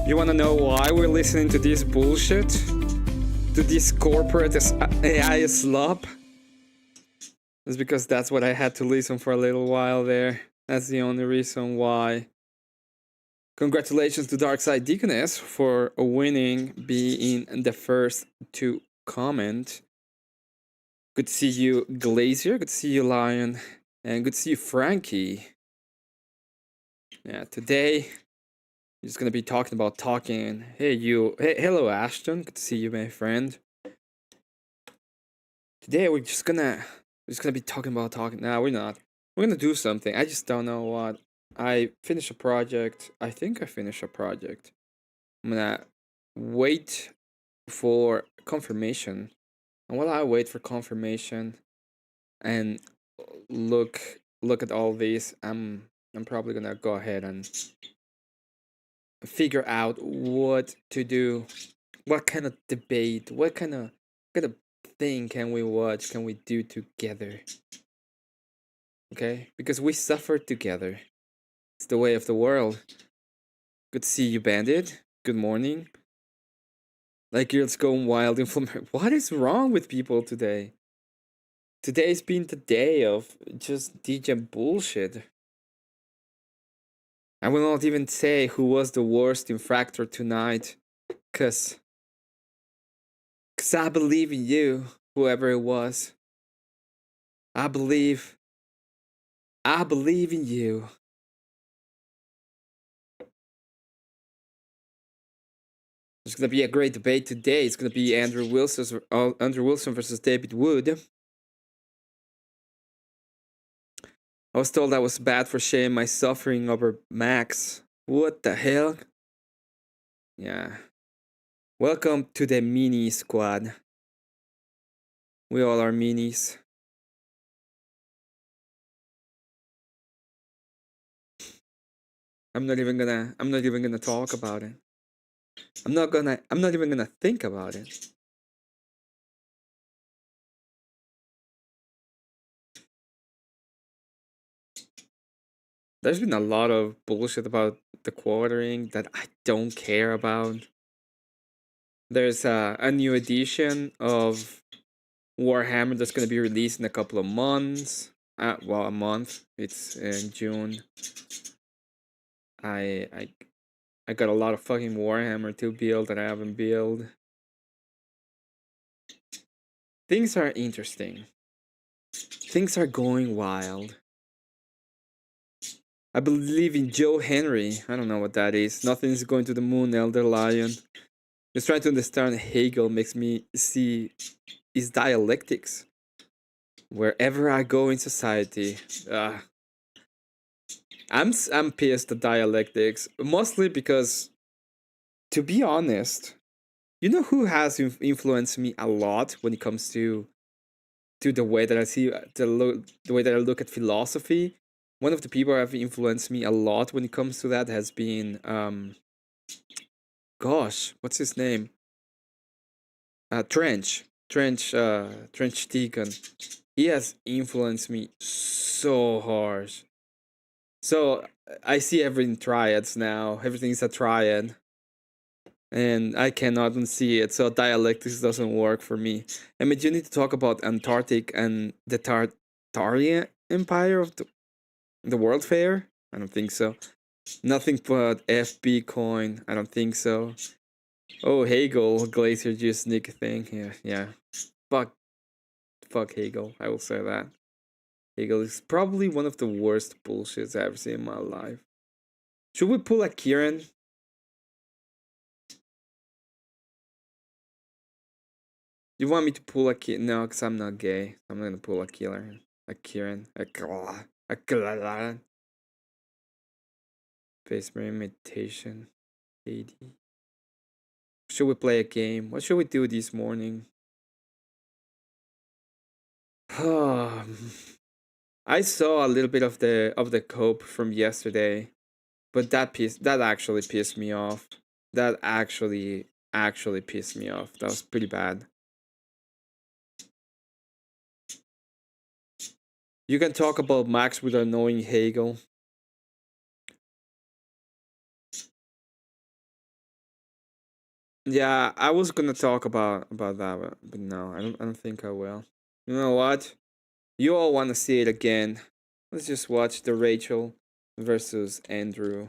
You wanna know why we're listening to this bullshit? To this corporate AI slop? It's because that's what I had to listen for a little while there. That's the only reason why. Congratulations to Darkside Deaconess for winning, being the first to comment. Good to see you, Glazier. Good to see you, Lion. And good to see you, Frankie. Yeah, today we're just gonna be talking about talking. Hey, you. Hey, hello, Ashton. Good to see you, my friend. Today we're just gonna be talking about talking. Nah, we're not. We're gonna do something. I just don't know what. I finished a project. I think I finished a project. I'm gonna wait for confirmation. And while I wait for confirmation and look at all these, I'm probably gonna go ahead and figure out what to do, what kind of debate, what kind of thing can we watch, can we do together? Okay, because we suffer together. It's the way of the world. Good to see you, Bandit. Good morning. Like girls going wild. What is wrong with people today? Today's been the day of just DJ bullshit. I will not even say who was the worst infractor tonight, cause I believe in you, whoever it was. I believe in you. There's gonna be a great debate today. It's gonna be Andrew Wilson versus David Wood. I was told I was bad for sharing my suffering over Max. What the hell? Yeah. Welcome to the mini squad. We all are minis. I'm not even gonna talk about it. I'm not even gonna think about it. There's been a lot of bullshit about the quartering that I don't care about. There's a new edition of Warhammer that's going to be released in a couple of months. Well, a month. It's in June. I got a lot of fucking Warhammer to build that I haven't built. Things are interesting. Things are going wild. I believe in Joe Henry. I don't know what that is. Nothing is going to the moon, Elder Lion. Just trying to understand Hegel makes me see his dialectics. Wherever I go in society, I'm pissed at dialectics, mostly because, to be honest, you know who has influenced me a lot when it comes to the way that I see the way that I look at philosophy. One of the people who have influenced me a lot when it comes to that has been gosh, what's his name? Trench Deacon. He has influenced me so hard. So I see everything triads now. Everything's a triad. And I cannot unsee it, so dialectics doesn't work for me. I mean, you need to talk about Antarctic and the Tartarian Empire of the World Fair? I don't think so. Nothing but FB coin. I don't think so. Oh, Hegel, Glacier just sneak thing. Yeah. Fuck Hegel. I will say that. Hegel is probably one of the worst bullshits I've ever seen in my life. Should we pull a Kieran? You want me to pull a Kieran? No, because I'm not gay. I'm not gonna pull a Kieran. A Kieran. A Kieran. Face imitation. 80. Should we play a game? What should we do this morning? I saw a little bit of the cope from yesterday, but that actually pissed me off. That actually pissed me off. That was pretty bad. You can talk about Max without knowing Hegel. Yeah, I was gonna talk about that, but no, I don't think I will. You know what? You all want to see it again. Let's just watch the Rachel versus Andrew.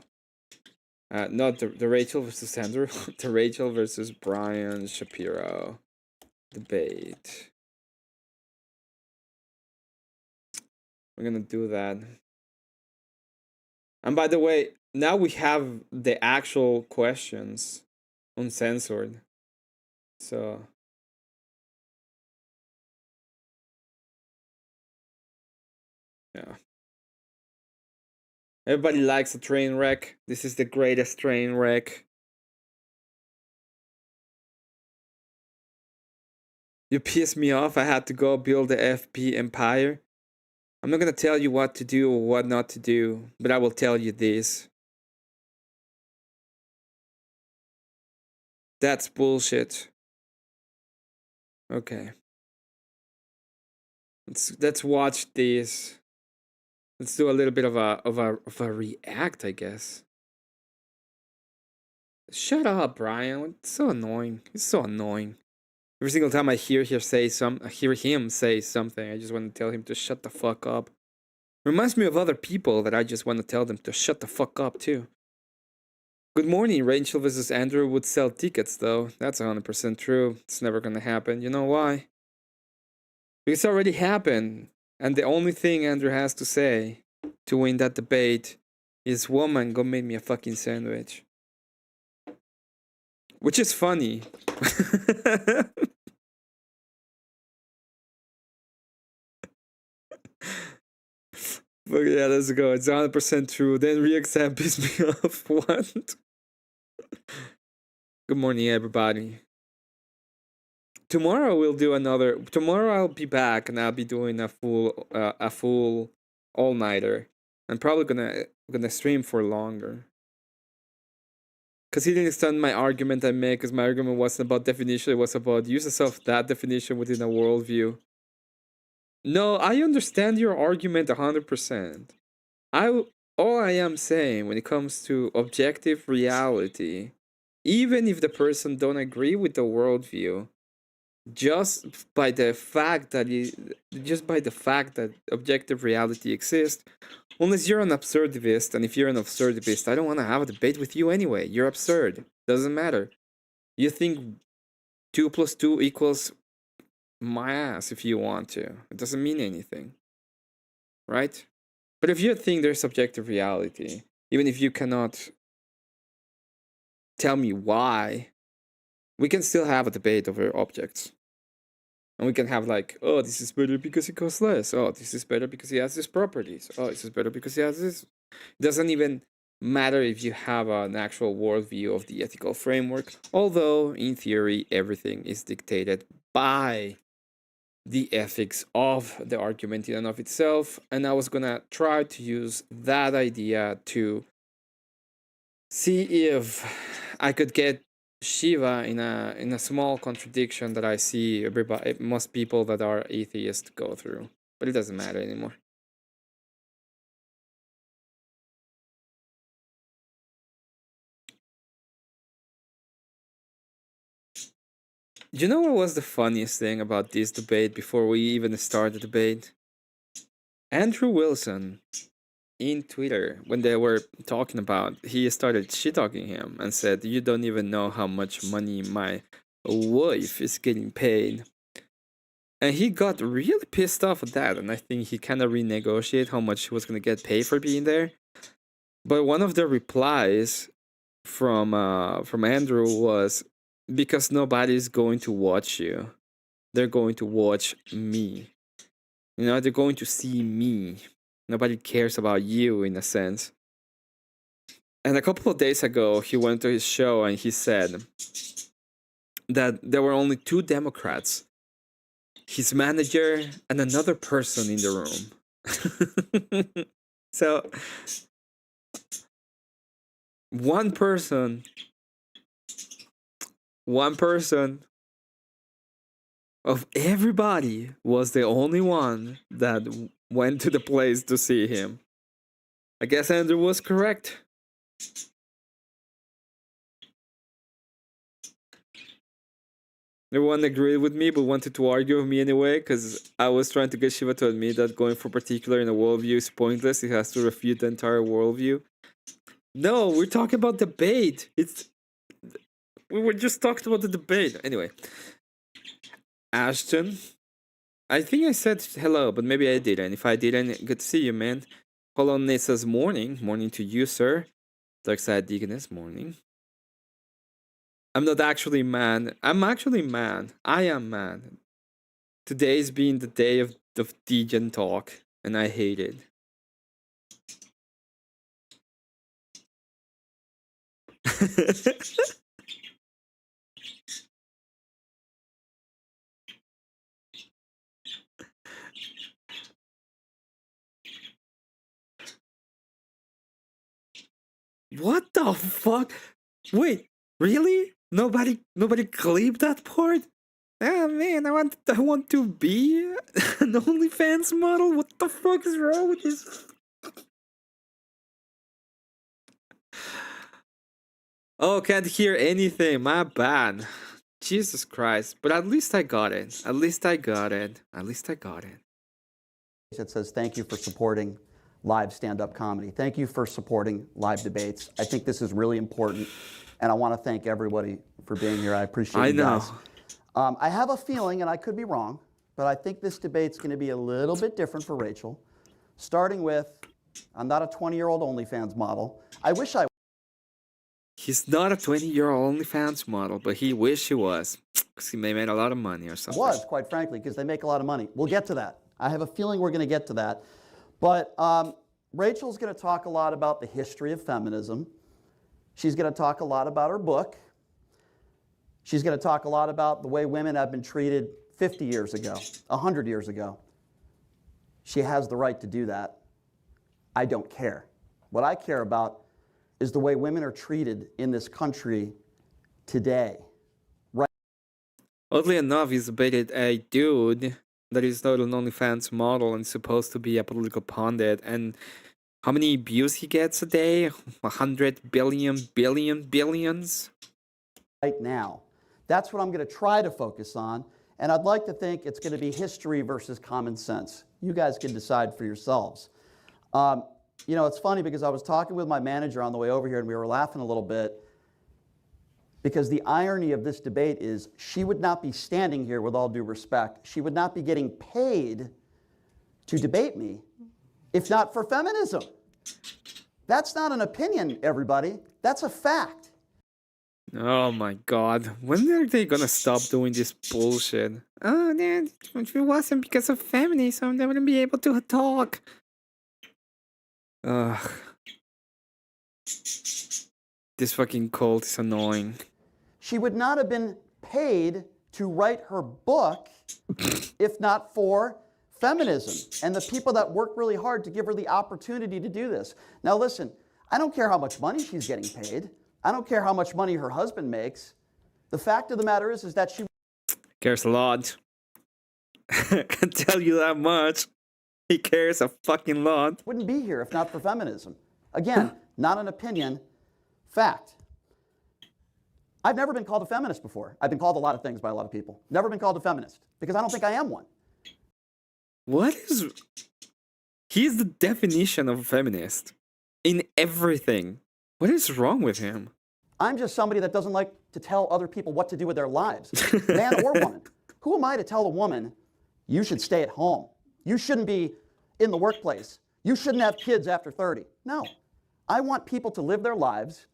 Not the Rachel versus Andrew. The Rachel versus Brian Shapiro debate. We're gonna do that. And by the way, now we have the actual questions uncensored. So yeah. Everybody likes a train wreck. This is the greatest train wreck. You pissed me off. I had to go build the FP empire. I'm not gonna tell you what to do or what not to do, but I will tell you this. That's bullshit. Okay. Let's watch this. Let's do a little bit of a react, I guess. Shut up, Brian. It's so annoying. It's so annoying. Every single time I hear him say something, I just want to tell him to shut the fuck up. Reminds me of other people that I just want to tell them to shut the fuck up too. Good morning, Rachel versus Andrew would sell tickets though. That's 100% true. It's never gonna happen. You know why? Because it's already happened. And the only thing Andrew has to say to win that debate is, woman, go make me a fucking sandwich. Which is funny. But yeah, let's go. It's 100% true. Then re-exam pissed me off. What? Good morning, everybody. Tomorrow we'll do another. Tomorrow I'll be back and I'll be doing a full all-nighter. I'm probably gonna stream for longer. Cause he didn't understand my argument I made. Cause my argument wasn't about definition. It was about uses of that definition within a worldview. No, I understand your argument 100%. All I am saying when it comes to objective reality, even if the person don't agree with the worldview, just by the fact that objective reality exists, unless you're an absurdist, and if you're an absurdist, I don't want to have a debate with you anyway. You're absurd. Doesn't matter. You think 2 plus 2 equals my ass if you want to. It doesn't mean anything. Right? But if you think there's objective reality, even if you cannot tell me why, we can still have a debate over objects. And we can have like, oh, this is better because it costs less. Oh, this is better because it has these properties. Oh, this is better because it has this. It doesn't even matter if you have an actual worldview of the ethical framework, although in theory everything is dictated by the ethics of the argument in and of itself. And I was gonna try to use that idea to see if I could get Shiva in a small contradiction that I see most people that are atheists go through, but it doesn't matter anymore. You know what was the funniest thing about this debate before we even start the debate? Andrew Wilson in Twitter, when they were talking about, he started shit-talking him and said, "You don't even know how much money my wife is getting paid." And he got really pissed off at that, and I think he kind of renegotiated how much he was going to get paid for being there. But one of the replies from Andrew was, "Because nobody's going to watch you. They're going to watch me. You know, they're going to see me. Nobody cares about you in a sense." And a couple of days ago, he went to his show and he said that there were only 2 Democrats, his manager and another person in the room. So one person of everybody was the only one that went to the place to see him. I guess Andrew was correct. Everyone agreed with me, but wanted to argue with me anyway, because I was trying to get Shiva to admit that going for particular in a worldview is pointless. He has to refute the entire worldview. No, we're talking about debate. We were just talking about the debate. Anyway, Ashton, I think I said hello, but maybe I didn't. If I didn't, good to see you, man. Polonne says morning. Morning to you, sir. Darkside Deaconess, morning. I'm not actually man. I'm actually man. I am man. Today's been the day of Degen talk, and I hate it. What the fuck? Wait, really? Nobody clipped that part? Oh man, I want to be an OnlyFans model? What the fuck is wrong with this? Oh, can't hear anything. My bad. Jesus Christ. But at least I got it. At least I got it. At least I got it. It says, thank you for supporting live stand-up comedy. Thank you for supporting live debates. I think this is really important, and I want to thank everybody for being here. I appreciate you guys. I have a feeling, and I could be wrong, but I think this debate's going to be a little bit different for Rachel, starting with, I'm not a 20-year-old OnlyFans model. I wish I He's not a 20-year-old OnlyFans model, but he wish he was, because he may made a lot of money or something. was, quite frankly, because they make a lot of money. We'll get to that. I have a feeling we're going to get to that. But Rachel's going to talk a lot about the history of feminism. She's going to talk a lot about her book. She's going to talk a lot about the way women have been treated 50 years ago, 100 years ago. She has the right to do that. I don't care. What I care about is the way women are treated in this country today. Right. Oddly enough, he's debated a dude that is not an OnlyFans model and supposed to be a political pundit. And how many views he gets a day? 100 billions? Right now. That's what I'm going to try to focus on. And I'd like to think it's going to be history versus common sense. You guys can decide for yourselves. You know, it's funny because I was talking with my manager on the way over here and we were laughing a little bit because the irony of this debate is she would not be standing here, with all due respect, she would not be getting paid to debate me if not for feminism. That's not an opinion, everybody. That's a fact. Oh my god. When are they gonna stop doing this bullshit? Oh, man, if it wasn't because of feminism, they wouldn't be able to talk. Ugh. This fucking cult is annoying. She would not have been paid to write her book if not for feminism and the people that work really hard to give her the opportunity to do this. Now listen, I don't care how much money she's getting paid. I don't care how much money her husband makes. The fact of the matter is that she cares a lot. I can tell you that much. He cares a fucking lot. Wouldn't be here if not for feminism. Again, not an opinion, fact. I've never been called a feminist before. I've been called a lot of things by a lot of people. Never been called a feminist because I don't think I am one. What is... He's the definition of a feminist. In everything. What is wrong with him? I'm just somebody that doesn't like to tell other people what to do with their lives, man or woman. Who am I to tell a woman, you should stay at home? You shouldn't be in the workplace. You shouldn't have kids after 30. No. I want people to live their lives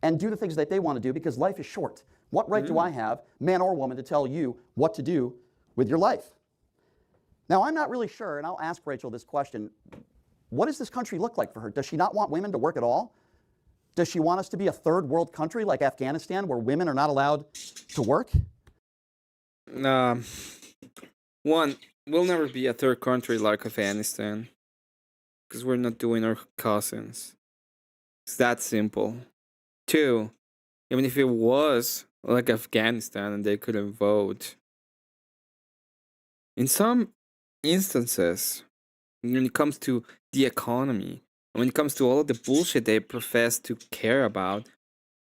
and do the things that they want to do because life is short. What right do I have, man or woman, to tell you what to do with your life? Now, I'm not really sure, and I'll ask Rachel this question. What does this country look like for her? Does she not want women to work at all? Does she want us to be a third world country like Afghanistan where women are not allowed to work? One, we'll never be a third country like Afghanistan because we're not doing our cousins. It's that simple. Two, even if it was like Afghanistan and they couldn't vote, in some instances, when it comes to the economy, when it comes to all of the bullshit they profess to care about,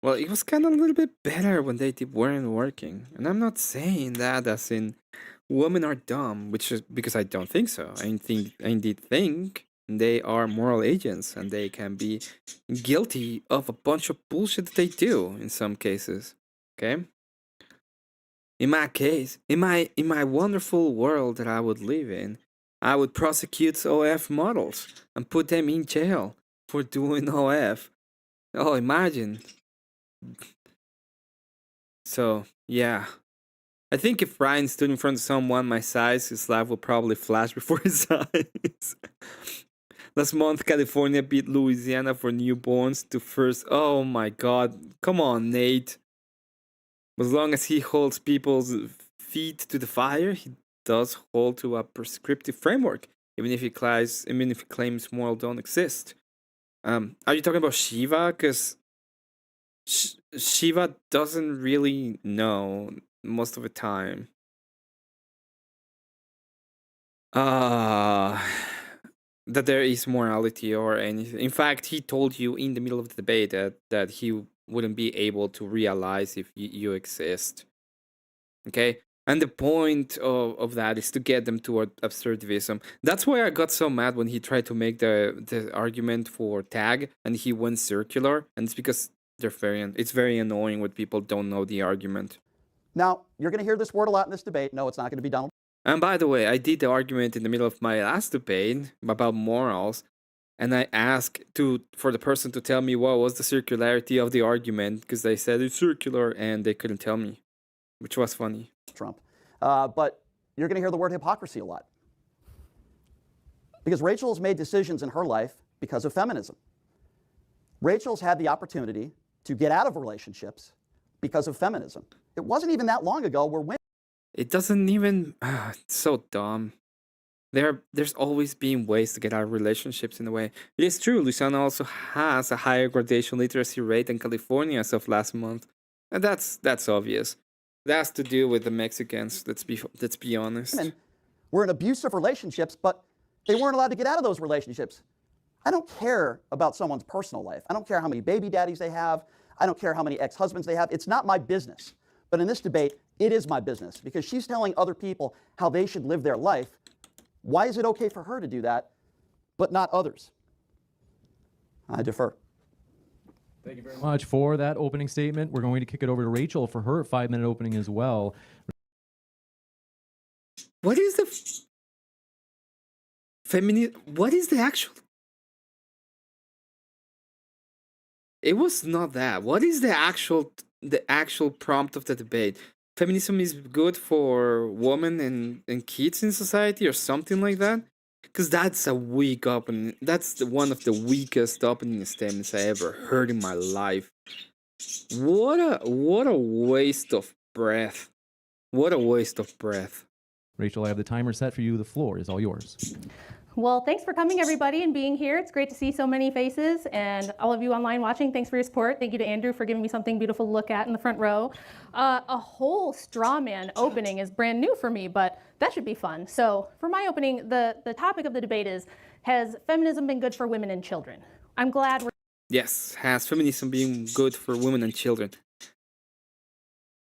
Well, it was kind of a little bit better when they weren't working. And I'm not saying that as in women are dumb, which is because I don't think so. I indeed think they are moral agents and they can be guilty of a bunch of bullshit that they do in some cases. Okay? In my case, in my wonderful world that I would live in, I would prosecute OF models and put them in jail for doing OF. Oh, imagine. So, yeah. I think if Ryan stood in front of someone my size, his life would probably flash before his eyes. Last month, California beat Louisiana for newborns to first. Oh my god. Come on, Nate. As long as he holds people's feet to the fire, he does hold to a prescriptive framework, even if he claims moral don't exist. Are you talking about Shiva? Because Shiva doesn't really know most of the time. Uh that there is morality or anything. In fact, he told you in the middle of the debate that he wouldn't be able to realize if you exist. Okay? And the point of that is to get them toward absurdism. That's why I got so mad when he tried to make the argument for tag and he went circular. And it's because it's very annoying when people don't know the argument. Now, you're going to hear this word a lot in this debate. No, it's not going to be Donald. And by the way, I did the argument in the middle of my last debate about morals, and I asked for the person to tell me what was the circularity of the argument, because they said it's circular, and they couldn't tell me, which was funny. Trump. But you're going to hear the word hypocrisy a lot. Because Rachel's made decisions in her life because of feminism. Rachel's had the opportunity to get out of relationships because of feminism. It wasn't even that long ago where women... It doesn't even... it's so dumb. There's always been ways to get out of relationships in a way. It is true, Louisiana also has a higher graduation literacy rate than California as of last month. And that's obvious. That has to do with the Mexicans, let's be honest. Women were in abusive relationships, but they weren't allowed to get out of those relationships. I don't care about someone's personal life. I don't care how many baby daddies they have. I don't care how many ex-husbands they have. It's not my business. But in this debate, it is my business because she's telling other people how they should live their life. Why is it okay for her to do that, but not others? I defer. Thank you very much for that opening statement. We're going to kick it over to Rachel for her 5-minute opening as well. What is the what is the actual... It was not that. What is the actual prompt of the debate? Feminism is good for women and kids in society or something like that? Because that's a weak opening. That's one of the weakest opening statements I ever heard in my life. What a waste of breath. What a waste of breath. Rachel, I have the timer set for you. The floor is all yours. Well, thanks for coming, everybody, and being here. It's great to see so many faces, and all of you online watching, thanks for your support. Thank you to Andrew for giving me something beautiful to look at in the front row. A whole straw man opening is brand new for me, but that should be fun. So for my opening, the topic of the debate is, has feminism been good for women and children? I'm glad we're... Yes, has feminism been good for women and children?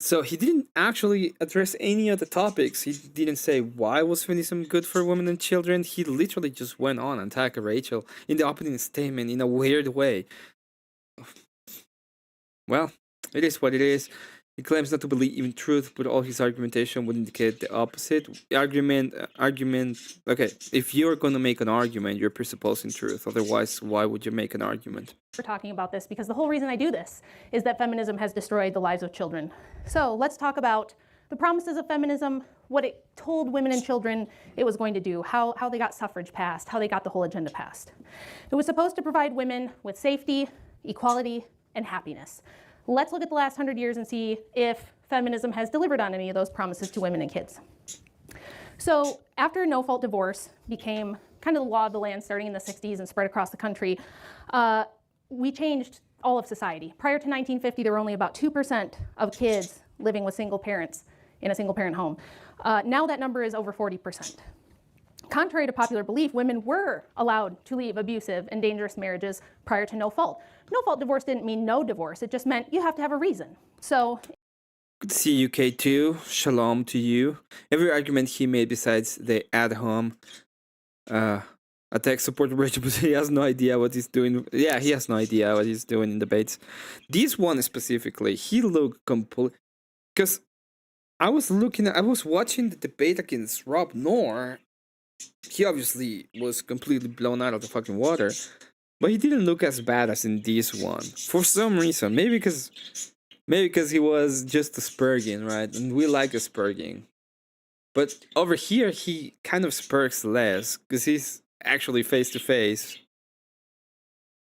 So he didn't actually address any of the topics. He didn't say why was feminism good for women and children. He literally just went on and attacked Rachel in the opening statement in a weird way. Well, it is what it is. He claims not to believe in truth, but all his argumentation would indicate the opposite. Argument. Okay, if you're going to make an argument, you're presupposing truth. Otherwise, why would you make an argument? We're talking about this because the whole reason I do this is that feminism has destroyed the lives of children. So let's talk about the promises of feminism, what it told women and children it was going to do, how they got suffrage passed, how they got the whole agenda passed. It was supposed to provide women with safety, equality, and happiness. Let's look at the last 100 years and see if feminism has delivered on any of those promises to women and kids. So after no-fault divorce became kind of the law of the land starting in the 60s and spread across the country, we changed all of society. Prior to 1950, there were only about 2% of kids living with single parents in a single-parent home. Now that number is over 40%. Contrary to popular belief, women were allowed to leave abusive and dangerous marriages prior to no fault. No fault divorce didn't mean no divorce. It just meant you have to have a reason. So Good to see you, K2. Shalom to you. Every argument he made besides the at home attack support Rachel, but he has no idea what he's doing. Yeah, he has no idea what he's doing in debates. This one specifically, he looked complete. Because I was watching the debate against Rob Noor. He obviously was completely blown out of the fucking water. But he didn't look as bad as in this one. For some reason. Maybe because he was just Aspergian, right? And we like Asperging. But over here, he kind of spurks less. Because he's actually face to face.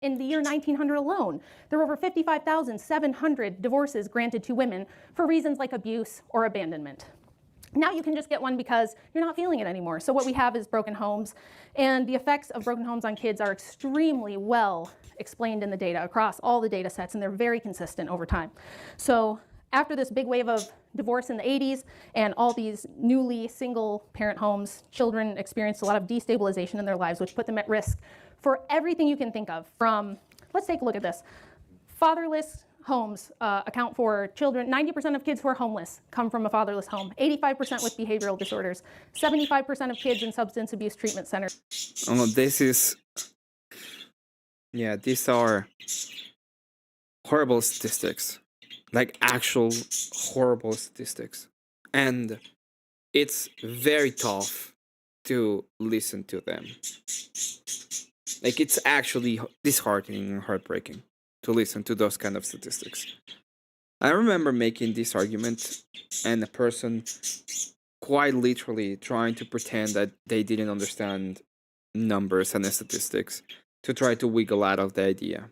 in the year 1900 alone, there were over 55,700 divorces granted to women for reasons like abuse or abandonment. Now you can just get one because you're not feeling it anymore. So what we have is broken homes, and the effects of broken homes on kids are extremely well explained in the data across all the data sets, and they're very consistent over time. So after this big wave of divorce in the 80s and all these newly single parent homes, children experienced a lot of destabilization in their lives, which put them at risk for everything you can think of. From, let's take a look at this. Fatherless homes account for children. 90% of kids who are homeless come from a fatherless home. 85% with behavioral disorders. 75% of kids in substance abuse treatment centers. Oh, these are horrible statistics. Like actual horrible statistics. And it's very tough to listen to them. Like, it's actually disheartening and heartbreaking to listen to those kind of statistics. I remember making this argument and a person quite literally trying to pretend that they didn't understand numbers and statistics to try to wiggle out of the idea.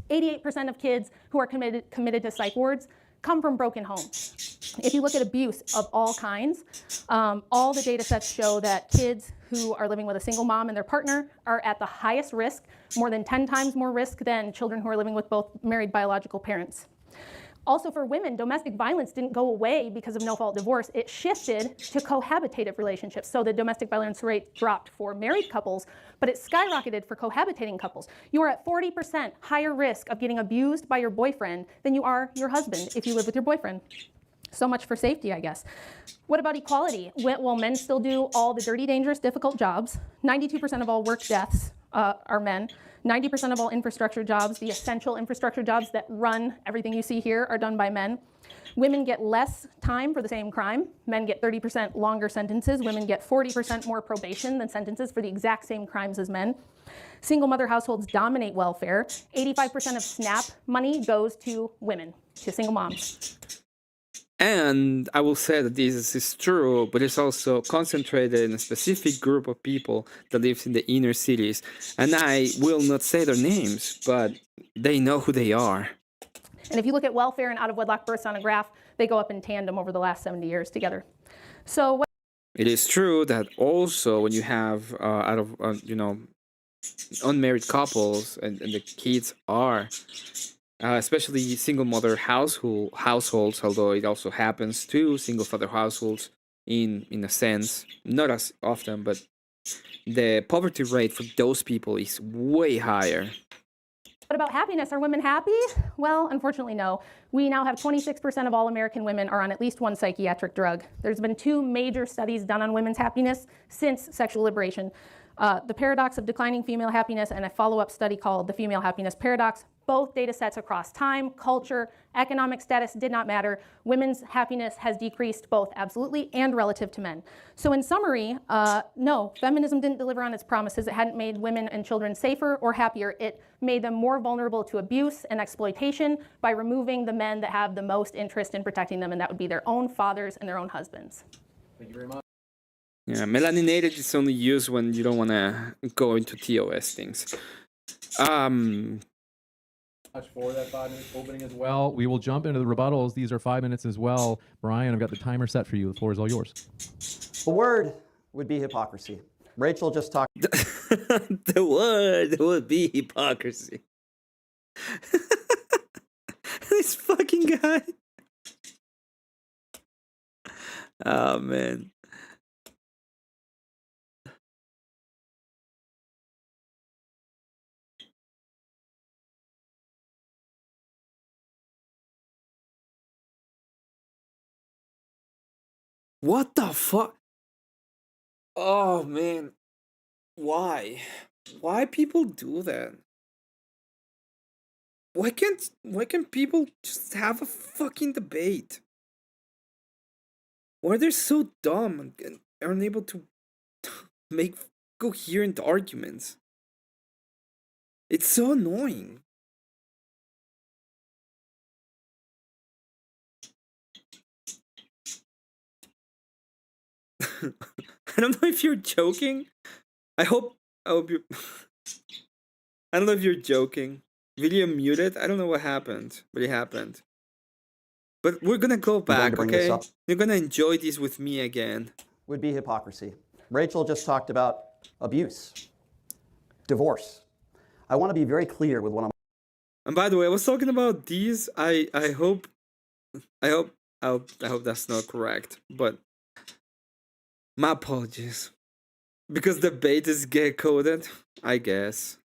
88% of kids who are committed to psych wards come from broken homes. If you look at abuse of all kinds, all the data sets show that kids who are living with a single mom and their partner are at the highest risk, more than 10 times more risk than children who are living with both married biological parents. Also for women, domestic violence didn't go away because of no-fault divorce. It shifted to cohabitative relationships. So the domestic violence rate dropped for married couples, but it skyrocketed for cohabitating couples. You are at 40% higher risk of getting abused by your boyfriend than you are your husband if you live with your boyfriend. So much for safety, I guess. What about equality? Well, men still do all the dirty, dangerous, difficult jobs. 92% of all work deaths are men. 90% of all infrastructure jobs, the essential infrastructure jobs that run everything you see here, are done by men. Women get less time for the same crime. Men get 30% longer sentences. Women get 40% more probation than sentences for the exact same crimes as men. Single mother households dominate welfare. 85% of SNAP money goes to women, to single moms. And I will say that this is true, but it's also concentrated in a specific group of people that lives in the inner cities. And I will not say their names, but they know who they are. And if you look at welfare and out-of-wedlock births on a graph, they go up in tandem over the last 70 years together. So it is true that also when you have unmarried couples and the kids are especially single mother households, although it also happens to single father households in a sense, not as often, but the poverty rate for those people is way higher. What about happiness? Are women happy? Well, unfortunately, no. We now have 26% of all American women are on at least one psychiatric drug. There's been 2 major studies done on women's happiness since sexual liberation. The paradox of declining female happiness and a follow-up study called the female happiness paradox. Both data sets across time, culture, economic status did not matter. Women's happiness has decreased both absolutely and relative to men. So in summary, no, feminism didn't deliver on its promises. It hadn't made women and children safer or happier. It made them more vulnerable to abuse and exploitation by removing the men that have the most interest in protecting them, and that would be their own fathers and their own husbands. Thank you very much. Yeah, melaninated is only used when you don't want to go into TOS things. Much for that 5-minute opening as well. We will jump into the rebuttals. These are 5 minutes as well. Brian, I've got the timer set for you. The floor is all yours. The word would be hypocrisy. Rachel just talked. The word would be hypocrisy. This fucking guy. Oh, man. What the fuck? Oh man, why? Why people do that? Why can't people just have a fucking debate? Why are they so dumb and unable to make coherent arguments? It's so annoying. I don't know if you're joking. I hope you I don't know if you're joking. Video muted? I don't know what happened, but it happened. But we're gonna go I'm going back, to bring this okay? up. You're gonna enjoy this with me again. Would be hypocrisy. Rachel just talked about abuse, divorce. I want to be very clear with what I'm And by the way, I was talking about these. I hope that's not correct. But my apologies. Because the bait is gay coded. I guess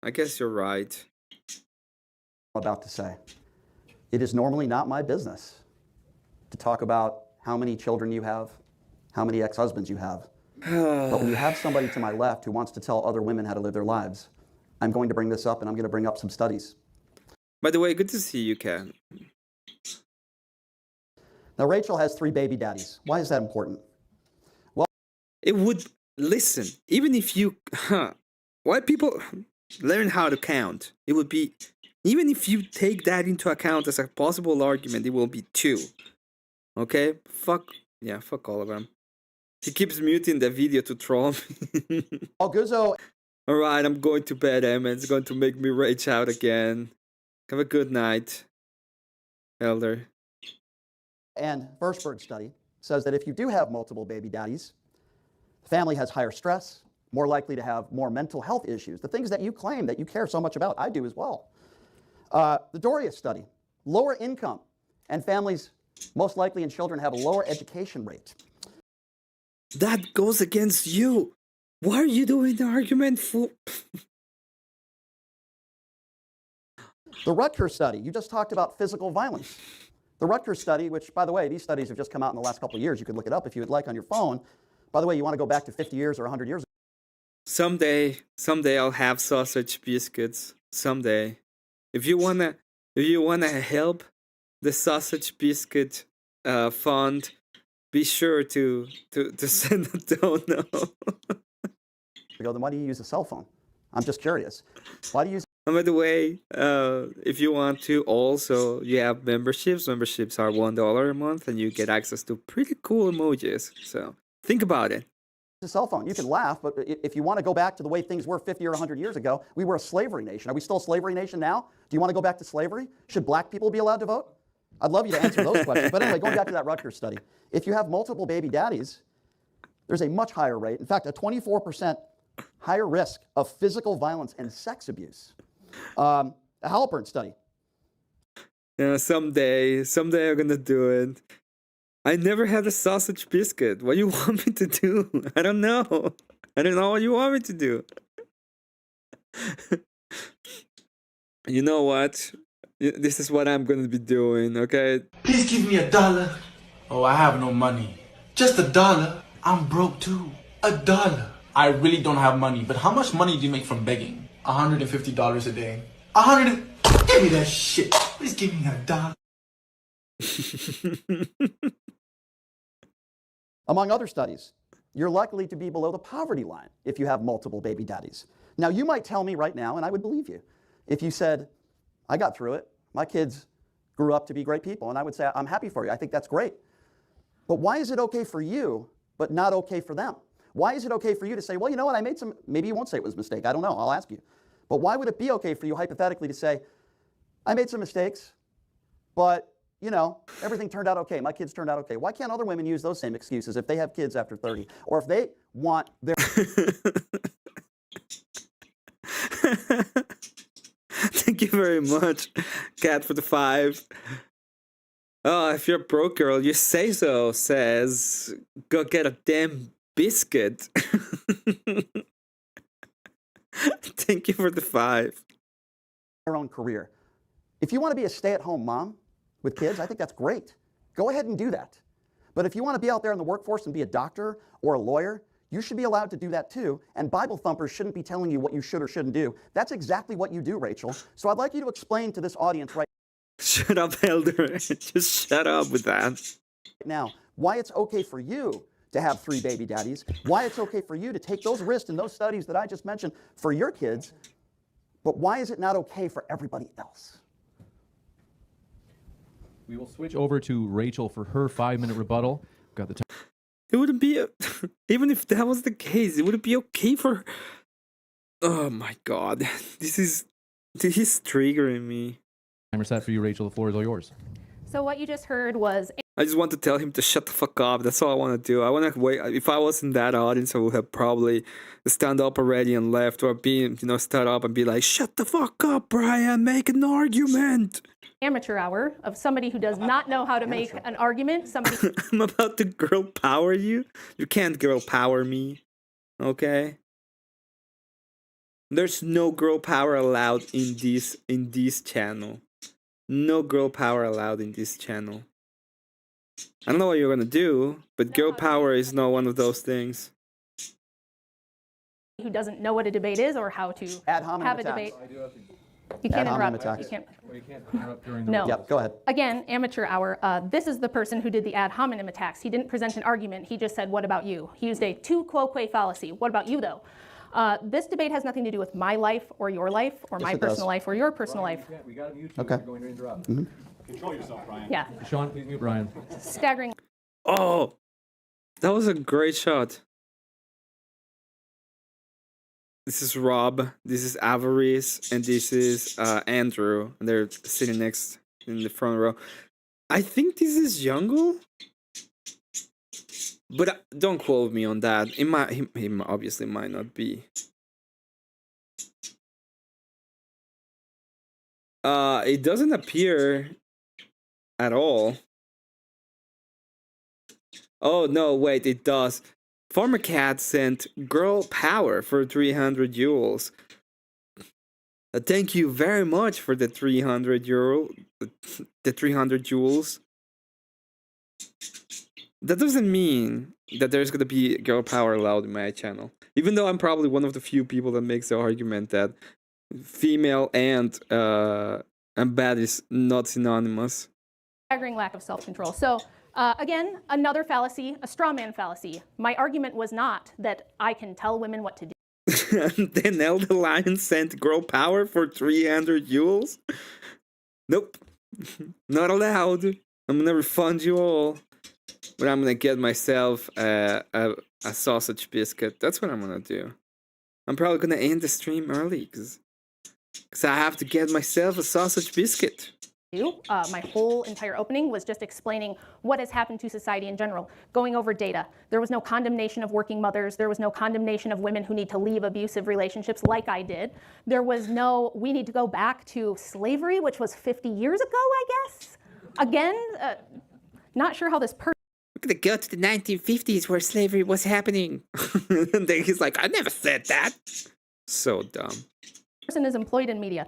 you're right. about to say. It is normally not my business to talk about how many children you have, how many ex-husbands you have. But when you have somebody to my left who wants to tell other women how to live their lives, I'm going to bring this up, and I'm going to bring up some studies. By the way, good to see you, Ken. Now, Rachel has 3 baby daddies. Why is that important? It would listen, even if you why people learn how to count, it would be, even if you take that into account as a possible argument, it will be 2. Okay? Fuck all of them. He keeps muting the video to troll me. Well, Guzzo Alright, I'm going to bed, Emmett. It's going to make me rage out again. Have a good night, Elder. and Firstberg study says that if you do have multiple baby daddies, the family has higher stress, more likely to have more mental health issues, the things that you claim that you care so much about. I do as well. The Doria study, lower income and families most likely in children have a lower education rate. That goes against you. Why are you doing the argument for? The Rutgers study, you just talked about physical violence. The Rutgers study, which, by the way, these studies have just come out in the last couple of years. You could look it up if you would like on your phone. By the way, you want to go back to 50 years or 100 years Someday I'll have sausage biscuits. Someday. If you wanna help the sausage biscuit fund, be sure to send a dono. ago, then why do you use a cell phone? I'm just curious. Why do you use And by the way, if you want to also, you have memberships. Memberships are $1 a month, and you get access to pretty cool emojis. So think about it. a cell phone? You can laugh, but if you want to go back to the way things were 50 or 100 years ago, we were a slavery nation. Are we still a slavery nation now? Do you want to go back to slavery? Should black people be allowed to vote? I'd love you to answer those questions. But anyway, going back to that Rutgers study, if you have multiple baby daddies, there's a much higher rate, in fact, a 24% higher risk of physical violence and sex abuse. A Halpern study. Yeah, someday I'm gonna do it. I never had a sausage biscuit. What do you want me to do? I don't know. I don't know what you want me to do. You know what? This is what I'm gonna be doing, okay? Please give me $1. Oh, I have no money. Just $1. I'm broke too. $1. I really don't have money, but how much money do you make from begging? $150 a day. Give me that shit. Please give me $1. Among other studies, you're likely to be below the poverty line if you have multiple baby daddies. Now, you might tell me right now, and I would believe you, if you said, I got through it, my kids grew up to be great people, and I would say, I'm happy for you, I think that's great. But why is it okay for you, but not okay for them? Why is it okay for you to say, well, you know what, I made some, maybe you won't say it was a mistake, I don't know, I'll ask you. But why would it be okay for you, hypothetically, to say, I made some mistakes, but you know, everything turned out okay. My kids turned out okay. Why can't other women use those same excuses if they have kids after 30? Or if they want their... Thank you very much, Cat, for the 5. Oh, if you're a broke girl, you say so, says, go get a damn biscuit. Thank you for the 5. their own career. If you want to be a stay-at-home mom with kids, I think that's great. Go ahead and do that. But if you want to be out there in the workforce and be a doctor or a lawyer, you should be allowed to do that too. And Bible thumpers shouldn't be telling you what you should or shouldn't do. That's exactly what you do, Rachel. So I'd like you to explain to this audience right Shut up, Elder. Just shut up with that. now why it's okay for you to have 3 baby daddies, why it's okay for you to take those risks and those studies that I just mentioned for your kids, but why is it not okay for everybody else? We will switch over to Rachel for her 5-minute rebuttal. Got the It wouldn't be, even if that was the case, it wouldn't be okay for. Oh my God, this is triggering me. timer set for you, Rachel. The floor is all yours. So what you just heard was I just want to tell him to shut the fuck up. That's all I want to do. I want to wait. If I was in that audience, I would have probably stand up already and left, or be, stood up and be like, "Shut the fuck up, Brian. Make an argument." amateur hour of somebody who does not know how to make an argument, somebody I'm about to girl power you. You can't girl power me, okay? There's no girl power allowed in this channel. No girl power allowed in this channel. I don't know what you're gonna do, but girl power is not one of those things. who doesn't know what a debate is or how to Ad hominem have a attacks. debate. You can't Ad hominem interrupt. attacks. You can't. Well, you can't interrupt during the No. Yep, go ahead. Again, amateur hour. This is the person who did the ad hominem attacks. He didn't present an argument. He just said, "What about you?" He used a tu quoque fallacy. What about you, though? This debate has nothing to do with my life or your life or my it does. personal life or your personal life. We got to mute you. Okay. You're going to interrupt. Control yourself, Brian. Yeah, Sean, please mute Brian. staggering. Oh, that was a great shot. This is Rob, this is Avarice, and this is Andrew. And they're sitting next in the front row. I think this is Jungle, but don't quote me on that. It might, he obviously might not be. It doesn't appear at all. Oh no, wait, it does. Former Cat sent Girl Power for 300 euros. Thank you very much for the 300 euro, the 300 joules. That doesn't mean that there's gonna be Girl Power allowed in my channel. Even though I'm probably one of the few people that makes the argument that female and bad is not synonymous. Staggering lack of self-control. So again, another fallacy, a straw man fallacy. My argument was not that I can tell women what to do. Then Elder Lion sent Girl Power for 300 joules? Nope. Not allowed. I'm gonna refund you all. But I'm gonna get myself a sausage biscuit. That's what I'm gonna do. I'm probably gonna end the stream early because I have to get myself a sausage biscuit. My whole entire opening was just explaining what has happened to society in general, going over data. There was no condemnation of working mothers. There was no condemnation of women who need to leave abusive relationships like I did. There was no, we need to go back to slavery, which was 50 years ago, I guess. Again, not sure how this person We're gonna go to the 1950s where slavery was happening. And then he's like, I never said that. So dumb. is employed in media.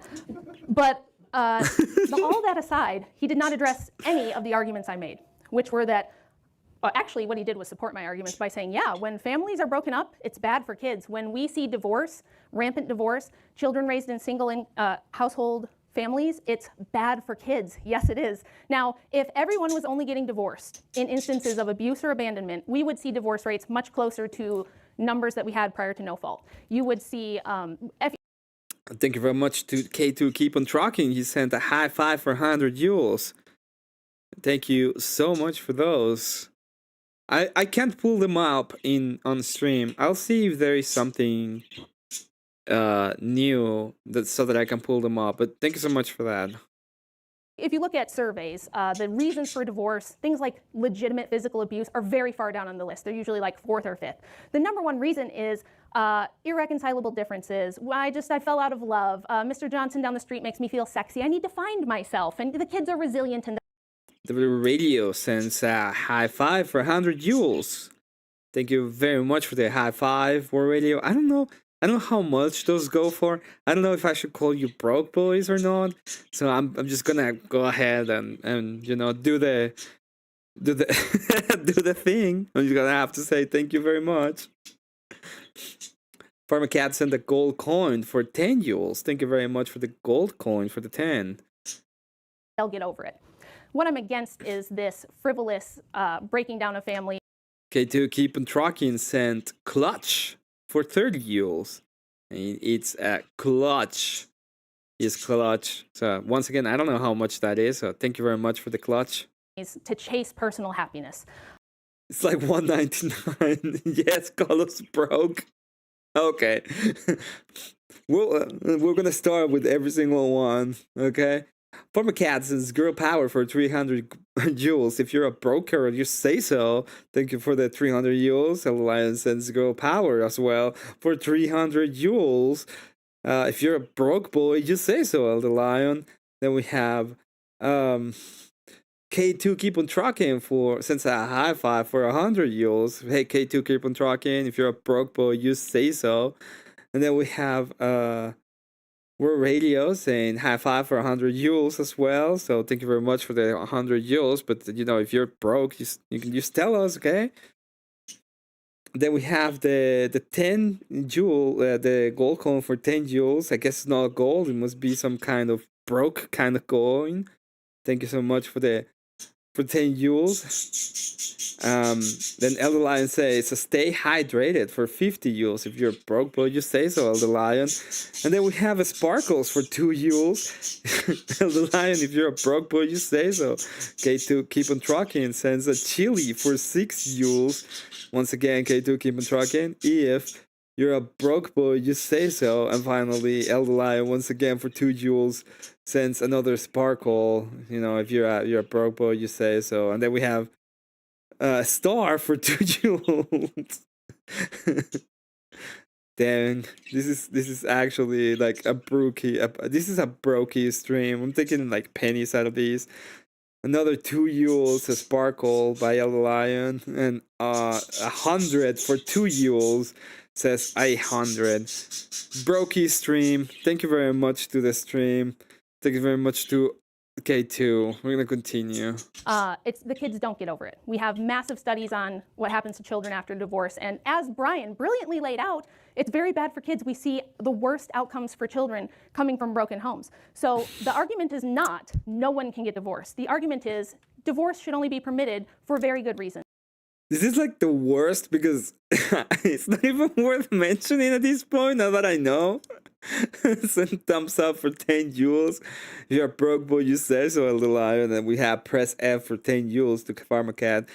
But all that aside, he did not address any of the arguments I made, which were that, actually what he did was support my arguments by saying, yeah, when families are broken up, it's bad for kids. When we see divorce, rampant divorce, children raised in single household families, it's bad for kids. Yes, it is. Now, if everyone was only getting divorced in instances of abuse or abandonment, we would see divorce rates much closer to numbers that we had prior to no fault. You would see Thank you very much to K2 Keep on Trucking. He sent a high five for 100 euros. Thank you so much for those. I can't pull them up on stream. I'll see if there is something new so that I can pull them up. But thank you so much for that. if you look at surveys, the reasons for divorce, things like legitimate physical abuse, are very far down on the list. They're usually like 4th or 5th. The number one reason is irreconcilable differences. I fell out of love. Mr. Johnson down the street makes me feel sexy. I need to find myself. And the kids are resilient. And The radio sends a high five for 100 joules. Thank you very much for the high five, War Radio. I don't know how much those go for. I don't know if I should call you broke boys or not. So I'm just gonna go ahead and do the do the do the thing. I'm just gonna have to say thank you very much. Farmer Cat sent a gold coin for 10 euros. Thank you very much for the gold coin for the 10. They'll get over it. What I'm against is this frivolous breaking down of family. K2 Keep on Trucking sent clutch for 30 euros. And it's a clutch. Is clutch. So once again, I don't know how much that is. So thank you very much for the clutch. Is to chase personal happiness. It's like 199. Yes, Carlos broke. Okay. We're gonna start with every single one. Okay. Farmer Cat says girl power for 300 jewels. If you're a broker, you say so. Thank you for the 300 jewels. Lion sends girl power as well for 300 jewels. If you're a broke boy, you say so, Elder Lion. Then we have K2 Keep on Trucking for sends a high five for 100 jewels. Hey K2 Keep on Trucking. If you're a broke boy, you say so. And then we have We're Radio saying high five for 100 euros as well. So thank you very much for the 100 euros. But you know, if you're broke, you can just tell us, okay? Then we have the 10 jewel, the gold coin for 10 jewels. I guess it's not gold. It must be some kind of broke kind of coin. Thank you so much for 10 jewels. Then Elder Lion says, so stay hydrated for 50 jewels. If you're broke, boy, you say so, Elder Lion. And then we have a sparkles for 2 jewels. Elder Lion, if you're a broke boy, you say so. K2 Keep on Trucking sends a chili for 6 jewels. Once again, K2 Keep on Trucking. If you're a broke boy, you say so. And finally, Elder Lion, once again, for 2 jewels, sends another sparkle. You know, if you're a broke boy, you say so. And then we have a star for 2 jewels. Dang, this is actually like a brokey. This is a brokey stream. I'm taking like pennies out of these. Another 2 jewels, a sparkle by Elder Lion, and 100 for 2 jewels. Says 800. Brokey stream. Thank you very much to the stream. Thank you very much to K2. We're gonna continue. It's the kids don't get over it. We have massive studies on what happens to children after divorce, and as Brian brilliantly laid out, it's very bad for kids. We see the worst outcomes for children coming from broken homes. So the argument is not no one can get divorced. The argument is divorce should only be permitted for very good reasons. This is like the worst because it's not even worth mentioning at this point, now that I know. Send thumbs up for 10 jewels. If you're a broke boy, you say so, Elder Lion. And then we have press F for 10 jewels to Farmer Cat.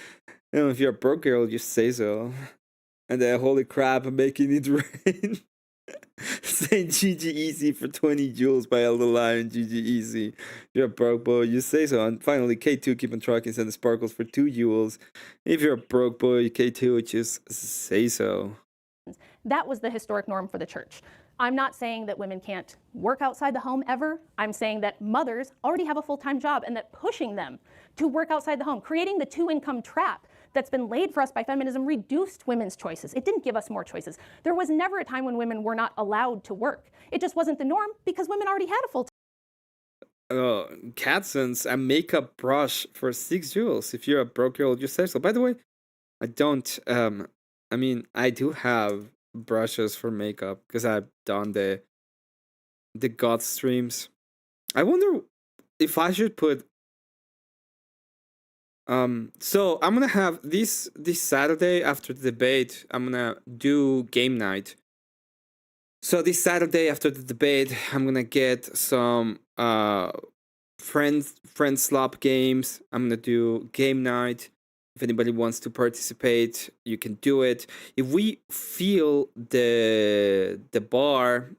You know, if you're a broke girl, you say so. And then holy crap, I'm making it rain. Saying GG Easy for 20 jewels by Elder Lion. GG Easy. If you're a broke boy, you say so. And finally, K2 Keep on Trucking send the sparkles for 2 jewels. If you're a broke boy, K2 just say so. That was the historic norm for the church. I'm not saying that women can't work outside the home ever. I'm saying that mothers already have a full-time job and that pushing them to work outside the home, creating the two-income trap that's been laid for us by feminism, reduced women's choices. It didn't give us more choices. There was never a time when women were not allowed to work. It just wasn't the norm because women already had a full-time. Cat sends a makeup brush for 6 jewels. If you're a broke girl, you say so. By the way, I don't, I mean, I do have brushes for makeup because I've done the God streams. I wonder if I should put so I'm gonna have this Saturday after the debate, I'm gonna do game night. So this Saturday after the debate, I'm gonna get some friend slop games. I'm gonna do game night. If anybody wants to participate, you can do it. If we feel the bar,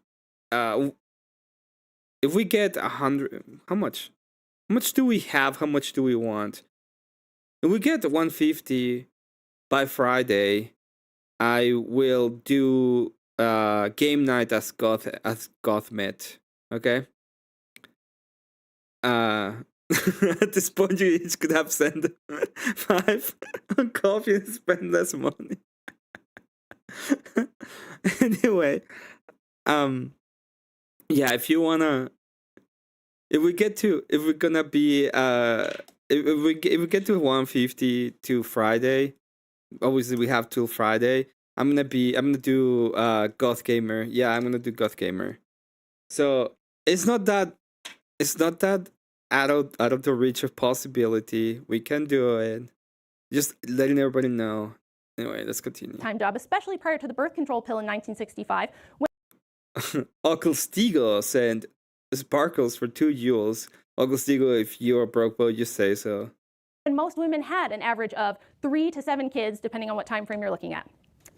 if we get 100, how much? How much do we have? How much do we want? If we get 150 by Friday, I will do game night as Gothmet. Okay. At this point, you each could have sent 5 on coffee and spend less money. Anyway, yeah, if you wanna, if we're gonna be if we get to 150 to Friday, obviously we have till Friday. I'm gonna do Goth Gamer. Yeah, I'm gonna do Goth Gamer. So it's not that out of the reach of possibility. We can do it. Just letting everybody know. Anyway, let's continue. Time job, especially prior to the birth control pill in 1965. Uncle Stigo sent sparkles for 2 joules. Uncle Stigo, if you're a broke boy, just say so. When most women had an average of 3 to 7 kids, depending on what time frame you're looking at.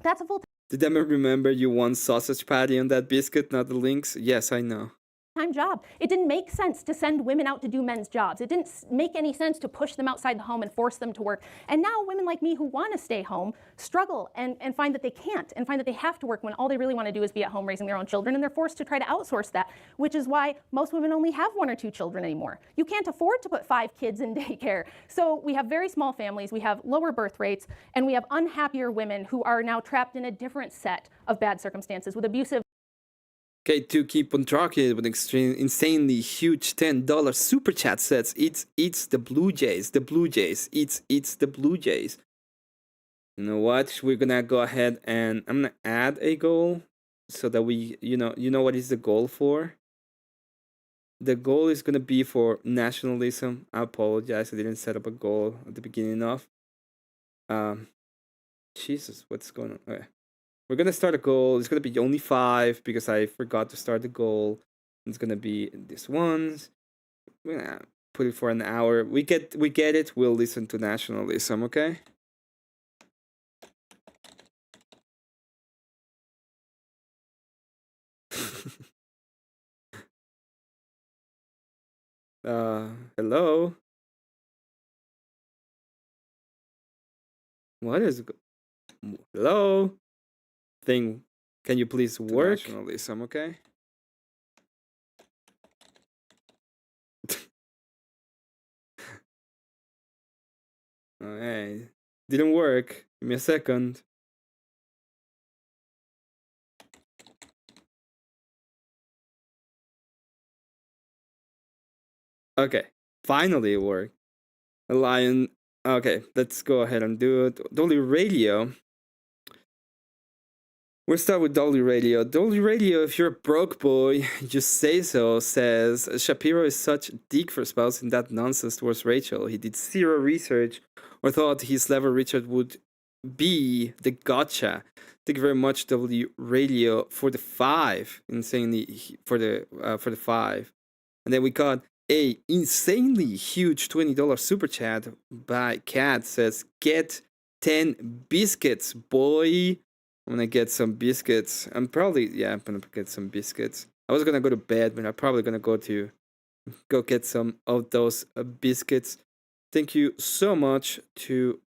That's a full Did Emma remember you won sausage patty on that biscuit, not the links? Yes, I know. time job. It didn't make sense to send women out to do men's jobs. It didn't make any sense to push them outside the home and force them to work. And now women like me who want to stay home struggle and find that they can't and find that they have to work when all they really want to do is be at home raising their own children, and they're forced to try to outsource that, which is why most women only have 1 or 2 children anymore. You can't afford to put 5 kids in daycare. So we have very small families, we have lower birth rates, and we have unhappier women who are now trapped in a different set of bad circumstances with abusive. Okay, to keep on tracking with insanely huge $10 super chat sets, it's the Blue Jays, it's the Blue Jays. You know what? We're gonna go ahead and I'm gonna add a goal so that we, you know what is the goal for? The goal is gonna be for nationalism. I apologize, I didn't set up a goal at the beginning of. Jesus, what's going on? Okay. We're gonna start a goal. It's gonna be only 5 because I forgot to start the goal. It's gonna be this ones. We're gonna put it for an hour. We get it. We'll listen to nationalism, okay? Hello. What is? Hello. Thing, can you please work? Nationalism, okay? Alright, didn't work. Give me a second. Okay, finally it worked. A lion. Okay, let's go ahead and do it. Dolly Radio. We'll start with Dolly Radio. Dolly Radio, if you're a broke boy, just say so, says Shapiro is such a dick for espousing that nonsense towards Rachel. He did 0 research or thought his level Richard would be the gotcha. Thank you very much, Dolly Radio, for the 5. Insanely for the 5. And then we got a insanely huge $20 super chat by Cat, says get 10 biscuits, boy. I'm gonna get some biscuits. I'm gonna get some biscuits. I was gonna go to bed, but I'm probably gonna go get some of those biscuits. Thank you so much to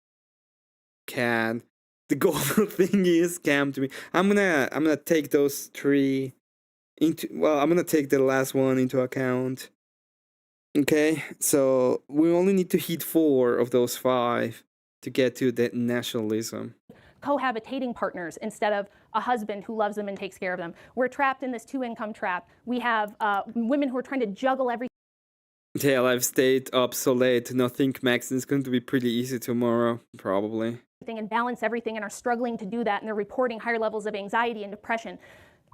Cat. The goal thing is scam to me. I'm gonna take those 3 into. Well, I'm gonna take the last one into account. Okay, so we only need to hit 4 of those 5 to get to the nationalism. Cohabitating partners instead of a husband who loves them and takes care of them. We're trapped in this 2-income trap. We have women who are trying to juggle everything. Yeah, I've stayed up so late. I think Maxon's going to be pretty easy tomorrow, probably. And balance everything and are struggling to do that, and they're reporting higher levels of anxiety and depression.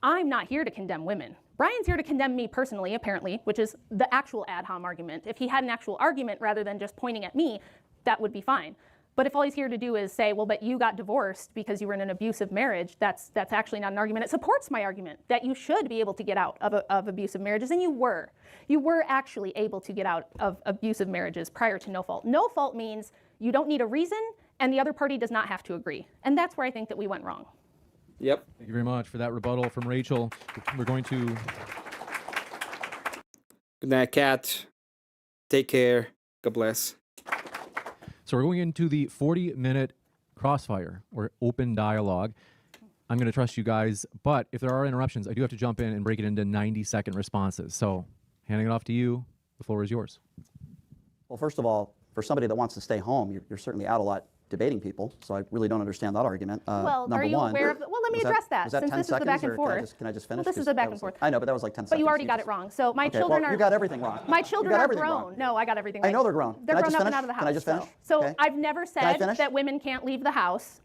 I'm not here to condemn women. Brian's here to condemn me personally, apparently, which is the actual ad hom argument. If he had an actual argument rather than just pointing at me, that would be fine. But if all he's here to do is say, well, but you got divorced because you were in an abusive marriage, that's actually not an argument. It supports my argument that you should be able to get out of abusive marriages, and you were. You were actually able to get out of abusive marriages prior to no fault. No fault means you don't need a reason, and the other party does not have to agree. And that's where I think that we went wrong. Yep. Thank you very much for that rebuttal from Rachel. We're going to... Good night, Kat. Take care. God bless. So we're going into the 40-minute crossfire or open dialogue. I'm going to trust you guys, but if there are interruptions, I do have to jump in and break it into 90-second responses. So handing it off to you, the floor is yours. Well, first of all, for somebody that wants to stay home, you're certainly out a lot debating people, so I really don't understand that argument. Well, number are you one, aware of the, well, let me was address that, was that since 10 this is the seconds, back and or forth. can I just finish? Well, this is Because the back that and was forth. I know, but that was like 10 seconds. But you already You got just- it wrong. So my Okay, children well, are. you got everything wrong. My You children got are everything grown. wrong. No, I got everything I right. know they're grown. They're Can I grown just up and finish? out of the house. Can I just finish? So Okay. I've never I said finish? that women can't leave the house.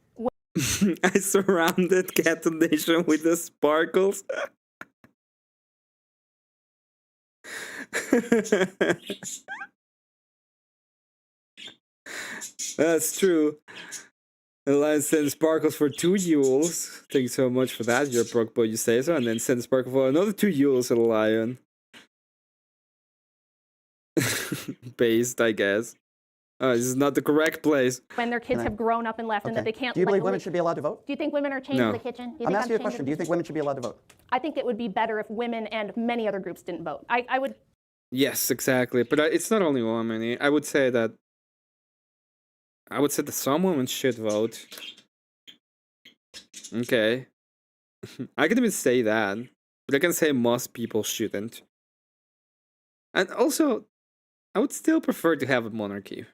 I surrounded Cat Nation with the sparkles. That's true. The lion sends sparkles for 2 yules. Thank you so much for that. You're broke, but you say so. And then send sparkle for another 2 yules to the lion. Based, I guess. Oh, this is not the correct place. When their kids have grown up and left, and that they can't. Do you believe like, women should be allowed to vote? Do you think women are chained No. to the kitchen? Do you I'm think asking you a chained to question. the Do you think kitchen? women should be allowed to vote? I think it would be better if women and many other groups didn't vote. I would. Yes, exactly. But it's not only women. I would say that some women should vote. Okay. I can even say that. But I can say most people shouldn't. And also, I would still prefer to have a monarchy.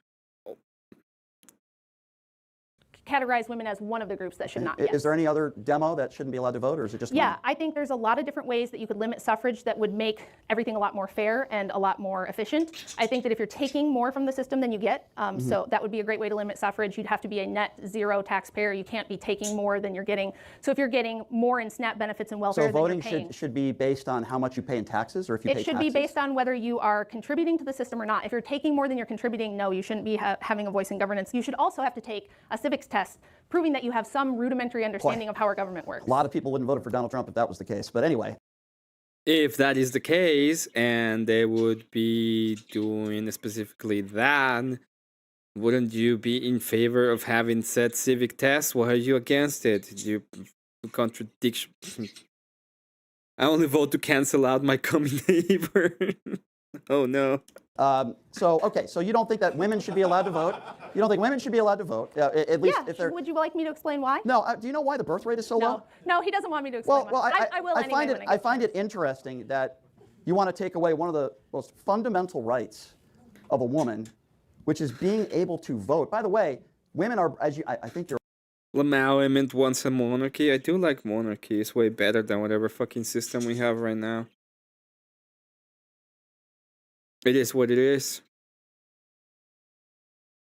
Categorize women as one of the groups that should not. Yes. Is there any other demo that shouldn't be allowed to vote, or is it just Yeah, women? I think there's a lot of different ways that you could limit suffrage that would make everything a lot more fair and a lot more efficient. I think that if you're taking more from the system than you get, so that would be a great way to limit suffrage. You'd have to be a net zero taxpayer. You can't be taking more than you're getting. So if you're getting more in SNAP benefits and welfare So than voting you're paying, should be based on how much you pay in taxes, or if you pay it should taxes? be based on whether you are contributing to the system or not. If you're taking more than you're contributing, no, you shouldn't be having a voice in governance. You should also have to take a civics test proving that you have some rudimentary understanding of how our government works. A lot of people wouldn't vote for Donald Trump if that was the case. But anyway, If that is the case, and they would be doing specifically that, wouldn't you be in favor of having said civic test? Why are you against it? You contradiction. I only vote to cancel out my coming neighbor. Oh no. so you don't think that women should be allowed to vote? You don't think women should be allowed to vote? At least Yeah, if they're. would you like me to explain why? No. Do you know why the birth rate is so low? No, he doesn't want me to explain Well, why. I will anyway find when it. I get find it interesting that you want to take away one of the most fundamental rights of a woman, which is being able to vote. By the way, women are, as you, I think you're. Lamau Emmett wants a monarchy. I do like monarchy. It's way better than whatever fucking system we have right now. It is what it is.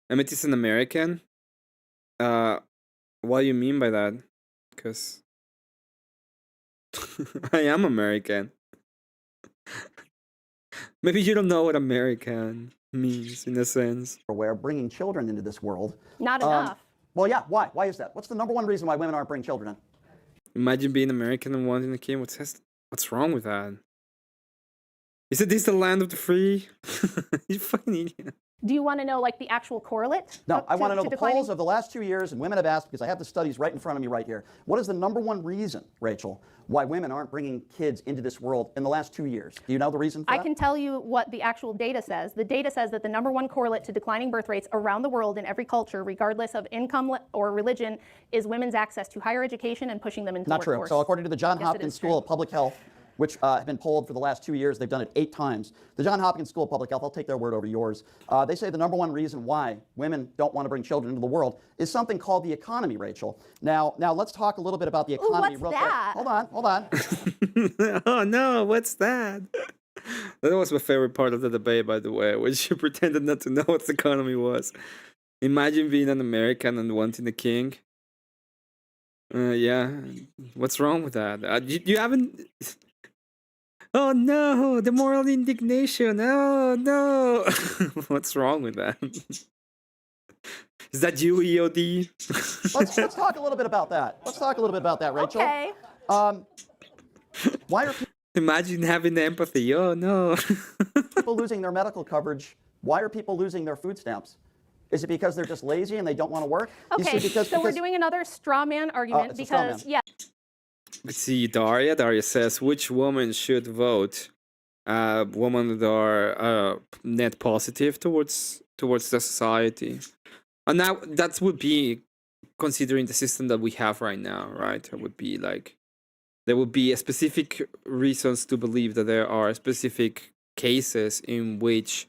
Emmett is an American. What do you mean by that? Because I am American. Maybe you don't know what American means in a sense. Aware of bringing children into this world. Not enough. Well, yeah. Why? Why is that? What's the number one reason why women aren't bringing children in? Imagine being American and wanting a kid. What's wrong with that? Isn't this the land of the free? You fucking idiot. Do you want to know like the actual correlate? No, I want to know the declining? polls of the last 2 years, and women have asked, because I have the studies right in front of me right here. What is the number one reason, Rachel, why women aren't bringing kids into this world in the last 2 years? Do you know the reason for I that? can tell you what the actual data says. The data says that the number one correlate to declining birth rates around the world in every culture, regardless of income or religion, is women's access to higher education and pushing them into the Not true. workforce. So according to the Johns Yes, it Hopkins is School true. of Public Health, which have been polled for the last 2 years, they've done it 8 times. The Johns Hopkins School of Public Health, I'll take their word over yours. They say the number one reason why women don't want to bring children into the world is something called the economy, Rachel. Now let's talk a little bit about the economy what's real that? quick. Hold on. Oh no, what's that? That was my favorite part of the debate, by the way, when she pretended not to know what the economy was. Imagine being an American and wanting a king. Yeah, what's wrong with that? You haven't. Oh no, the moral indignation. Oh no. What's wrong with that? Is that you, EOD? Let's talk a little bit about that. Let's talk a little bit about that, Rachel. Okay. Why are Imagine having empathy. Oh no. people losing their medical coverage? Why are people losing their food stamps? Is it because they're just lazy and they don't want to work? You Okay, see, so we're doing another straw man argument it's a straw because, man. yeah, Let's see, Daria. Daria says, which woman should vote? Women that are net positive towards the society. And that would be considering the system that we have right now, right? It would be like there would be a specific reasons to believe that there are specific cases in which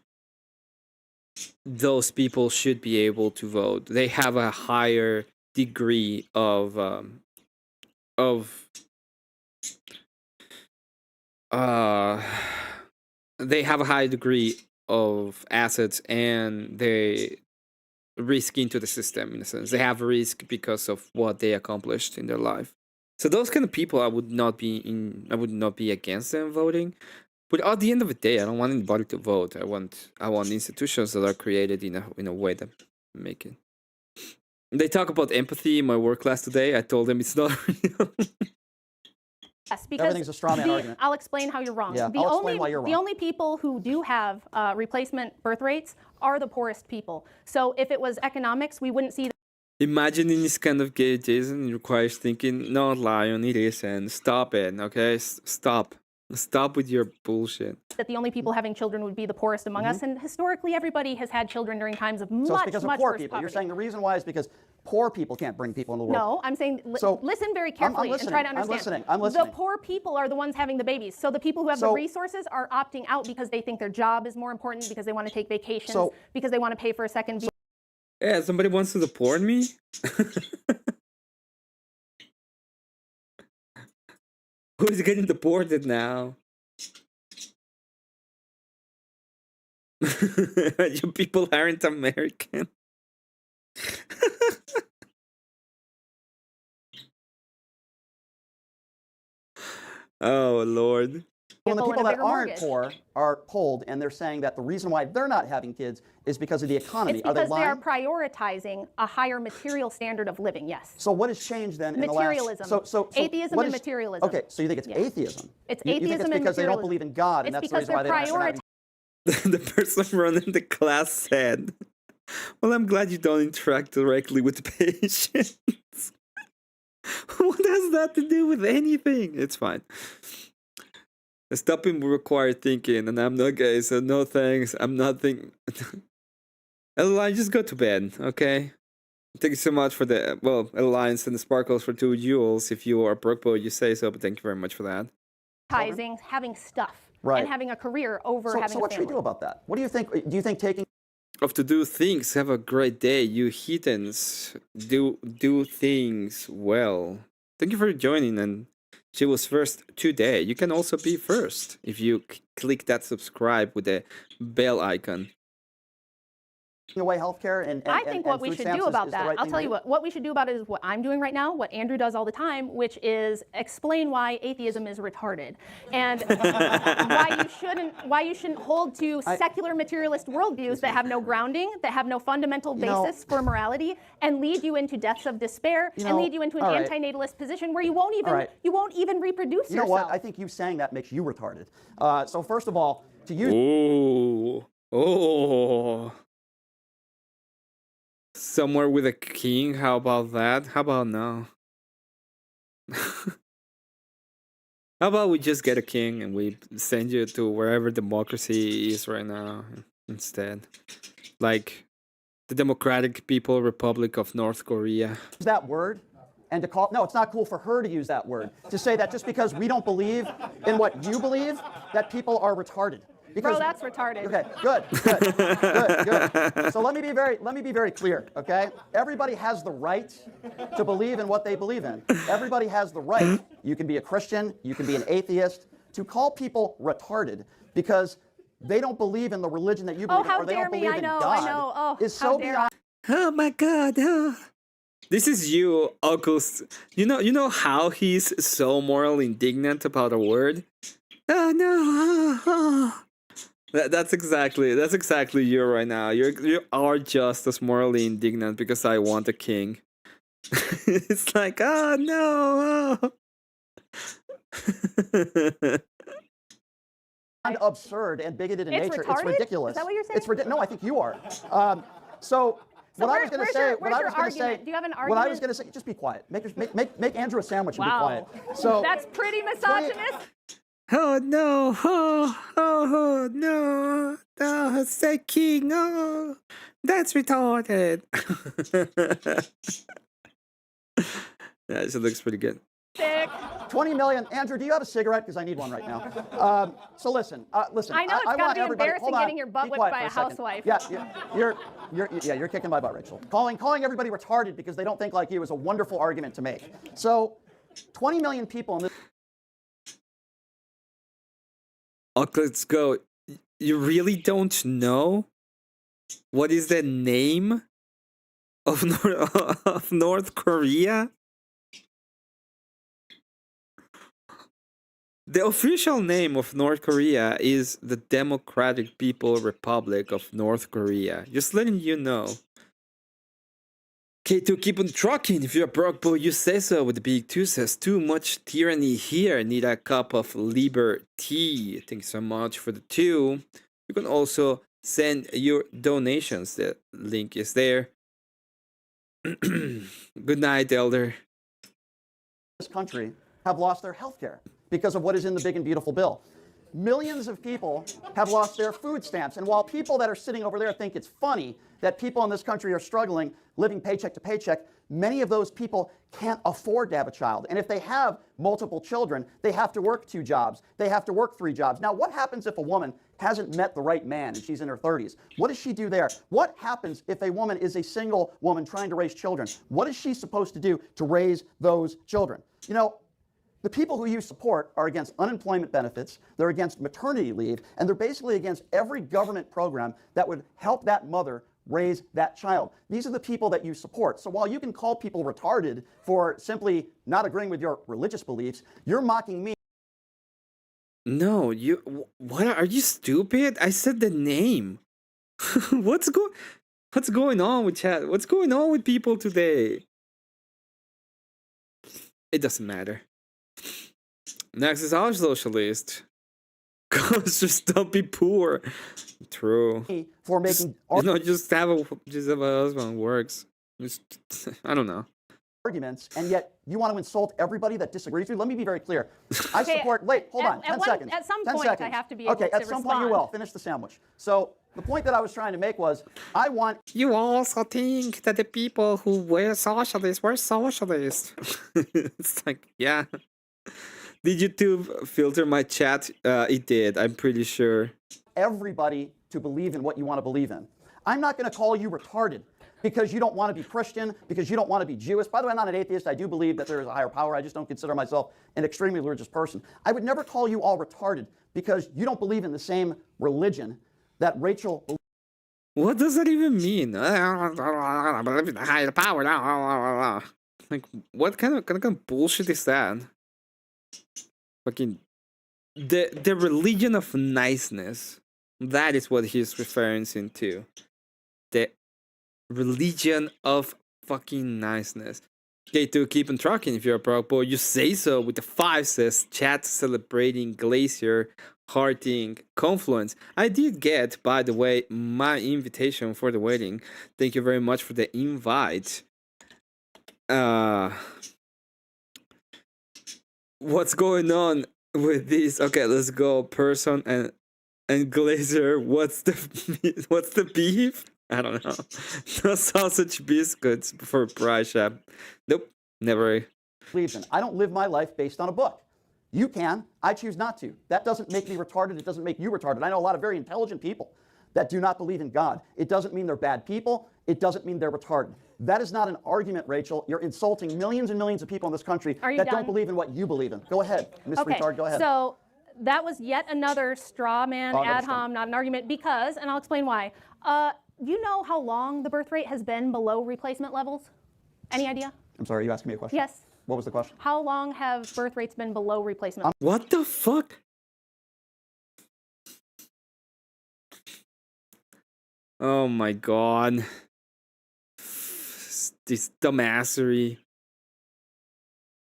those people should be able to vote. They have a higher degree of uh they have a high degree of assets, and they risk into the system. In a sense, they have risk because of what they accomplished in their life. So those kind of people, I would not be against them voting. But at the end of the day, I don't want anybody to vote. I want institutions that are created in a way that make it. They talk about empathy in my work class today. I told them it's not real. Yes, because Everything's a straw man argument. I'll explain how you're wrong. Yeah, the I'll only explain why you're wrong. the only people who do have replacement birth rates are the poorest people. So if it was economics, we wouldn't see Imagining this kind of gay Jason requires thinking, no, Lion, it isn't. Stop it, okay? Stop. Stop with your bullshit. that the only people having children would be the poorest among us. And historically, everybody has had children during times of So it's much, because of much poor worse people. poverty. You're saying the reason why is because poor people can't bring people into the world. No, I'm saying So, listen very I'm carefully and try to listening, understand. I'm listening. The poor people are the ones having the babies. So the people who have the So- resources are opting out because they think their job is more important, because they want to take vacations, So- because they want to pay for a second visa. Yeah, somebody wants to deport me? Who's getting deported now? You people aren't American. Oh, Lord. When the Vehicle and people a that bigger aren't mortgage. poor are polled, and they're saying that the reason why they're not having kids is because of the economy. It's Are they because they are lying? prioritizing a higher material standard of living, yes. So what has changed then in the last? Materialism. Atheism what and is- materialism. Okay, so you think it's Yeah. atheism? It's You think atheism it's and because they don't materialism. believe in God, and It's that's the because reason why they're they're not having. The person running the class said, well, I'm glad you don't interact directly with the patients. What has that to do with anything? It's fine. The stopping will require thinking, and I'm not gay, so no thanks. I'm not thinking. Adeline, just go to bed, okay? Thank you so much for the, well, Alliance and the Sparkles for 2 jewels. If you are a broke boy, you say so, but thank you very much for that. Prioritizing having stuff Right. and having a career over So, having so a what should we family. do about that? What do you think? Do you think taking Of to do things, have a great day, you heathens. Do things well. Thank you for joining, and she was first today. You can also be first if you click that subscribe with the bell icon. away healthcare and I think what and we food should stamps do is about the that, right I'll thing tell to you do? what we should do about it is what I'm doing right now, what Andrew does all the time, which is explain why atheism is retarded and why you shouldn't hold to secular materialist worldviews that have no grounding, that have no fundamental know- basis for morality, and lead you into deaths of despair and know, lead you into an all right. antinatalist position where you won't even right. reproduce You know yourself. what? I think you saying that makes you retarded. So first of all, to use Oh. Somewhere with a king, how about that? How about no? How about we just get a king and we send you to wherever democracy is right now instead? Like the Democratic People Republic of North Korea. that word and to call no, it's not cool for her to use that word to say that just because we don't believe in what you believe that people are retarded. Because, Bro, that's retarded. Okay, good. So let me be very clear, okay? Everybody has the right to believe in what they believe in. Everybody has the right. You can be a Christian, you can be an atheist, to call people retarded because they don't believe in the religion that you believe in, how or they dare don't me, believe I in know, God. I know. Oh, is how so dare beyond. Oh my God! Oh. This is you, August. You know how he's so morally indignant about a word. Oh no! That's exactly you right now. You are just as morally indignant because I want a king. It's like, oh no! Absurd and bigoted in It's nature. It's retarded? ridiculous. Is that what you're saying? It's ridiculous. No, I think you are. So what I was going to say, where's your argument? Do you have an what I was argument? going to say, just be quiet. Make Andrew a sandwich and Wow. be quiet. So That's pretty misogynist. Oh no! Oh no! Oh, say king! Oh, that's retarded. Yeah, it looks pretty good. Sick. 20 million. Andrew, do you have a cigarette? Because I need one right now. So listen. Listen. I know it's want gotta be everybody. embarrassing Hold on. getting your butt Be whipped quiet by for a second. housewife. Yeah, you're kicking my butt, Rachel. Calling everybody retarded because they don't think like you is a wonderful argument to make. So, 20 million people in this. Okay, let's go. You really don't know what is the name of of North Korea? The official name of North Korea is the Democratic People Republic of North Korea. Just letting you know. Okay, to keep on trucking. If you're a broke boy, you say so. With the big two says too much tyranny here. Need a cup of liberty. Thanks so much for the 2. You can also send your donations. The link is there. Good night, Elder. This country have lost their health care because of what is in the big and beautiful bill. Millions of people have lost their food stamps. And while people that are sitting over there think it's funny that people in this country are struggling, living paycheck to paycheck, many of those people can't afford to have a child. And if they have multiple children, they have to work 2 jobs. They have to work 3 jobs. Now, what happens if a woman hasn't met the right man and she's in her 30s? What does she do there? What happens if a woman is a single woman trying to raise children? What is she supposed to do to raise those children? You know, the people who you support are against unemployment benefits, they're against maternity leave, and they're basically against every government program that would help that mother raise that child. These are the people that you support. So while you can call people retarded for simply not agreeing with your religious beliefs, you're mocking me. No, what are you stupid? I said the name. What's going on with chat? What's going on with people today? It doesn't matter. Next is our socialist. Cause just don't be poor. True. For making just have a husband works. Just, I don't know. arguments, and yet you want to insult everybody that disagrees with you. Let me be very clear. I support. Wait, hold on. 10 seconds. At some 10 point, seconds. I have to be able okay, to at some point you will. Finish the sandwich. So the point that I was trying to make was, I want. You also think that the people who were socialists were socialists. It's like, yeah. Did YouTube filter my chat? It did, I'm pretty sure. Everybody to believe in what you want to believe in. I'm not going to call you retarded because you don't want to be Christian, because you don't want to be Jewish. By the way, I'm not an atheist. I do believe that there is a higher power. I just don't consider myself an extremely religious person. I would never call you all retarded because you don't believe in the same religion that Rachel believes. What does that even mean? I believe in the higher power. Like, what kind of bullshit is that? Fucking the religion of niceness. That is what he's referring to. The religion of fucking niceness. Okay, to keep on trucking, if you're a broke boy, you say so with the 5 says chat celebrating Glacier hearting Confluence. I did get, by the way, my invitation for the wedding. Thank you very much for the invite. What's going on with this? Okay, let's go. Person and Glacier. What's the beef? I don't know. No sausage biscuits for price shop. Nope, never. believes in. I don't live my life based on a book. You can. I choose not to. That doesn't make me retarded. It doesn't make you retarded. I know a lot of very intelligent people that do not believe in God. It doesn't mean they're bad people. It doesn't mean they're retarded. That is not an argument, Rachel. You're insulting millions and millions of people in this country that don't believe in what you believe in. Go ahead, Miss Retard, go ahead. So that was yet another straw man ad hom, not an argument, because, and I'll explain why. You know how long the birth rate has been below replacement levels? Any idea? I'm sorry, are you asking me a question? Yes. What was the question? How long have birth rates been below replacement? What the fuck? Oh my god. This dumbassery.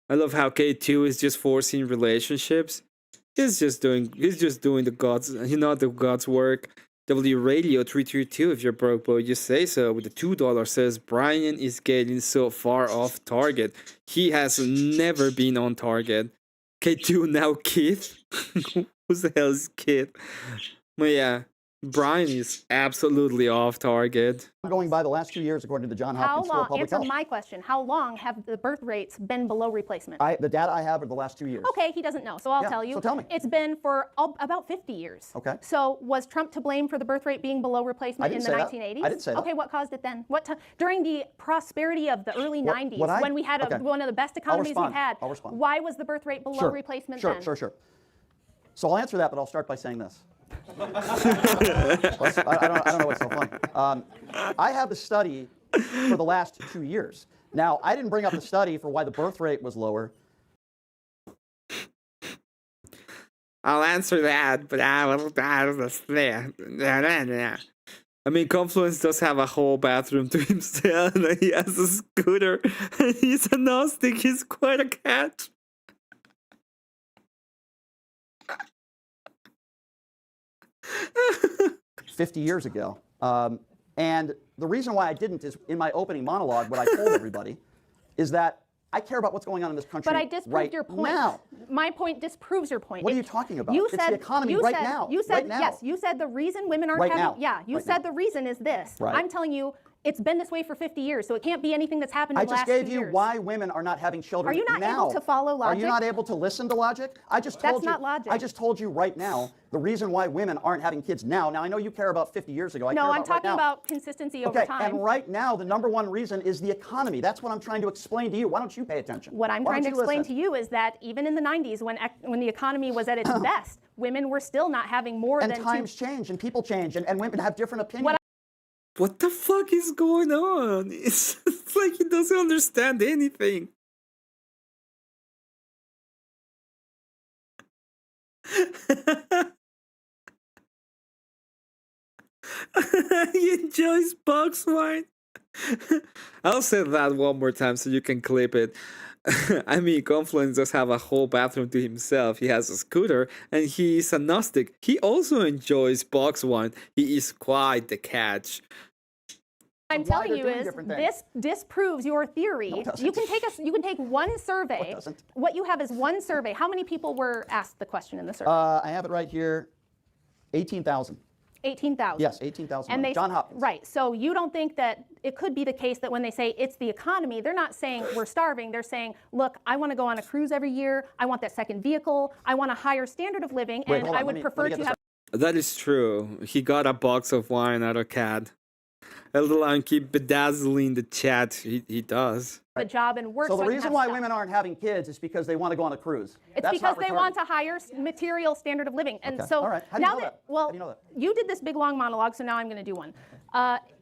I love how K2 is just forcing relationships. He's just doing the God's work. W Radio 332, if you're broke boy, just say so. With the $2 says Brian is getting so far off target. He has never been on target. K2 now Keith. Who the hell is Keith? But yeah, Brian is absolutely off target. I'm going by the last 2 years according to the Johns How Hopkins School of long? Public Answer Health. my question. How long have the birth rates been below replacement? The data I have are the last 2 years. Okay, he doesn't know, so I'll Yeah, tell you. so tell me. It's been for about 50 years. Okay. So was Trump to blame for the birth rate being below replacement in the 1980s? I didn't say that. Okay, what caused it then? During the prosperity of the early 90s, when we had one of the best economies we've had, I'll respond. why was the birth rate below replacement then? Sure. So I'll answer that, but I'll start by saying this. I don't know what's so funny. I have the study for the last 2 years. Now, I didn't bring up the study for why the birth rate was lower. I'll answer that, but I will. I mean, Confluence does have a whole bathroom to himself, and he has a scooter, and he's a Gnostic. He's quite a catch. 50 years ago. And the reason why I didn't is in my opening monologue, what I told everybody is that I care about what's going on in this country But I disproved right your point. now. My point disproves your point. What are you talking about? You It's said the economy you right said, now. You said Right now. yes. You said the reason women aren't Right having. now. Yeah. You Right said now. the reason is this. Right. I'm telling you, it's been this way for 50 years, so it can't be anything that's happened in I the just last gave 2 you years. why women are not having children Are you not now. able to follow Are you logic? not able to listen to logic? I just told That's you. not logic. I just told you right now the reason why women aren't having kids now. Now I know you care about 50 years ago. I No, care I'm about right talking now. about consistency over Okay, time. and right now the number one reason is the economy. That's what I'm trying to explain to you. Why don't you pay attention? What I'm Why trying to don't you explain listen? to you is that even in the 90s, when the economy was at its best, women were still not having more And than times change and people change and women have different opinions. What the fuck is going on? It's like he doesn't understand anything. He enjoys box wine. I'll say that one more time so you can clip it. I mean, Confluence does have a whole bathroom to himself. He has a scooter, and he's a Gnostic. He also enjoys box wine. He is quite the catch. I'm Why telling they're you doing is different things. this disproves your theory. No, it doesn't. You can take one survey. No, it doesn't. What you have is one survey. How many people were asked the question in the survey? I have it right here. 18,000. 18,000. Yes, 18,000. And John Hopkins. Right. So you don't think that it could be the case that when they say it's the economy, they're not saying we're starving. They're saying, look, I want to go on a cruise every year. I want that second vehicle. I want a higher standard of living, Wait, and hold on, I let would me prefer get to this have. That is true. He got a box of wine out of CAD. Eldeline keep bedazzling the chat. He does. A job and work. So the I can reason have why stuff. women aren't having kids is because they want to go on a cruise. It's That's because not they retarded. want a higher material standard of living. And Okay, so all right. How do you now know that, that? well, How do you know that? you did this big long monologue, so now I'm going to do one.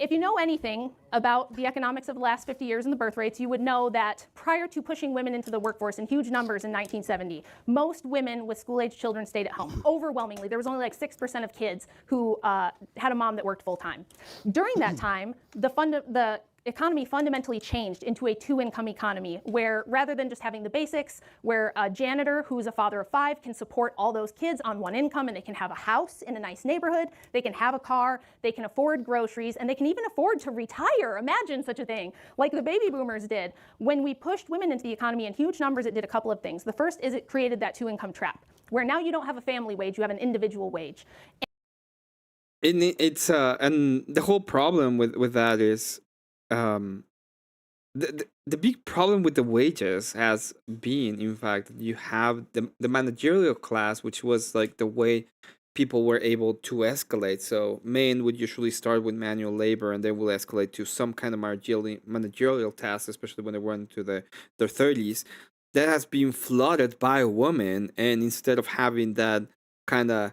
If you know anything about the economics of the last 50 years and the birth rates, you would know that prior to pushing women into the workforce in huge numbers in 1970, most women with school-age children stayed at home. Overwhelmingly, there was only like 6% of kids who had a mom that worked full-time. During that time, the economy fundamentally changed into a two-income economy where rather than just having the basics, where a janitor who's a father of 5 can support all those kids on one income and they can have a house in a nice neighborhood, they can have a car, they can afford groceries, and they can even afford to retire. Imagine such a thing, like the baby boomers did. When we pushed women into the economy in huge numbers, it did a couple of things. The first is it created that two-income trap, where now you don't have a family wage, you have an individual wage. And the whole problem with that is the big problem with the wages has been, in fact, you have the managerial class, which was like the way people were able to escalate. So men would usually start with manual labor and they will escalate to some kind of managerial task, especially when they were into their 30s. That has been flooded by women, and instead of having that kind of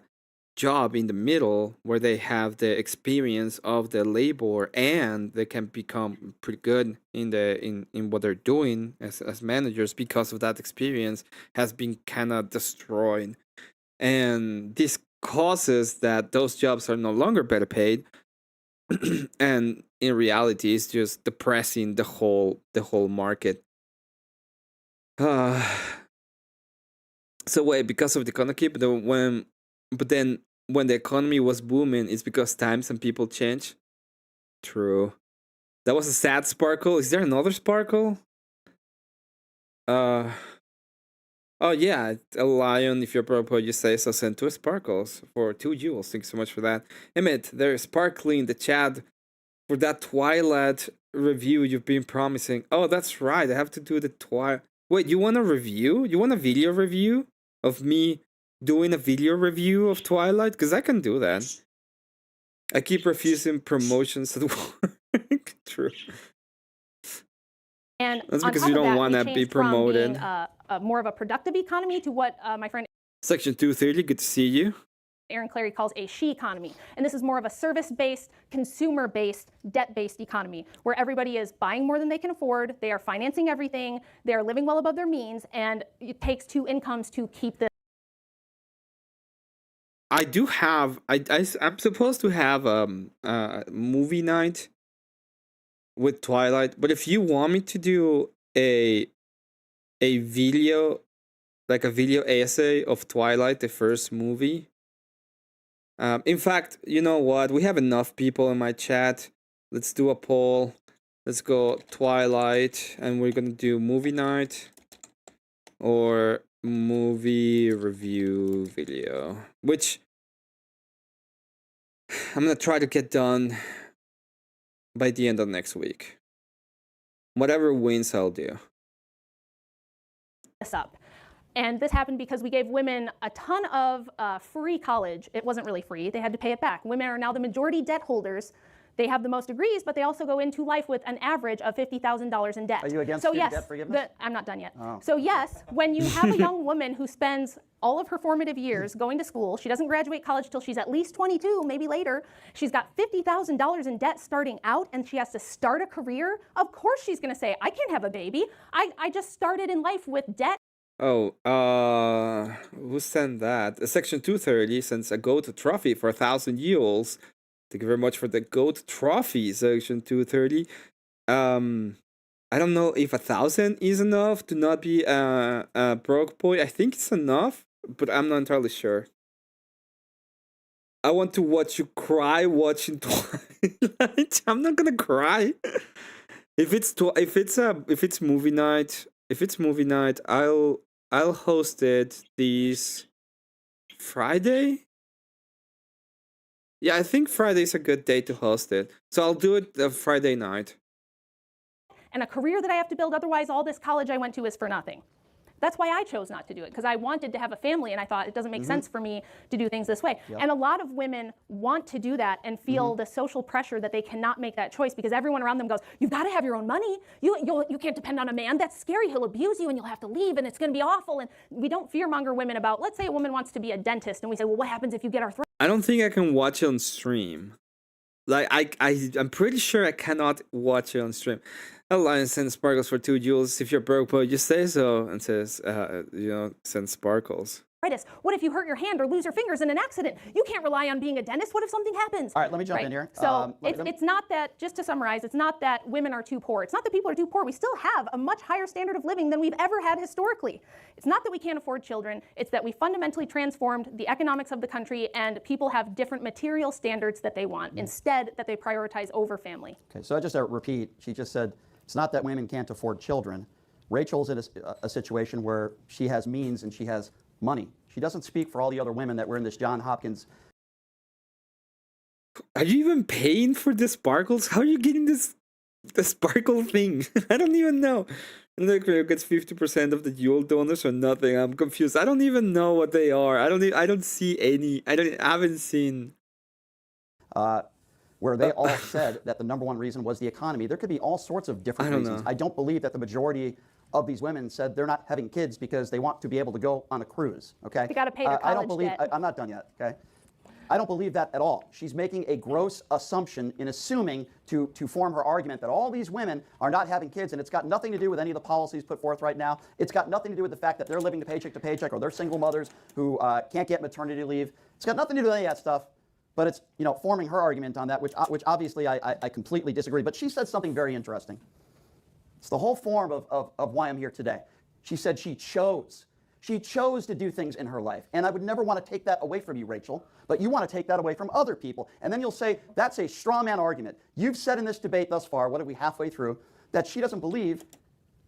job in the middle where they have the experience of the labor and they can become pretty good in what they're doing as managers because of that experience, has been kind of destroyed. And this causes that those jobs are no longer better paid, and in reality it's just depressing the whole market. So wait, because of the economy, but then when the economy was booming, it's because times and people change. True. That was a sad sparkle. Is there another sparkle? Oh yeah, a lion. If you're proper, you say so. Send 2 sparkles for 2 jewels. Thanks so much for that. Emmett, there's sparkly in the chat for that Twilight review you've been promising. Oh, that's right. I have to do the Twilight. Wait, you want a review? You want a video review of me doing a video review of Twilight? Because I can do that. I keep refusing promotions at work. True. And That's on because top you of don't that, want we to be changed from promoted. being more of a productive economy to what my friend Section 230, good to see you. Aaron Clary calls a she economy. And this is more of a service-based, consumer-based, debt-based economy where everybody is buying more than they can afford, they are financing everything, they are living well above their means, and it takes 2 incomes to keep this. I do have, I'm supposed to have movie night with Twilight, but if you want me to do a video, like a video essay of Twilight, the first movie, in fact, you know what? We have enough people in my chat. Let's do a poll. Let's go Twilight, and we're gonna do movie night or movie review video, which I'm gonna try to get done by the end of next week. Whatever wins, I'll do. This up. And this happened because we gave women a ton of free college. It wasn't really free. They had to pay it back. Women are now the majority debt holders. They have the most degrees, but they also go into life with an average of $50,000 in debt. Are you against so student yes, debt forgiveness? I'm not done yet. Oh. So yes, when you have a young woman who spends all of her formative years going to school, she doesn't graduate college till she's at least 22, maybe later. She's got $50,000 in debt starting out, and she has to start a career. Of course she's going to say, I can't have a baby. I just started in life with debt. Oh, who sent that? Section 230 sends a GOAT trophy for 1,000 yields. Thank you very much for the GOAT trophy, Section 230. I don't know if 1,000 is enough to not be a broke boy. I think it's enough, but I'm not entirely sure. I want to watch you cry watching Twilight. I'm not gonna cry. If it's movie night, I'll host it this Friday. Yeah, I think Friday is a good day to host it. So I'll do it Friday night. And a career that I have to build, otherwise all this college I went to is for nothing. That's why I chose not to do it, because I wanted to have a family and I thought it doesn't make sense for me to do things this way. Yep. And a lot of women want to do that and feel the social pressure that they cannot make that choice because everyone around them goes, you've got to have your own money. You can't depend on a man. That's scary. He'll abuse you and you'll have to leave and it's going to be awful. And we don't fearmonger women about, let's say a woman wants to be a dentist and we say, well, what happens if you get arthritis? I don't think I can watch it on stream. Like I'm pretty sure I cannot watch it on stream. Alliance sends sparkles for 2 jewels. If you're broke, but just say so and says, send sparkles. What if you hurt your hand or lose your fingers in an accident? You can't rely on being a dentist. What if something happens? All right, let me jump in here. So it's not that, just to summarize, it's not that women are too poor. It's not that people are too poor. We still have a much higher standard of living than we've ever had historically. It's not that we can't afford children. It's that we fundamentally transformed the economics of the country and people have different material standards that they want instead that they prioritize over family. Okay, so I just repeat, she just said, it's not that women can't afford children. Rachel's in a situation where she has means and she has money. She doesn't speak for all the other women that were in this John Hopkins. Are you even paying for the sparkles? How are you getting the sparkle thing? I don't even know. And the creator gets 50% of the jewel donors or nothing. I'm confused. I don't even know what they are. I don't see any. I haven't seen. Where they all said that the #1 reason was the economy. There could be all sorts of different reasons. I don't believe that the majority of these women said they're not having kids because they want to be able to go on a cruise. Okay. You got to pay their college I don't believe. debt. I'm not done yet. Okay. I don't believe that at all. She's making a gross assumption in assuming to form her argument that all these women are not having kids, and it's got nothing to do with any of the policies put forth right now. It's got nothing to do with the fact that they're living to paycheck, or they're single mothers who can't get maternity leave. It's got nothing to do with any of that stuff. But it's forming her argument on that, which obviously I completely disagree. But she said something very interesting. It's the whole form of why I'm here today. She said she chose. She chose to do things in her life. And I would never want to take that away from you, Rachel, but you want to take that away from other people. And then you'll say, that's a straw man argument. You've said in this debate thus far, what are we halfway through, that she doesn't believe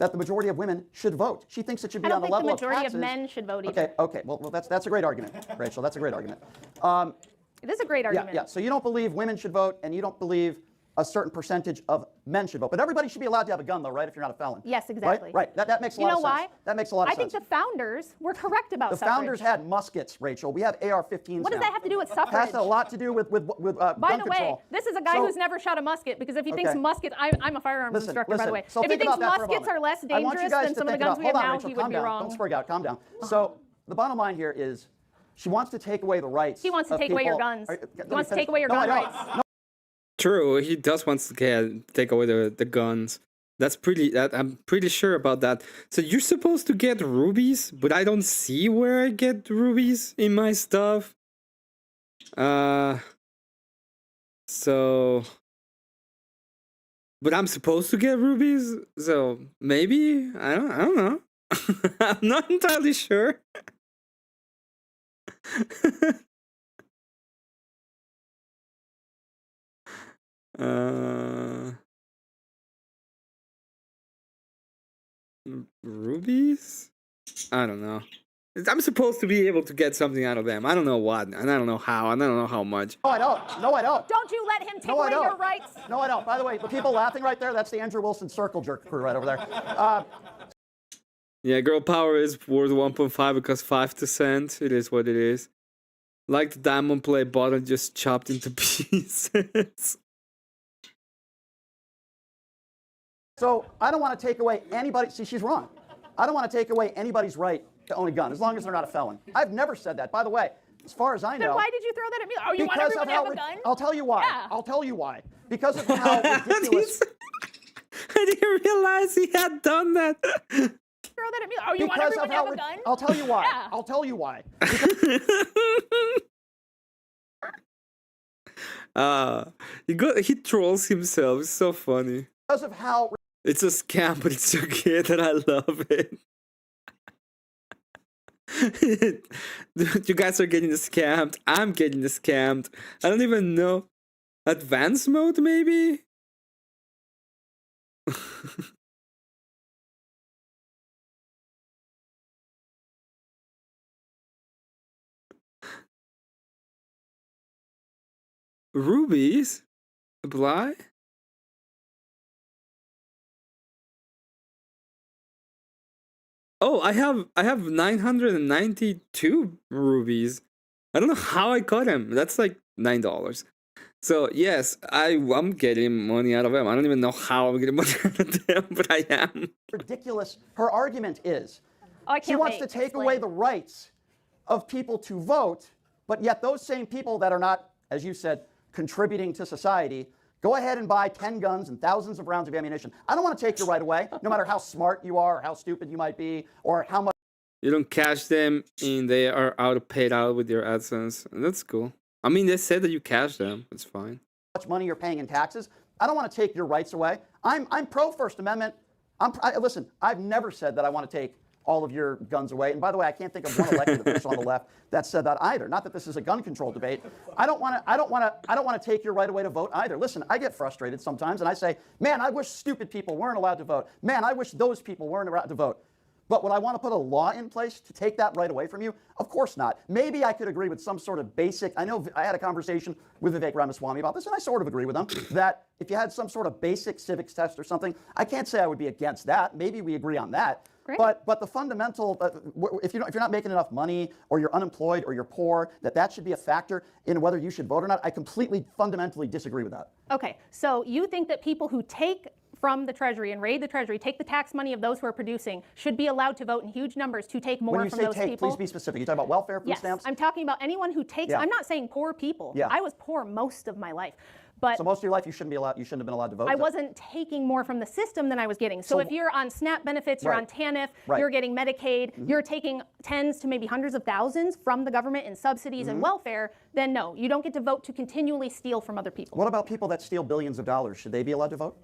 that the majority of women should vote. She thinks it should be I don't on the think level the of majority of taxes. men should vote either. Okay. Well, that's a great argument, Rachel. That's a great argument. It is a great argument. Yeah. So you don't believe women should vote, and you don't believe a certain percentage of men should vote. But everybody should be allowed to have a gun, though, right? If you're not a felon. Yes, exactly. Right. That makes a You lot know of why? sense. That makes a lot of I think sense. the founders were correct about The suffrage. founders had muskets, Rachel. We have AR-15s What does now. that have to do with It suffrage? has a lot to do with By gun the way, control. this is a guy So- who's never shot a musket because if he thinks Okay. muskets, I'm a firearms instructor, by the way. So if he think thinks about that for a muskets moment. are less I want you dangerous guys than to some of the think guns about- we have hold on, now, Rachel, he would calm be down. wrong. Don't sprig out. Calm down. So the bottom line here is, she wants to take away the rights. He wants to of take away your people- guns. Let He me wants to finish. take away your No, I gun don't. rights. No, True, he does want to take away the guns. I'm pretty sure about that. So you're supposed to get rubies, but I don't see where I get rubies in my stuff. So, but I'm supposed to get rubies, so maybe I don't know. I'm not entirely sure. Rubies? I don't know. I'm supposed to be able to get something out of them. I don't know what, and I don't know how, and I don't know how much. I don't. No, I don't. Don't you let him take No, I away don't. your rights. No, I don't. By the way, the people laughing right there, that's the Andrew Wilson circle jerk crew right over there. Yeah, girl power is worth 1.5 because 5%. It is what it is. Like the diamond plate bottle just chopped into pieces. So I don't want to take away anybody. See, she's wrong. I don't want to take away anybody's right to own a gun as long as they're not a felon. I've never said that. By the way, as far as I know. Then why did you throw that at me? Oh, you want everyone to have a gun? I'll tell you why. Yeah. I'll tell you why. Because of how ridiculous. I didn't realize he had done that. Throw that at me. Oh, you want everyone to have a gun? I'll tell you why. Yeah. I'll tell you why. He trolls himself. It's so funny. Because of how. It's a scam, but it's so good that I love it. You guys are getting scammed. I'm getting scammed. I don't even know. Advanced mode, maybe? Rubies? Apply? Oh, I have 992 rubies. I don't know how I got them. That's like $9. So yes, I'm getting money out of them. I don't even know how I'm getting money out of them, but I am. Ridiculous. Her argument is Oh, I can't she wants wait. to take Explain. away the rights of people to vote, but yet those same people that are not, as you said, contributing to society, go ahead and buy 10 guns and thousands of rounds of ammunition. I don't want to take your right away, no matter how smart you are, or how stupid you might be, or how much. You don't cash them and they are paid out with your AdSense. That's cool. I mean, they said that you cash them. It's fine. Much money you're paying in taxes. I don't want to take your rights away. I'm pro First Amendment. Listen, I've never said that I want to take all of your guns away. And by the way, I can't think of one elected official on the left that said that either. Not that this is a gun control debate. I don't want to take your right away to vote either. Listen, I get frustrated sometimes and I say, man, I wish stupid people weren't allowed to vote. Man, I wish those people weren't allowed to vote. But would I want to put a law in place to take that right away from you? Of course not. Maybe I could agree with some sort of basic, I know I had a conversation with Vivek Ramaswamy about this, and I sort of agree with him, that if you had some sort of basic civics test or something, I can't say I would be against that. Maybe we agree on that. Great. But the fundamental, if you're not making enough money, or you're unemployed, or you're poor, that should be a factor in whether you should vote or not, I completely, fundamentally disagree with that. Okay, so you think that people who take from the Treasury and raid the Treasury, take the tax money of those who are producing, should be allowed to vote in huge numbers to take more When you from say those take, people? please be specific. You're talking about welfare, food Yes, stamps? I'm talking about anyone who takes. Yeah. I'm not saying poor people. Yeah. I was poor most of my life, but So most of your life you shouldn't have been allowed to vote? I wasn't taking more from the system than I was getting. So if you're on SNAP benefits, you're Right. on TANF, Right. you're getting Medicaid, you're taking tens to maybe hundreds of thousands from the government in subsidies and welfare, then no, you don't get to vote to continually steal from other people. What about people that steal billions of dollars? Should they be allowed to vote?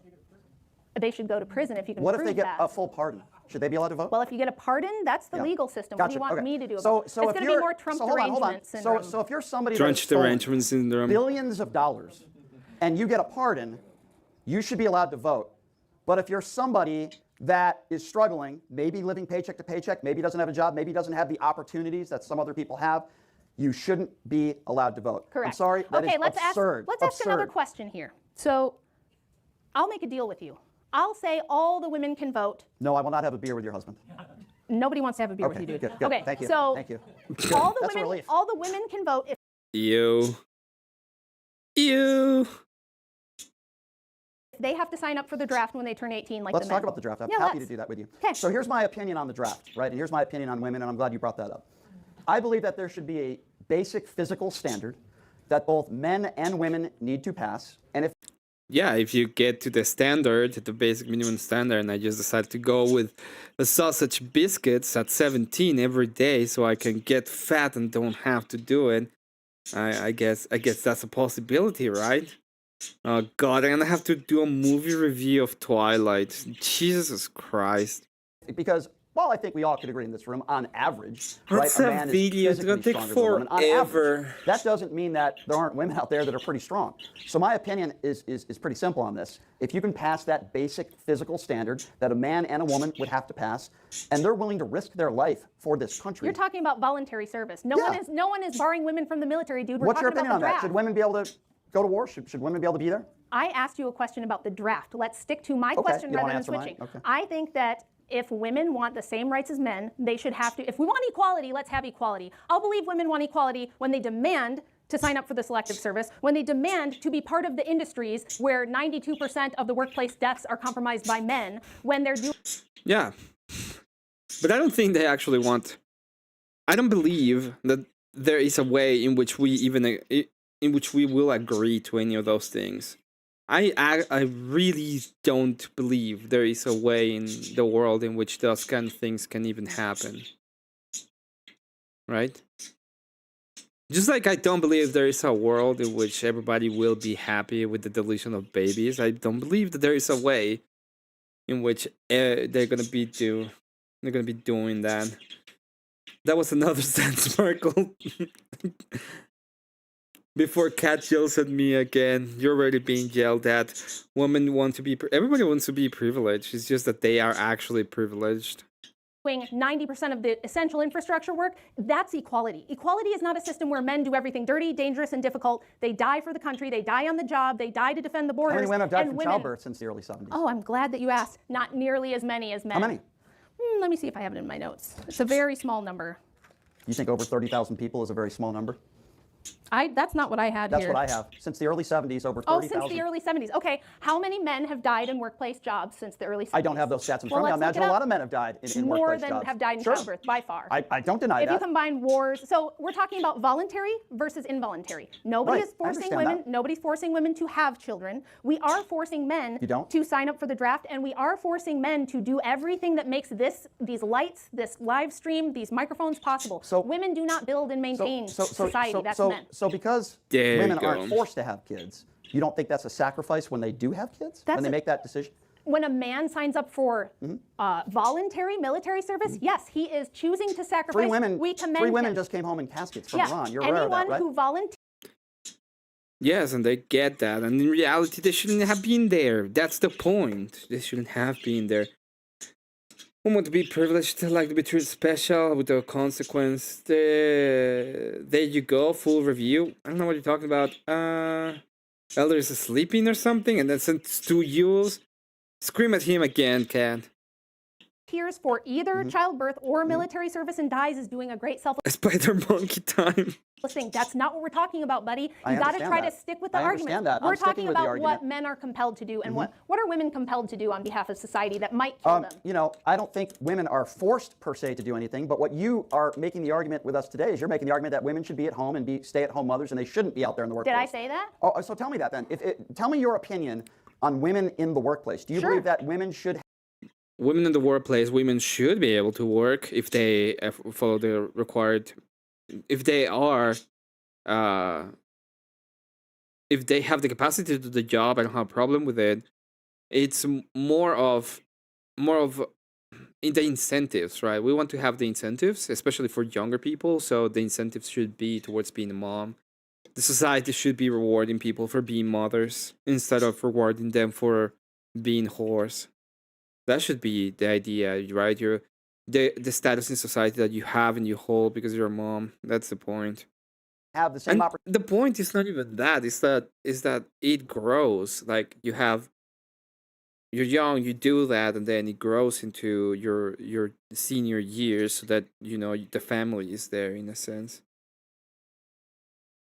They should go to prison if you can What if prove they get that. a full pardon? Should they be allowed to vote? Well, if you get a pardon, that's the Yeah. legal system. What do Gotcha. you want Okay. me to do So, about it? so It's if going to be you're- more Trump so hold on, hold on. derangement syndrome. So if you're somebody Trump that's stolen derangement syndrome. billions of dollars and you get a pardon, you should be allowed to vote. But if you're somebody that is struggling, maybe living paycheck to paycheck, maybe doesn't have a job, maybe doesn't have the opportunities that some other people have, you shouldn't be allowed to vote. Correct. I'm sorry, that is absurd. Let's ask another question here. So I'll make a deal with you. I'll say all the women can vote. No, I will not have a beer with your husband. Nobody wants to have a beer with you, dude. Good. Okay, Thank you. so Thank you. all the That's a women, relief. all the women can vote if Ew. they have to sign up for the draft when they turn 18, like Let's the men. talk about the draft. I'm Yeah, happy let's. to do that with you. Okay. So here's my opinion on the draft, right? And here's my opinion on women, and I'm glad you brought that up. I believe that there should be a basic physical standard that both men and women need to pass. And if Yeah, if you get to the standard, the basic minimum standard, and I just decided to go with the sausage biscuits at 17 every day so I can get fat and don't have to do it, I guess that's a possibility, right? Oh God, I'm gonna have to do a movie review of Twilight. Jesus Christ. because while I think we all could agree in this room, on average, What's right, a that man is video? It's physically gonna take stronger than a woman. On average, forever. that doesn't mean that there aren't women out there that are pretty strong. So my opinion is pretty simple on this. If you can pass that basic physical standard that a man and a woman would have to pass, and they're willing to risk their life for this country. You're talking about voluntary service. No Yeah. one is barring women from the military, dude. We're What's your talking opinion on about the that? draft. Should women be able to go to war? Should women be able to be there? I asked you a question about the draft. Let's stick to my Okay, question you don't rather than answer mine? switching. Okay. I think that if women want the same rights as men, they should have to. If we want equality, let's have equality. I'll believe women want equality when they demand to sign up for the selective service, when they demand to be part of the industries where 92% of the workplace deaths are compromised by men, when they're doing. Yeah. But I don't think they actually want. I don't believe that there is a way in which we will agree to any of those things. I really don't believe there is a way in the world in which those kind of things can even happen. Right? Just like I don't believe there is a world in which everybody will be happy with the deletion of babies, I don't believe that there is a way in which they're gonna be doing that. That was another sad sparkle. Before Kat yells at me again, you're already being yelled at. Women want to be. Everybody wants to be privileged. It's just that they are actually privileged. 90% of the essential infrastructure work, that's equality. Equality is not a system where men do everything dirty, dangerous, and difficult. They die for the country, they die on the job, they die to defend the borders. How many women have died and from childbirth since the early 70s? Oh, I'm glad that you asked. Not nearly as many as men. How many? Let me see if I have it in my notes. It's a very small number. You think over 30,000 people is a very small number? That's not what I had That's here. what I have. Since the early 70s, over 30,000. Oh, since the early 70s. Okay, how many men have died in workplace jobs since the early 70s? I don't have those stats in front of me. I let's look imagine it a up. lot of men have died in More workplace than jobs. have died in Sure. childbirth, by far. I don't deny If you that. combine wars, so we're talking about voluntary versus involuntary. Nobody Right, is I forcing understand women. that. Nobody's forcing women to have children. We are forcing men You don't? to sign up for the draft, and we are forcing men to do everything that makes these lights, this live stream, these microphones possible. So- women do not build and maintain society. That's men. So because There you women go. aren't forced to have kids, you don't think that's a sacrifice when they do have kids? When they make that decision? When a man signs up for Mm-hmm. voluntary military service, yes, he is choosing to sacrifice. We commend three women him. just came home in caskets from Yeah, Iran. You're aware of anyone that, right? who volunteers. Yes, and they get that. And in reality, they shouldn't have been there. That's the point. They shouldn't have been there. Women want to be privileged, like to be treated special with no consequence. There you go, full review. I don't know what you're talking about. Elder is sleeping or something, and then sends 2 euros. Scream at him again, Cat. For either Mm-hmm. childbirth or military service and dies is doing a great selfless Spider monkey time. thing. That's not what we're talking about, buddy. I You got to understand try that. to stick with the I argument. understand that. We're I'm sticking talking with the about what argument. men are compelled to do and what are women compelled to do on behalf of society that might kill them. You know, I don't think women are forced per se to do anything, but what you are making the argument with us today is you're making the argument that women should be at home and be stay-at-home mothers and they shouldn't be out there in the workplace. Did I say that? Oh, so tell me that then. Tell me your opinion on women in the workplace. Do you Sure. believe that women should Women in the workplace, women should be able to work if they follow the required. If they are, if they have the capacity to do the job, I don't have a problem with it. It's more of in the incentives, right? We want to have the incentives, especially for younger people. So the incentives should be towards being a mom. The society should be rewarding people for being mothers instead of rewarding them for being whores. That should be the idea, right? The status in society that you have and you hold because you're a mom. That's the point. have the same And opportunity. the point is not even that. It's that it grows. Like you're young, you do that, and then it grows into your senior years, so that the family is there in a sense.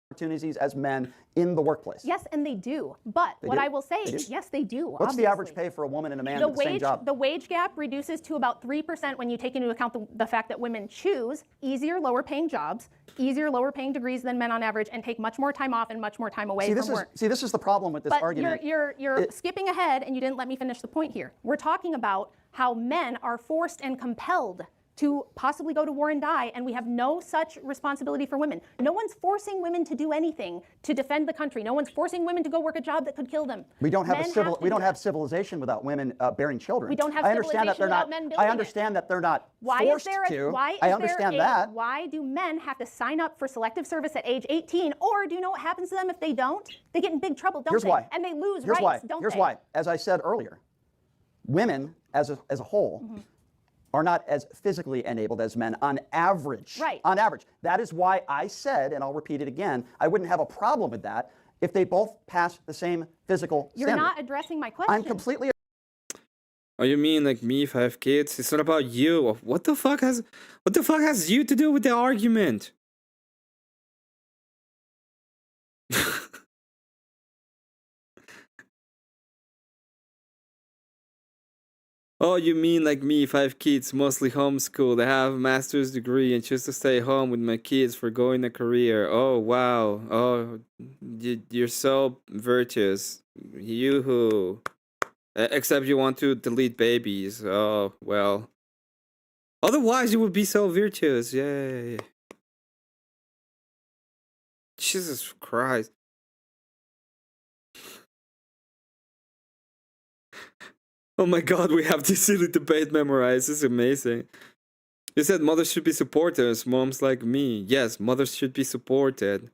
Opportunities as men in the workplace. Yes, and they do. But They what do? I will say, They do? yes, they do. What's the average obviously. pay for a woman and a man The with the same wage, job? the wage gap reduces to about 3% when you take into account the fact that women choose easier, lower paying jobs, easier, lower paying degrees than men on average, and take much more time off and much more time away from work. This is the problem with this But argument. you're skipping ahead, and you didn't let me finish the point here. We're talking about how men are forced and compelled to possibly go to war and die, and we have no such responsibility for women. No one's forcing women to do anything to defend the country. No one's forcing women to go work a job that could kill them. We don't have Men we don't do have that. civilization without women bearing children. We don't have I understand that civilization they're without not. men I building it. understand that they're not Why forced is there to. why is I understand there that. Why do men have to sign up for selective service at age 18? Or do you know what happens to them if they don't? They get in big trouble, don't Here's they? why. And they lose Here's rights, why. don't Here's they? why. As I said earlier, women as a whole. Are not as physically enabled as men on average. Right. On average. That is why I said, and I'll repeat it again, I wouldn't have a problem with that if they both pass the same physical You're standard. not addressing my question. I'm completely. Oh, you mean like me if I have kids? It's not about you. What the fuck has you to do with the argument? Oh, you mean like me if I have kids, mostly homeschooled, I have a master's degree and choose to stay home with my kids for going a career. Oh, wow. Oh, you're so virtuous. You-hoo. Except you want to delete babies. Oh, well. Otherwise, you would be so virtuous. Yay. Jesus Christ. Oh my god, we have this silly debate memorized. This is amazing. You said mothers should be supporters, moms like me. Yes, mothers should be supported.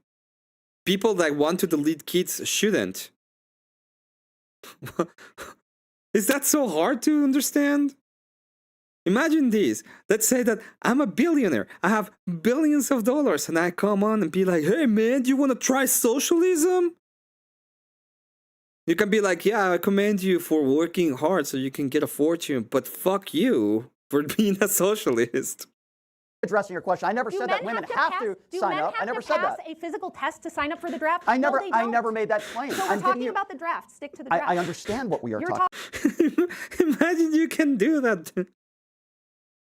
People that want to delete kids shouldn't. Is that so hard to understand? Imagine this. Let's say that I'm a billionaire. I have billions of dollars and I come on and be like, hey man, do you want to try socialism? You can be like, yeah, I commend you for working hard so you can get a fortune, but fuck you for being a socialist. Addressing your question, I never said that women have to sign up. I never said that. a physical test to sign up for the draft? I No, never, they I don't. never made that claim. So we're I'm giving talking you. about the draft. Stick to the draft. I understand what we are You're talking. Imagine you can do that.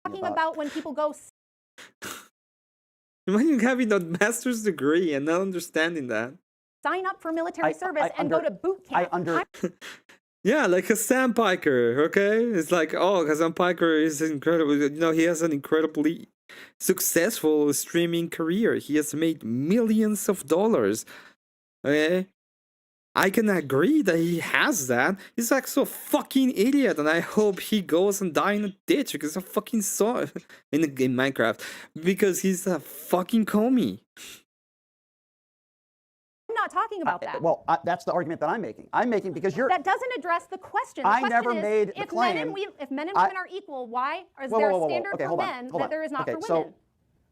talking about when people go. Imagine having a master's degree and not understanding that. Sign up for military service and go to boot camp. Yeah, like Hassan Piker, okay? It's like, oh, Hassan Piker is incredible. You know, he has an incredibly successful streaming career. He has made millions of dollars. Okay? I can agree that he has that. He's like so fucking idiot, and I hope he goes and die in a ditch because he's a fucking in Minecraft. Because he's a fucking commie. I'm not talking about that. That's the argument that I'm making. I'm making because you're. That doesn't address the question. The I question never is, made the if claim. if men and women are equal, why is there a standard for men that there is not for women? So,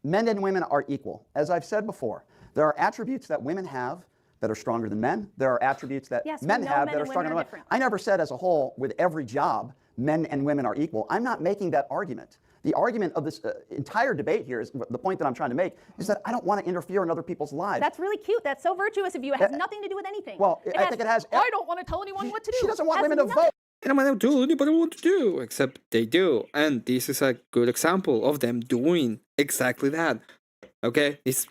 men and women are equal. As I've said before, there are attributes that women have that are stronger than men. There are attributes that men have that are stronger than women. I never said as a whole, with every job, men and women are equal. I'm not making that argument. The argument of this entire debate here is the point that I'm trying to make is that I don't want to interfere in other people's lives. That's really cute. That's so virtuous of you. It has nothing to do with anything. Well, I think it has. I don't want to tell anyone what to do. She doesn't want women to vote. I don't want to do anybody want to do, except they do. And this is a good example of them doing exactly that. Okay? It's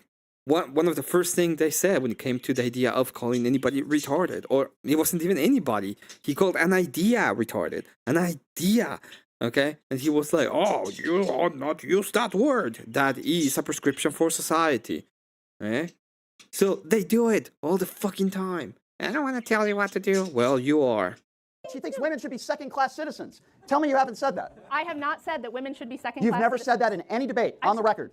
one of the first things they said when it came to the idea of calling anybody retarded. Or it wasn't even anybody. He called an idea retarded. An idea. Okay? And he was like, oh, you ought not use that word. That is a prescription for society. Okay? So they do it all the fucking time. I don't want to tell you what to do. Well, you are. She thinks women should be second-class citizens. Tell me you haven't said that. I have not said that women should be second-class You've never citizens. said that in any debate, on the record.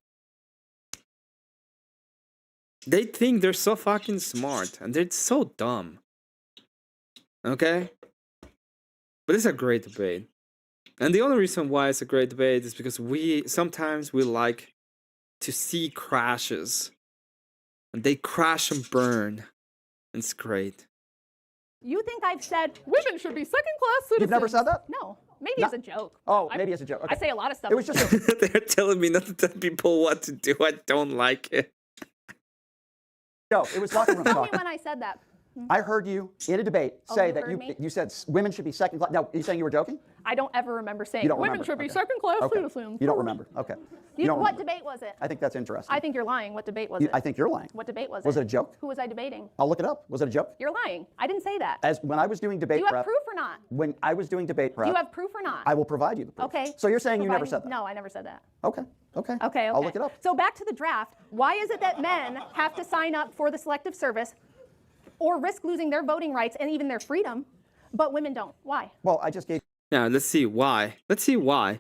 They think they're so fucking smart, and they're so dumb. Okay? But it's a great debate. And the only reason why it's a great debate is because sometimes we like to see crashes. And they crash and burn. It's great. You think I've said women should be second-class citizens? You've never said that? No, maybe as a joke. Oh, maybe as a joke. Okay. I say a lot of stuff. It was just a, They're telling me not to tell people what to do. I don't like it. joke. It was locker room Tell me talk. when I said that. I heard you in a debate Oh, say you that heard me? you said women should be second class. Now, are you saying you were joking? I don't ever remember saying You don't women remember. should be Okay. second-class Okay. citizens. You don't remember. Okay. You don't What remember. debate was it? I think that's interesting. I think you're lying. What debate was it? I think you're lying. What debate was it? Was it a joke? Who was I debating? I'll look it up. Was it a joke? You're lying. I didn't say that. As when I was doing debate Do you have prep, proof or not? when I was doing debate prep, Do you have proof or not? I will provide you the proof. Okay. So you're saying you Provide never me- said that? No, I never said that. Okay. Okay. Okay. I'll look it up. So back to the draft. Why is it that men have to sign up for the selective service or risk losing their voting rights and even their freedom, but women don't? Why? Well, I just gave Now, let's see why. Let's see why.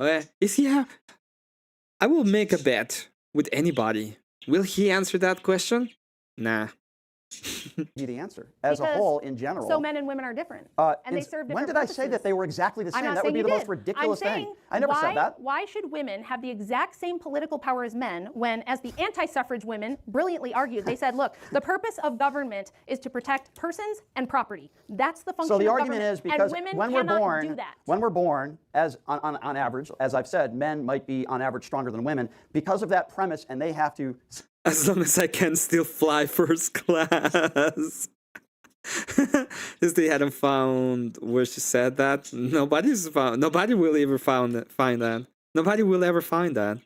Okay. I will make a bet with anybody. Will he answer that question? Nah. you the answer. As a Because- whole, in general. So men and women are different, and they serve different when did I say that purposes. they were exactly the I'm same? not That would saying be you the did. most ridiculous I'm saying, thing. I never said that. Why should women have the exact same political power as men when, as the anti-suffrage women brilliantly argued, they said, look, the purpose of government is to protect persons and property. That's the function So the of argument government. is because and women when we're cannot do that. born, as on average, as I've said, men might be on average stronger than women because of that premise, and they have to. As long as I can still fly first class. Since they hadn't found where she said that, nobody will ever find that. Nobody will ever find that.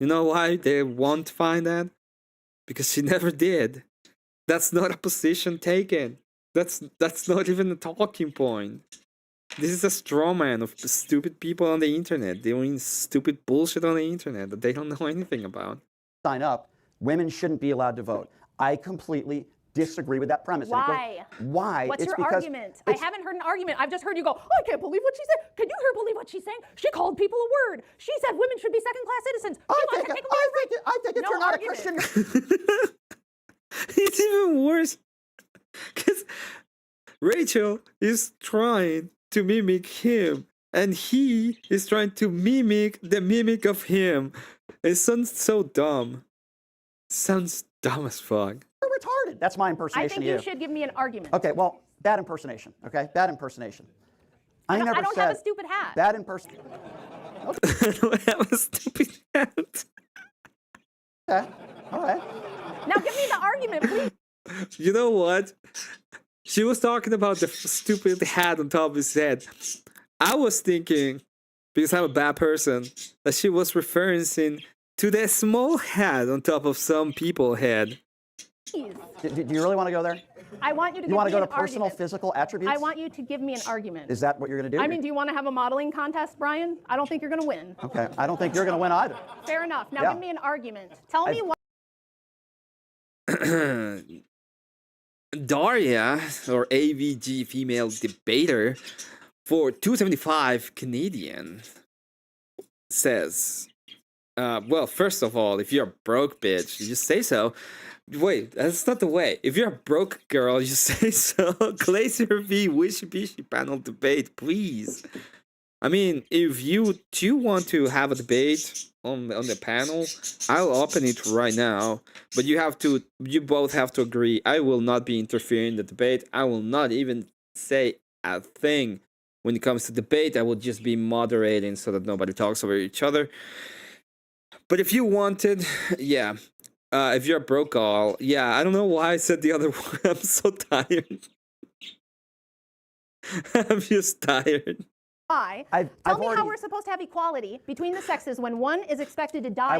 You know why they won't find that? Because she never did. That's not a position taken. That's not even a talking point. This is a straw man of the stupid people on the internet doing stupid bullshit on the internet that they don't know anything about. Sign up, women shouldn't be allowed to vote. I completely disagree with that premise. And it Why? goes- why? What's It's your because argument? I haven't heard an argument. I've just heard you go, oh, I can't believe what she said. Can you believe what she's saying? She called people a word. She said women should be second-class citizens. She I wants think, to take away I think if No you're not argument. a Christian, It's even worse. Because Rachel is trying to mimic him. And he is trying to mimic the mimic of him. It sounds so dumb. Sounds dumb as fuck. you're retarded. That's my I impersonation think of you you. should give me an argument. Okay, well, bad impersonation. Okay, bad impersonation. I never I don't said have a stupid hat. bad impersonation. I don't have a stupid hat. Okay, all right. Now give me the argument, please. You know what? She was talking about the stupid hat on top of his head. I was thinking, because I'm a bad person, that she was referencing to the small hat on top of some people's head. Please. Do you really want to go there? I want you to You give want me to go an to personal argument. physical attributes? I want you to give me an argument. Is that what you're going to do? I mean, do you want to have a modeling contest, Brian? I don't think you're going to win. Okay, I don't think you're going to win either. Fair enough. Now Yeah. give me an argument. Tell me why. Daria, or AVG female debater, for 275 Canadian, says, well, first of all, if you're a broke bitch, you just say so. Wait, that's not the way. If you're a broke girl, you say so. Glacier v. Wishy Bishy panel debate, please. I mean, if you do want to have a debate on the panel, I'll open it right now. But you both have to agree. I will not be interfering in the debate. I will not even say a thing when it comes to debate. I will just be moderating so that nobody talks over each other. But if you wanted, yeah. If you're a broke girl, yeah, I don't know why I said the other one. I'm so tired. I'm just tired. Tell I've me how already- we're supposed to have equality between the sexes when one is expected to die.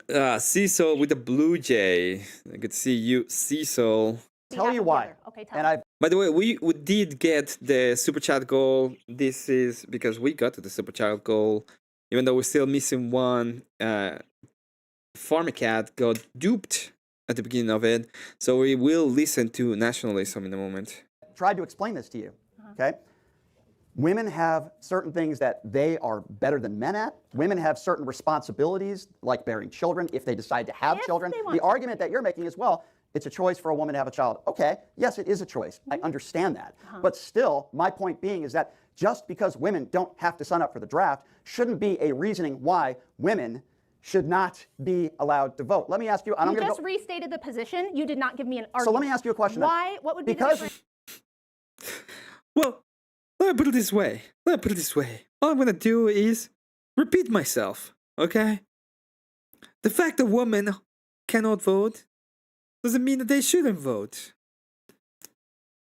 will- Cecil with the blue jay. I could see you, Cecil. Tell you why. Okay, tell And me. I've By the way, we did get the super chat goal. This is because we got to the super chat goal, even though we're still missing one. Farmicat got duped at the beginning of it, so we will listen to nationalism in a moment. tried to explain this to you, okay? Women have certain things that they are better than men at. Women have certain responsibilities, like bearing children, if they decide to have If children. they want The to. argument that you're making as well it's a choice for a woman to have a child. Okay, yes, it is a choice. I understand that. But still, my point being is that just because women don't have to sign up for the draft shouldn't be a reasoning why women should not be allowed to vote. Let me ask you, and I'm You going to just restated the position. You did not give me an argument. So let me ask you a question. Why? What would be the Because difference? Well, let me put it this way. All I'm gonna do is repeat myself, okay? The fact that women cannot vote doesn't mean that they shouldn't vote.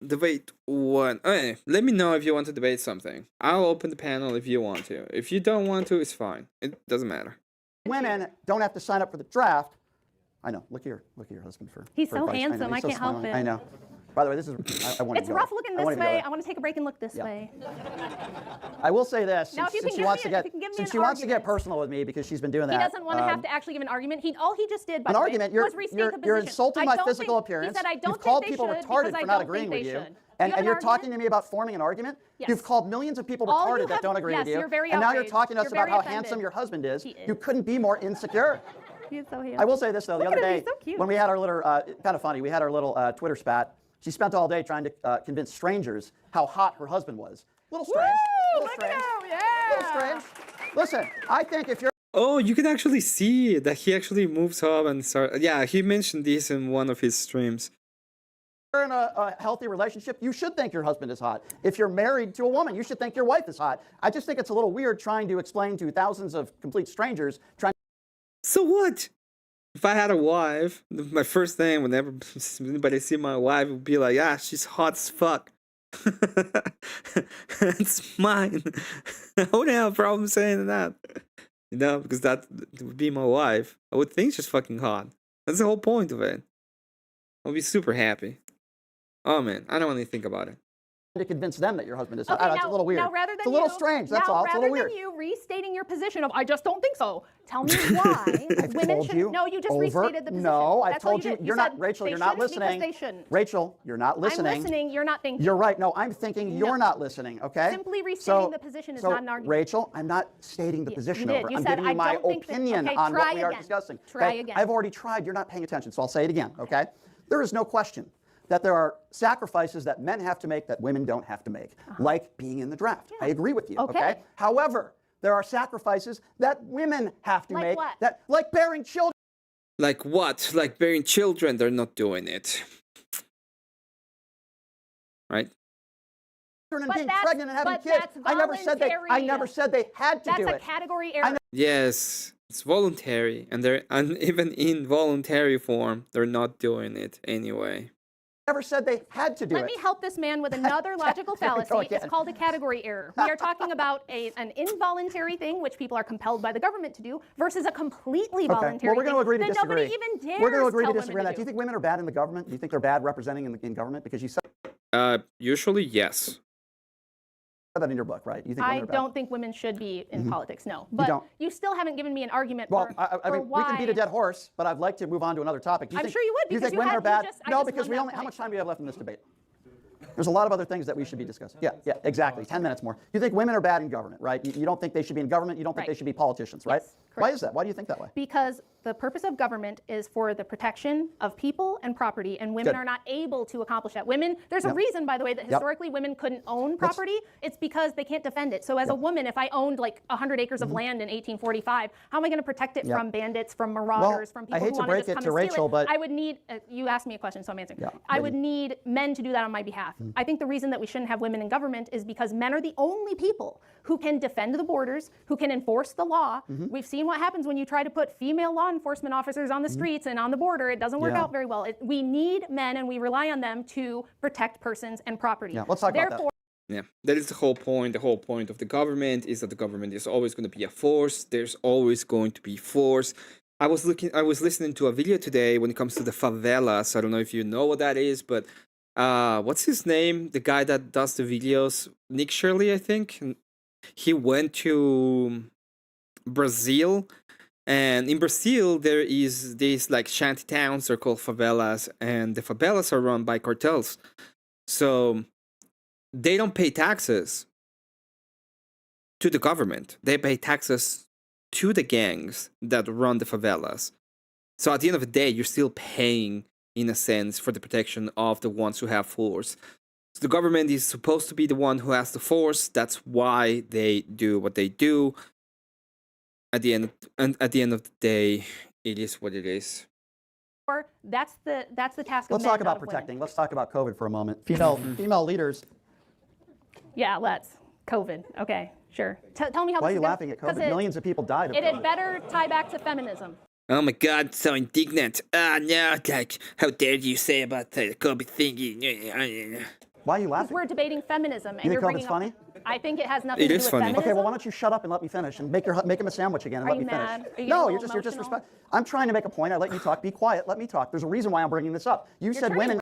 Debate one. Okay, let me know if you want to debate something. I'll open the panel if you want to. If you don't want to, it's fine. It doesn't matter. women don't have to sign up for the draft. I know. Look at your husband for. He's for so advice. handsome, He's I so can't help smiling. it. I know. By the way, this is. I won't It's even go rough there. looking I this won't even go way. there. I want to take a break and look this Yeah. way. I will say this. Now, if you since can she give wants me to an- get, if you can give me since an she wants to get argument. personal with me because she's been doing that. He doesn't want to have to actually give an argument. All he just did, by An the way, argument. was restate the You're position. insulting I my don't physical think- appearance. He said, I don't You've called think people they should retarded because for I not don't agreeing think with they you. should. And You have an you're talking argument? to me about forming an argument. Yes. You've called millions of people All you retarded that have- don't agree with yes, you. you're very and now you're outraged. talking to us You're about very how offended. handsome your husband is. He is. You couldn't be more insecure. He's so handsome. I will say this though. The Look other at him, day, he's so cute. when we had our little, kind of funny, we had our little Twitter spat. She spent all day trying to convince strangers how hot her husband was. Little strange. Woo! Little Look at strange. him, yeah. Little strange. Listen, I think if you're Oh, you can actually see that he actually moves up and start. Yeah, he mentioned this in one of his streams. in a healthy relationship, you should think your husband is hot. If you're married to a woman, you should think your wife is hot. I just think it's a little weird trying to explain to thousands of complete strangers, trying So what? If I had a wife, my first thing whenever anybody see my wife would be like, ah, she's hot as fuck. It's mine. I wouldn't have a problem saying that. You know, because that would be my wife. I would think she's fucking hot. That's the whole point of it. I'll be super happy. Oh man, I don't want to think about it. to convince them that your husband is hot. Okay, I know, it's a little weird. Now, rather than it's a little you, strange, that's now, all. It's a little weird. Rather than you restating your position of, I just don't think so, tell me why women told should. you No, you just over- restated the position. No, I've That's all told you. did. You're said not, Rachel, they you're not shouldn't because listening. They shouldn't. Rachel, you're not listening. I'm listening, you're not thinking. You're right. No, I'm thinking you're not listening, okay? Simply restating the position is not an argument. Rachel, I'm not stating the position you did. over. You I'm said, giving you "I my don't think that-" opinion Okay, on what try we are again. discussing. Try okay? again. I've already tried. You're not paying attention, so I'll say it again, okay? There is no question that there are sacrifices that men have to make that women don't have to make, like being in the draft. I agree with you, okay? However, there are sacrifices that women have to Like make, what? that like bearing children. Like what? Like bearing children, they're not doing it. Right? And But being that's- pregnant and having but kids. that's I never said they. I voluntary. never said they had to That's do a it. category error. Yes, it's voluntary, and they're and even in voluntary form, they're not doing it anyway. Never said they had to do Let it. me help this man with another logical There we go fallacy. It's again. called a category error. We are talking about an involuntary thing, which people are compelled by the government to do, versus a completely Okay. voluntary Well, we're going to agree to thing that disagree. nobody even dares We're going to agree to tell disagree on women that. Do you think women are bad in the government? Do you think they're bad representing in government? Because you said Usually yes. that in your book, right? You think I women are bad? don't think women should be in politics, no. But don't? you still haven't given me an argument Well, for, I for mean, why. we can beat a dead horse, but I'd like to move on to another topic. Do you I'm think, sure you would, do you because think you women had- are bad? you just- I No, just because won we that only. How point. much time do we have left in this debate? There's a lot of other things that we should be discussing. Yeah, exactly. 10 minutes more. You think women are bad in government, right? You don't think they should be in government. You don't think Right. they should be politicians, right? Yes, Why correct. is that? Why do you think that way? Because the purpose of government is for the protection of people and property, and women Good. are not able to accomplish that. Women, there's a Yep. reason, by the way, that historically women couldn't own property. It's because they can't defend it. So as a woman, if I owned like 100 acres of land in 1845, how am I going to protect it Yep. from bandits, from marauders, from I people hate who to want to break just it come to and Rachel, steal it? but- I would need, you asked me a question, so I'm answering. Yeah, I but would need men to do that on my behalf. I think the reason that we shouldn't have women in government is because men are the only people who can defend the borders, who can enforce the law. We've seen what happens when you try to put female law enforcement officers on the streets and on the border. It doesn't work Yeah. out very well. We need men, and we rely on them to protect persons and property. Yeah, let's talk about that. Therefore, Yeah, that is the whole point. The whole point of the government is that the government is always going to be a force. There's always going to be force. I was listening to a video today when it comes to the favelas. I don't know if you know what that is, but what's his name? The guy that does the videos, Nick Shirley, I think. And he went to Brazil, and in Brazil there is these like shanty towns. They're called favelas, and the favelas are run by cartels. So they don't pay taxes to the government. They pay taxes to the gangs that run the favelas. So at the end of the day, you're still paying in a sense, for the protection of the ones who have force. So the government is supposed to be the one who has the force. That's why they do what they do. At the end of the day, it is what it is. Or that's the task of Let's men, talk not about of women. protecting. Let's talk about COVID for a moment. Female leaders. Yeah, let's. COVID. Okay, sure. Tell me how Why are this you is gonna- laughing at 'cause COVID? Millions of people died of It COVID. had better tie back to feminism. Oh my god, so indignant. No, like, how dare you say about the COVID thingy? Why are you laughing? We're debating feminism, and You you're think bringing COVID's funny? up. I think it has nothing It to do is with funny. feminism. Okay, well, why don't you shut up and let me finish and make him a sandwich again and let you me finish. mad? Are you No, getting a you're little just emotional? I'm trying to make a point. I let you talk. Be quiet. Let me talk. There's a reason why I'm bringing this up. You said turning women.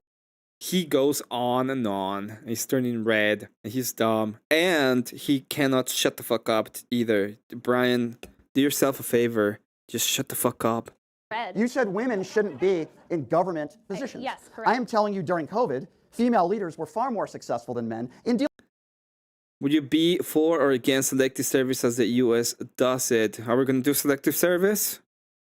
He goes on and on. He's turning red. And he's dumb. And he cannot shut the fuck up either. Brian, do yourself a favor. Just shut the fuck up. Red. You said women shouldn't be in government positions. yes, correct. I am telling you, during COVID, female leaders were far more successful than men in dealing Would you be for or against selective service as the US does it? Are we going to do selective service?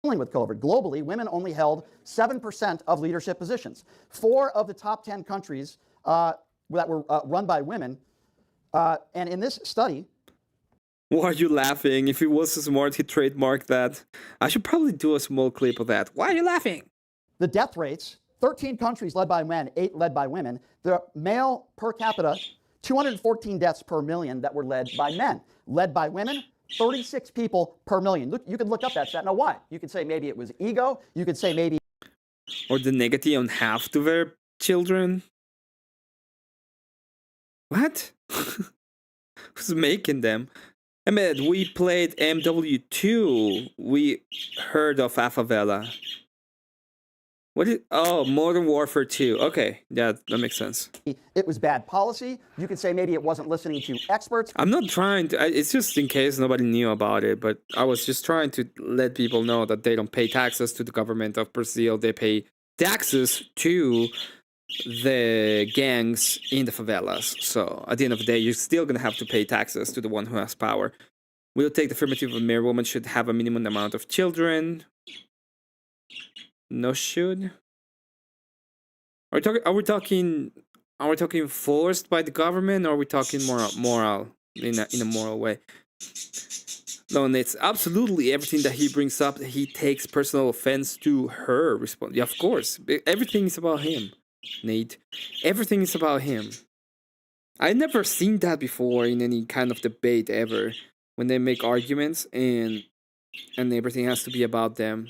with COVID. Globally, women only held 7% of leadership positions. 4 of the top 10 countries that were run by women, and in this study, Why are you laughing? If he was so smart, he'd trademark that. I should probably do a small clip of that. Why are you laughing? the death rates, 13 countries led by men, 8 led by women. The male per capita, 214 deaths per million that were led by men. Led by women, 36 people per million. Look, you could look up that stat. Now, why? You could say maybe it was ego. You could say maybe Or the negative on half to their children? What? Who's making them? Emmet, we played MW2. We heard of a favela. What is... Oh, Modern Warfare 2. Okay, yeah, that makes sense. it was bad policy. You could say maybe it wasn't listening to experts. I'm not trying to... It's just in case nobody knew about it, but I was just trying to let people know that they don't pay taxes to the government of Brazil. They pay taxes to the gangs in the favelas. So at the end of the day, you're still going to have to pay taxes to the one who has power. We'll take the affirmative of married woman should have a minimum amount of children. No should. Are we talking forced by the government, or are we talking moral in a moral way? No, and it's absolutely everything that he brings up. He takes personal offense to her response. Yeah, of course, everything is about him, Nate. Everything is about him. I've never seen that before in any kind of debate ever. When they make arguments and everything has to be about them.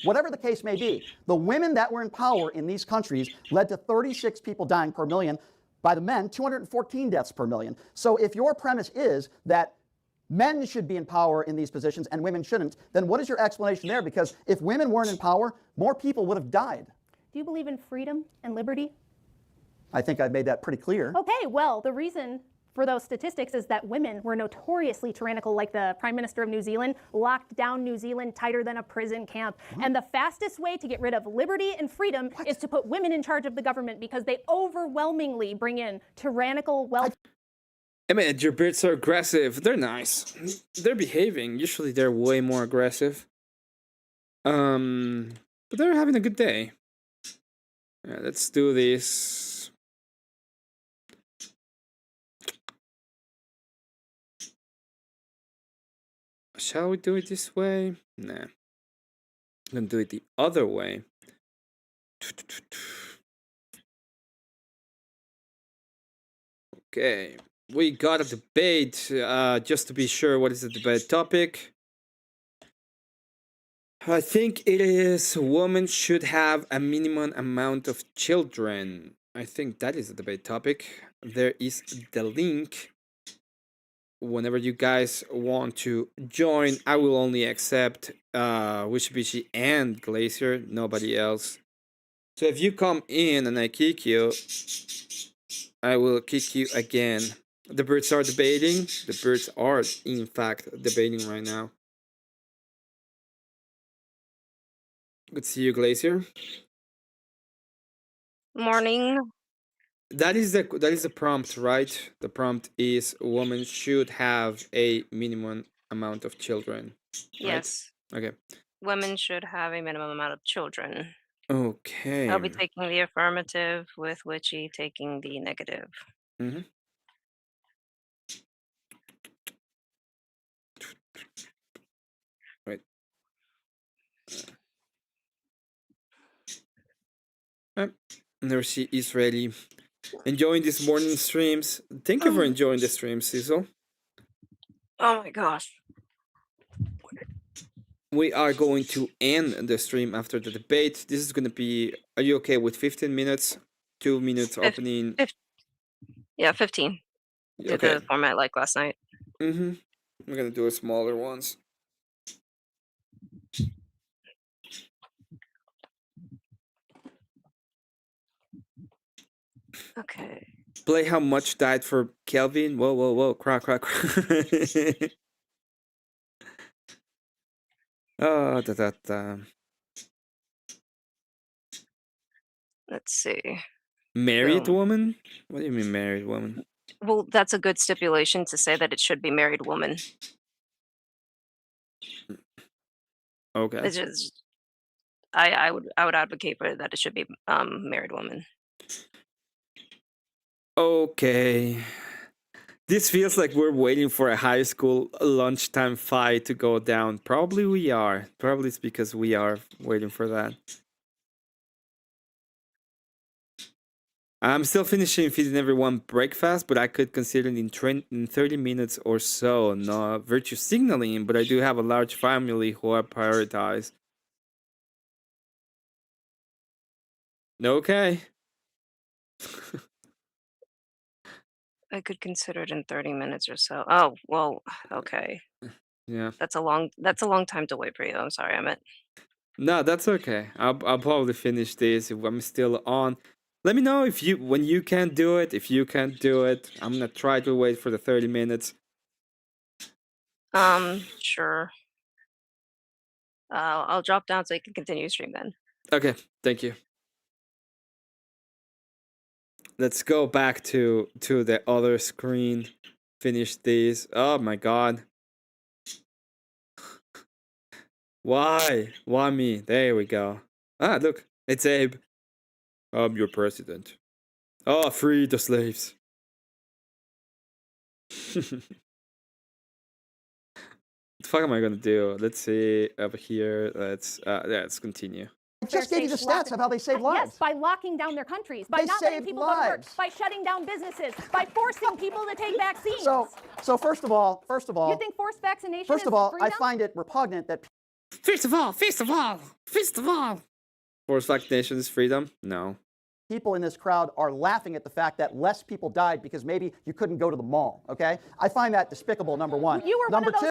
Whatever the case may be, the women that were in power in these countries led to 36 people dying per million. By the men, 214 deaths per million. So if your premise is that men should be in power in these positions and women shouldn't, then what is your explanation there? Because if women weren't in power, more people would have died. Do you believe in freedom and liberty? I think I've made that pretty clear. Okay, well, the reason for those statistics is that women were notoriously tyrannical, like the Prime Minister of New Zealand locked down New Zealand tighter than a prison camp. And the fastest way to get rid of liberty and freedom is to put women in charge of the government because they overwhelmingly bring in tyrannical wealth. I mean, your birds are aggressive. They're nice. They're behaving. Usually they're way more aggressive. But they're having a good day. Yeah, let's do this. Shall we do it this way? Nah. I'm gonna do it the other way. Okay. We got a debate. Just to be sure, what is the debate topic? I think it is women should have a minimum amount of children. I think that is the debate topic. There is the link. Whenever you guys want to join, I will only accept Wishibishi and Glacier, nobody else. So if you come in and I kick you, I will kick you again. The birds are debating. The birds are, in fact, debating right now. Good to see you, Glacier. Morning. That is the prompt, right? The prompt is women should have a minimum amount of children. Right? Yes. Okay. Women should have a minimum amount of children. Okay. I'll be taking the affirmative with Witchy taking the negative. Mm-hmm. Right. There she is ready. Enjoying this morning streams. Thank you for enjoying the stream, Cecil. Oh my gosh. We are going to end the stream after the debate. This is going to be. Are you okay with 15 minutes? 2 minutes opening. Yeah, 15. Do Okay. the format like last night. Mm-hmm. We're going to do a smaller ones. Okay. Play how much died for Kelvin. Whoa, whoa, whoa. Crack, crack, crack. Oh, da. Let's see. Married So, woman? What do you mean married woman? well, that's a good stipulation to say that it should be married woman. Okay. It's just, I would advocate for that it should be married woman. Okay. This feels like we're waiting for a high school lunchtime fight to go down. Probably we are. Probably it's because we are waiting for that. I'm still finishing feeding everyone breakfast, but I could consider it in 30 minutes or so. No virtue signaling, but I do have a large family who I prioritize. Okay. I could consider it in 30 minutes or so. Oh, well, okay. Yeah. That's a long time to wait for you. I'm sorry, Emmett. No, that's okay. I'll probably finish this if I'm still on. Let me know if when you can do it. If you can't do it, I'm gonna try to wait for the 30 minutes. Sure. I'll drop down so you can continue stream then. Okay, thank you. Let's go back to the other screen. Finish this. Oh my god. Why? Why me? There we go. Ah, look, it's Abe. I'm your president. Oh, free the slaves. What the fuck am I gonna do? Let's see over here. Let's continue. I just gave you the stats of how they save lives. Yes, by locking down their countries, by They not letting saved people go to work, lives. by shutting down businesses, by forcing people to take vaccines. So first of all, you think forced vaccination first is of all, I freedom? find it repugnant that First of all. Forced vaccination is freedom? No. people in this crowd are laughing at the fact that less people died because maybe you couldn't go to the mall, okay? I find that despicable, number one. You were number one of those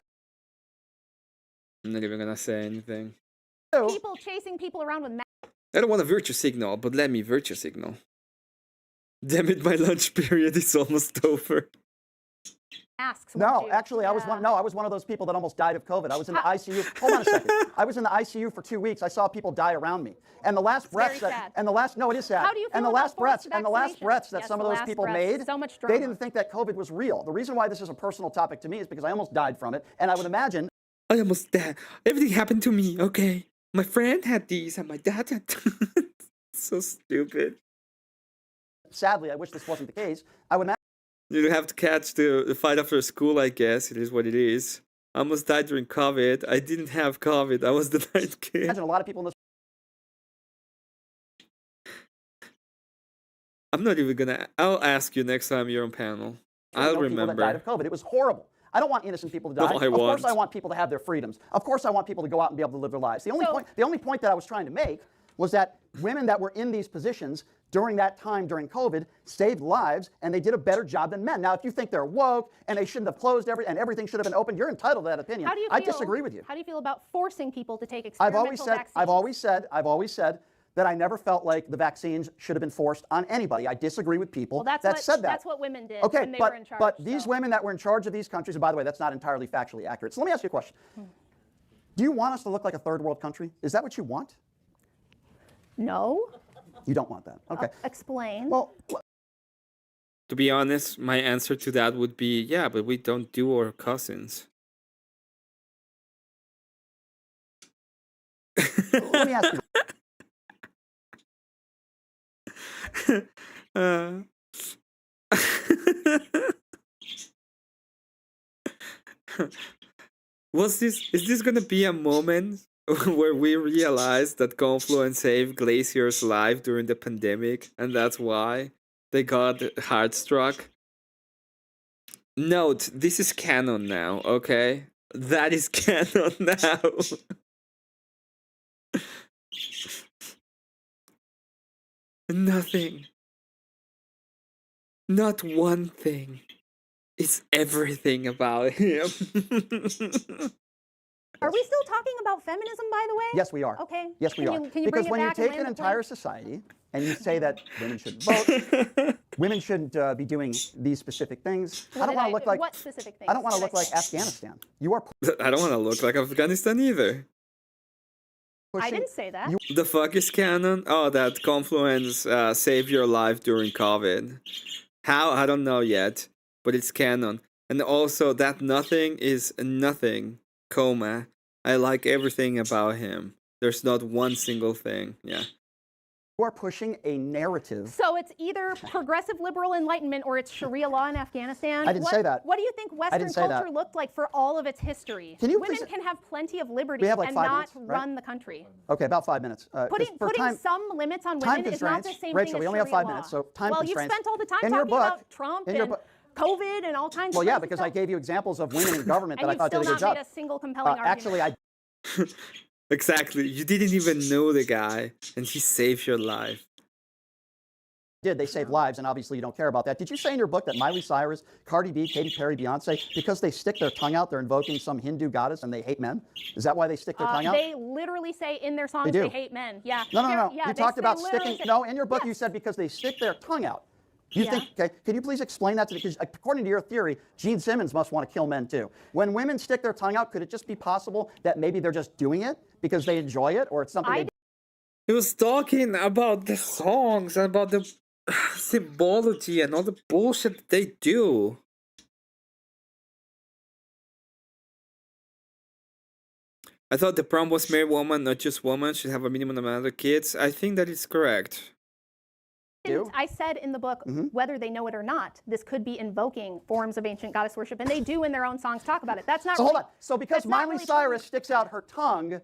I'm not even gonna say anything. two, people chasing people around with I don't want a virtue signal, but let me virtue signal. Damn it, my lunch period is almost over. masks. no, weren't you? actually, I was one of those people that almost died of COVID. I was in the ICU. Hold on a second. I was in the ICU for 2 weeks. I saw people die around me. And the last breaths very that, sad. and the last, no, it is sad. How do you and feel the about last breaths, forced and the last vaccination? breaths that Yes, some of the those last people breaths. made, So much they drama. didn't think that COVID was real. The reason why this is a personal topic to me is because I almost died from it, and I would imagine. I almost died. Everything happened to me, okay? My friend had these and my dad had so stupid. Sadly, I wish this wasn't the case. I would imagine. You have to catch the fight after school, I guess. It is what it is. I almost died during COVID. I didn't have COVID. I was the ninth kid. Imagine a lot of people in this. I'm not even gonna. I'll ask you next time you're on panel. I'll People that died remember. of COVID. It was horrible. I don't want innocent people to die. No, I of course, want. I want people to have their freedoms. Of course, I want people to go out and be able to live their lives. The only point that I was trying to make was that women that were in these positions during that time during COVID saved lives, and they did a better job than men. Now, if you think they're woke and they shouldn't have closed and everything should have been open, you're entitled to that opinion. How do you feel, I disagree with you. How do you feel about forcing people to take I've experimental always vaccines? said that I never felt like the vaccines should have been forced on anybody. I disagree with people Well, that's that what, said that. That's what women did Okay, when they but, were in charge. but these so. women that were in charge of these countries, and by the way, that's not entirely factually accurate. So let me ask you a question. Do you want us to look like a third world country? Is that what you want? No. You don't want that. Okay. Explain. Well, To be honest, my answer to that would be yeah, but we don't do our cousins. let me ask you. uh, is this gonna be a moment where we realize that Confluence saved Glacier's life during the pandemic and that's why they got heartstruck? Note, this is canon now, okay? That is canon now. Nothing. Not one thing. It's everything about him. Are we still talking about feminism, by the way? Yes, we are. Okay. Yes, we are. Can you bring Because it when you back and take land an the plane? entire society and you say that women shouldn't vote, women shouldn't be doing these specific things. I don't want to look like what specific things? I don't want to did look like Afghanistan. You are I don't want to look like Afghanistan either. pushing. I didn't say that. The fuck is canon? Oh, that Confluence saved your life during COVID. How? I don't know yet, but it's canon. And also that nothing is nothing, comma. I like everything about him. There's not one single thing. Yeah. You are pushing a narrative. So it's either progressive liberal enlightenment or it's Sharia law in Afghanistan. I didn't say that. What do you think Western didn't say that. culture looked like for all of its history? Can you Women please- can have plenty of liberty We have like and 5 not minutes, right? run the country. Okay, about 5 minutes. Putting some limits on time women is not the constraints. same Rachel, thing we as only have Sharia 5 law. minutes, so time well, constraints. you spent all the time In your talking book- about Trump in your and book- COVID and all kinds Well, of yeah, crazy because stuff. I gave you examples of women in government that and I you've thought still did a good not job. made a single compelling argument. Actually, I Exactly. You didn't even know the guy, and he saved your life. did. They saved lives, and obviously you don't care about that. Did you say in your book that Miley Cyrus, Cardi B, Katy Perry, Beyonce, because they stick their tongue out, they're invoking some Hindu goddess and they hate men? Is that why they stick their tongue out? They literally say in their songs do. they hate men. Yeah. No. Yeah, You they talked say- about literally sticking. say- No, in your book you Yes. said because they stick their tongue out. You Yeah. think? Okay, can you please explain that to me? Because according to your theory, Gene Simmons must want to kill men too. When women stick their tongue out, could it just be possible that maybe they're just doing it because they enjoy it, or it's something? I They He was talking about the songs, about the symbology and all the bullshit that they do. I thought the prom was married woman, not just woman, should have a minimum amount of kids. I think that is correct. do? I said in the book, Mm-hmm. whether they know it or not, this could be invoking forms of ancient goddess worship, and they do in their own songs talk about it. That's not So really, hold on. So because that's not Miley really Cyrus sticks out her tongue,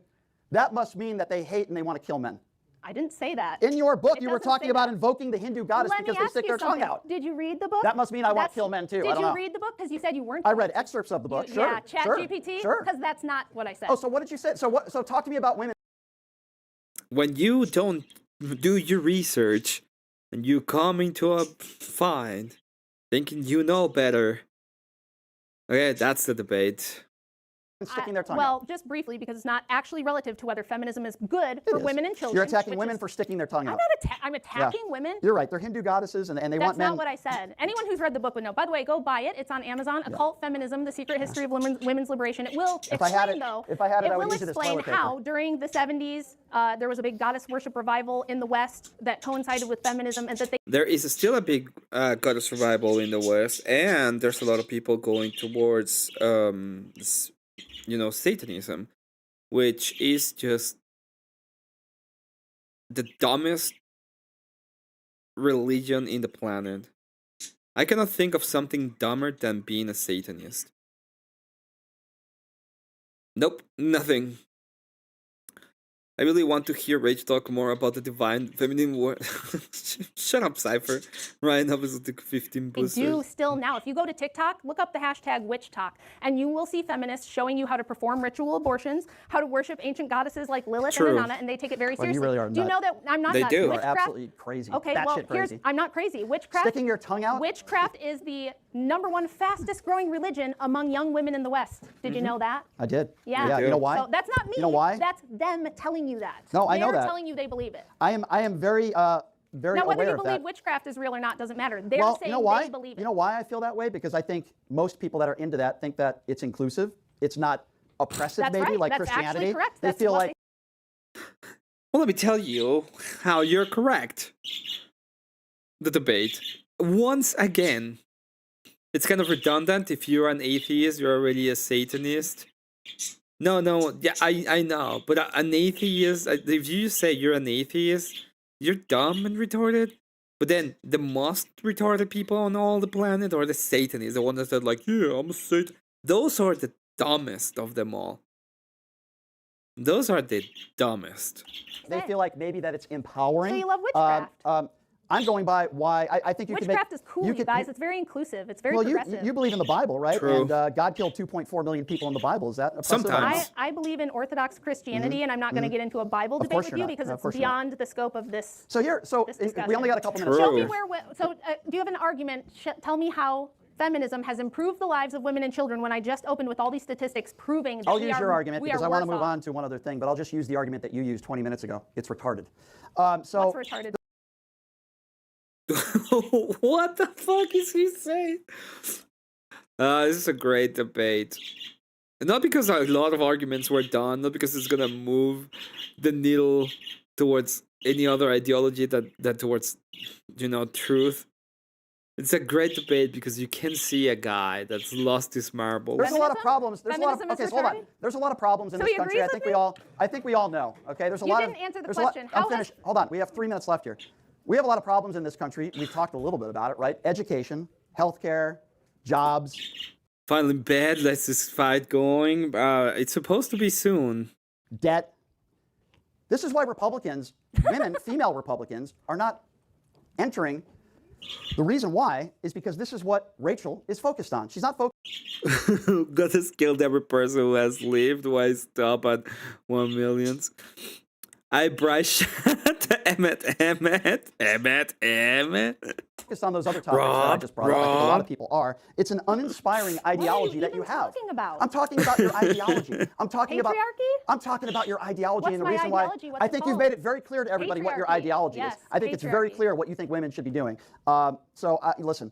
that must mean that they hate and they want to kill men. I didn't say that. In your book, It you were doesn't talking say about that. invoking the Hindu goddess Let me because they ask stick you their tongue something. out. Did you read the book? That must mean I want to That's- kill men too. Did I don't you know. read the book? Because you said you weren't. I going read to. excerpts of the book. You- Sure. Yeah, Chat sure, GPT. Sure. Because that's not what I said. Oh, so what did you say? So what? So talk to me about women. When you don't do your research and you come into a find thinking you know better, okay, that's the debate. Sticking their tongue out. Well, just briefly, because it's not actually relative to whether feminism is good for It is. women and children. You're attacking which women is- for sticking their tongue I'm out. not I'm attacking women. You're right. They're Hindu goddesses, and they That's want men. not what I said. Anyone who's read the book would know. By the way, go buy it. It's on Amazon. Occult Feminism: The Secret History of Women's Liberation. It will If I had explain, it- though. if I had it, I would will use it as explain toilet paper. how during the 70s there was a big goddess worship revival in the West that coincided with feminism, and that they There is still a big goddess revival in the West, and there's a lot of people going towards, Satanism, which is just the dumbest religion in the planet. I cannot think of something dumber than being a Satanist. Nope, nothing. I really want to hear Rach talk more about the divine feminine word. Shut up, Cypher. Ryan up is the 15 They booster. do still now. If you go to TikTok, look up the hashtag witch talk, and you will see feminists showing you how to perform ritual abortions, how to worship ancient goddesses like Lilith True. and Inanna, and they take it very Well, you seriously. really are Do you know nuts. that I'm not They nuts. do. You are Witchcraft, absolutely crazy. okay, Batshit well, here's crazy. I'm not crazy. Witchcraft. Sticking your tongue out? Witchcraft is the #1 fastest growing religion among young women in the West. Did you know that? I did. Yeah. Yeah. You know why? So that's not me. You know why? That's them telling you that. No, I know They're that. telling you they believe it. I am very very Now, whether aware you of believe that. witchcraft is real or not doesn't matter. They're Well, saying you know why? they believe it. You know why I feel that way? Because I think most people that are into that think that it's inclusive. It's not oppressive, That's maybe right. like That's Christianity. actually correct. They That's feel what like Well, let me tell you how you're correct. The debate. Once again, it's kind of redundant. If you're an atheist, you're already a Satanist. No, yeah, I know. But an atheist, if you say you're an atheist, you're dumb and retarded. But then the most retarded people on all the planet are the Satanists, the ones that said like, yeah, I'm a Satan. Those are the dumbest of them all. Those are the dumbest. They feel like maybe that it's empowering. So you love witchcraft. I'm going by why I think you can make. Witchcraft is cool, you guys. It's very inclusive. It's very Well, progressive. you believe in the Bible, right? True. And God killed 2.4 million people in the Bible. Is that oppressive? Sometimes. I believe in Orthodox Christianity, and I'm not going to get into a Bible debate course with you're you not. because Of it's course you're not. beyond the scope of this. So we only got a couple minutes. True. Show me where. So do you have an argument? Tell me how feminism has improved the lives of women and children when I just opened with all these statistics proving that I'll use your argument because I want to move off. on to one other thing, but I'll just use the argument that you used 20 minutes ago. It's retarded. So What's retarded? What the fuck is he saying? This is a great debate. Not because a lot of arguments were done, not because it's gonna move the needle towards any other ideology that towards, truth. It's a great debate because you can see a guy that's lost his marbles. there's a lot of Feminism? problems. There's a lot of Feminism is hold on. retarded? There's a lot of problems in So this he country. agrees with me? I think we all know. Okay, there's a You lot didn't of. answer the there's a lot- question. I'm How has- finished. Hold on. We have 3 minutes left here. We have a lot of problems in this country. We've talked a little bit about it, right? Education, healthcare, jobs. Finally, bed. Let's just fight going. It's supposed to be soon. Debt. This is why Republicans, women, female Republicans, are not entering. The reason why is because this is what Rachel is focused on. She's not focused. God has killed every person who has lived. Why stop at 1 million? I Bryce Emmet. Focused on those other topics that I just brought up. I think a lot of people are. It's an uninspiring ideology that you even have. talking about? I'm talking about your ideology. I'm talking about. Patriarchy? I'm talking about your ideology What's and the my reason ideology? why. What's I it think you've called? made it very clear to everybody what your Patriarchy. ideology Yes, is. I think it's very patriarchy. clear what you think women should be doing. Listen,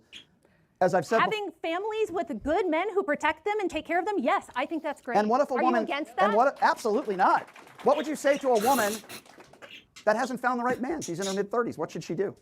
as I've said. Having families with good men who protect them and take care of them, yes, I think that's great. And what if a Are woman? you against that? And what? Absolutely not. What would you say to a woman that hasn't found the right man? She's in her mid-30s. What should she do?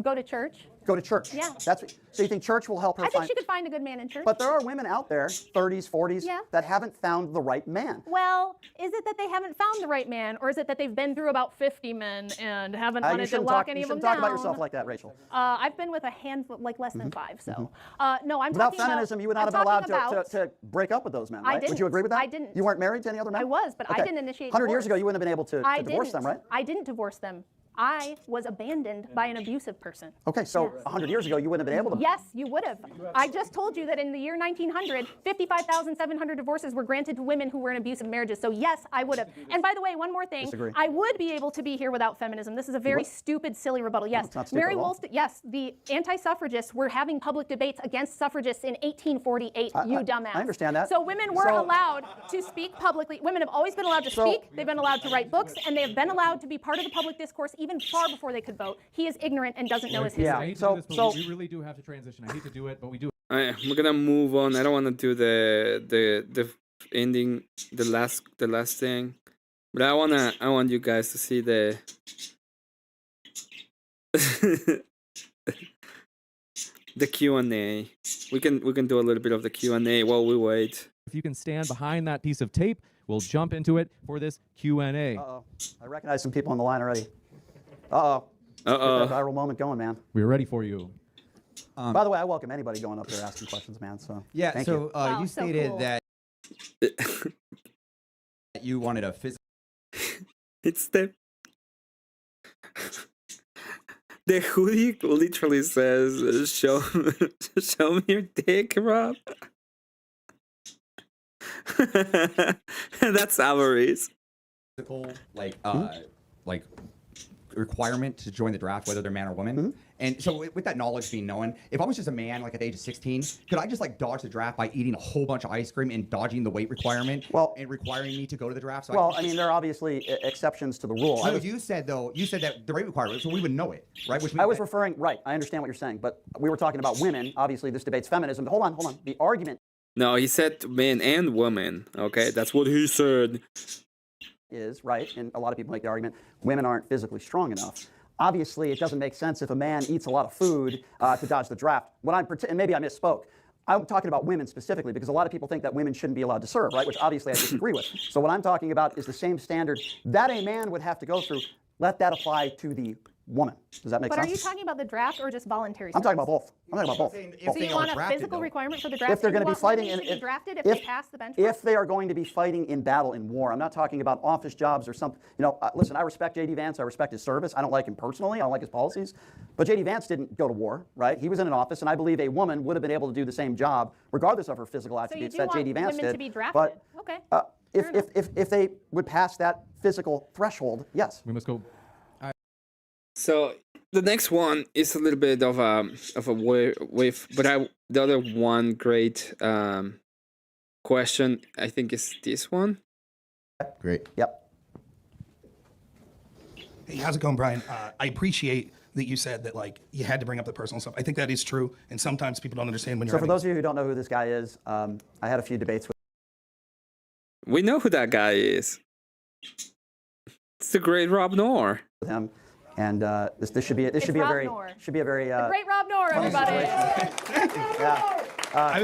Go to church. Go to church. Yeah. So you think church will help her I think find? she could find a good man in church. But there are women out there, 30s, 40s, Yeah. that haven't found the right man. Well, is it that they haven't found the right man, or is it that they've been through about 50 men and haven't You wanted to shouldn't lock talk, any you of them shouldn't talk down? about yourself like that, Rachel. I've been with a handful, like less than 5. So, no, I'm Without talking feminism, about, you would not I'm have been allowed talking about- to break up with those men, right? Would didn't. you agree with that? I didn't. You weren't married to any other men? I was, but I Okay. didn't initiate 100 years divorce. ago, you wouldn't have been able to divorce them, right? I didn't divorce them. I was abandoned by an abusive person. Okay, so Yes. 100 years ago, you wouldn't have been able to. Yes, you would have. I just told you that in the year 1900, 55,700 divorces were granted to women who were in abusive marriages. So yes, I would have. And by the way, one more thing. Disagree. I would be able to be here without feminism. This is a very would? stupid, silly rebuttal. Yes, it's not stupid Mary at all. Wollstonecraft. Yes, the anti-suffragists were having public debates against suffragists in 1848. You dumbass. I understand that. So women were So- allowed to speak publicly. Women have always been allowed to speak. They've been allowed to write books, and they have been allowed to be part of the public discourse even far before they could vote. He is ignorant and doesn't know his history. Yeah. I hate to So- do this, but so- we really do have to transition. I hate to do it, but we do. We're gonna move on. I don't want to do the ending, the last thing, but I want you guys to see the the Q&A. We can do a little bit of the Q&A while we wait. If you can stand behind that piece of tape, we'll jump into it for this Q&A. Uh-oh. I recognize some people on the line already. Uh-oh. Get that viral moment going, man. We're ready for you. By the way, I welcome anybody going up there asking questions, man. So Yeah, thank so you. Wow, you so stated cool. that you wanted a physical. It's the hoodie literally says, "Show me your dick, Rob." That's Avery's. Like requirement to join the draft, whether they're man or woman. And so with that knowledge being known, if I was just a man, like at the age of 16, could I just like dodge the draft by eating a whole bunch of ice cream and dodging the weight requirement and requiring me to go to the draft? So I mean, there are obviously exceptions to the rule. So you said that the weight requirement, so we would know it, right? Which I was referring, right, I understand what you're saying, but we were talking about women. Obviously, this debate's feminism. But hold on. The argument No, he said men and women. Okay, that's what he said. is, right, and a lot of people make the argument, women aren't physically strong enough. Obviously, it doesn't make sense if a man eats a lot of food to dodge the draft. And maybe I misspoke. I'm talking about women specifically because a lot of people think that women shouldn't be allowed to serve, right, which obviously I disagree with. So what I'm talking about is the same standard that a man would have to go through. Let that apply to the woman. Does that make But sense? are you talking about the draft or just voluntary I'm talking about service? both. I'm talking about both. So you want a physical requirement for the draft? If they're and going to you be want fighting women in, to be drafted if if, they pass the benchmark? if they are going to be fighting in battle in war, I'm not talking about office jobs or something. You know, listen, I respect J.D. Vance. I respect his service. I don't like him personally. I don't like his policies. But J.D. Vance didn't go to war, right? He was in an office, and I believe a woman would have been able to do the same job, regardless of her physical attributes do that J.D. want Vance women did. to be drafted. But Okay, if they would pass that physical threshold, yes. We must go. So the next one is a little bit of a wave, but the other one great question I think is this one. Great. Yep. Hey, how's it going, Brian? I appreciate that you said that like you had to bring up the personal stuff. I think that is true, and sometimes people don't understand when you're. So for those of you who don't know who this guy is, I had a few debates with We know who that guy is. It's the great Rob Noor. him, and this should be a Rob very Noor. great Rob Noor, everybody. Yeah. I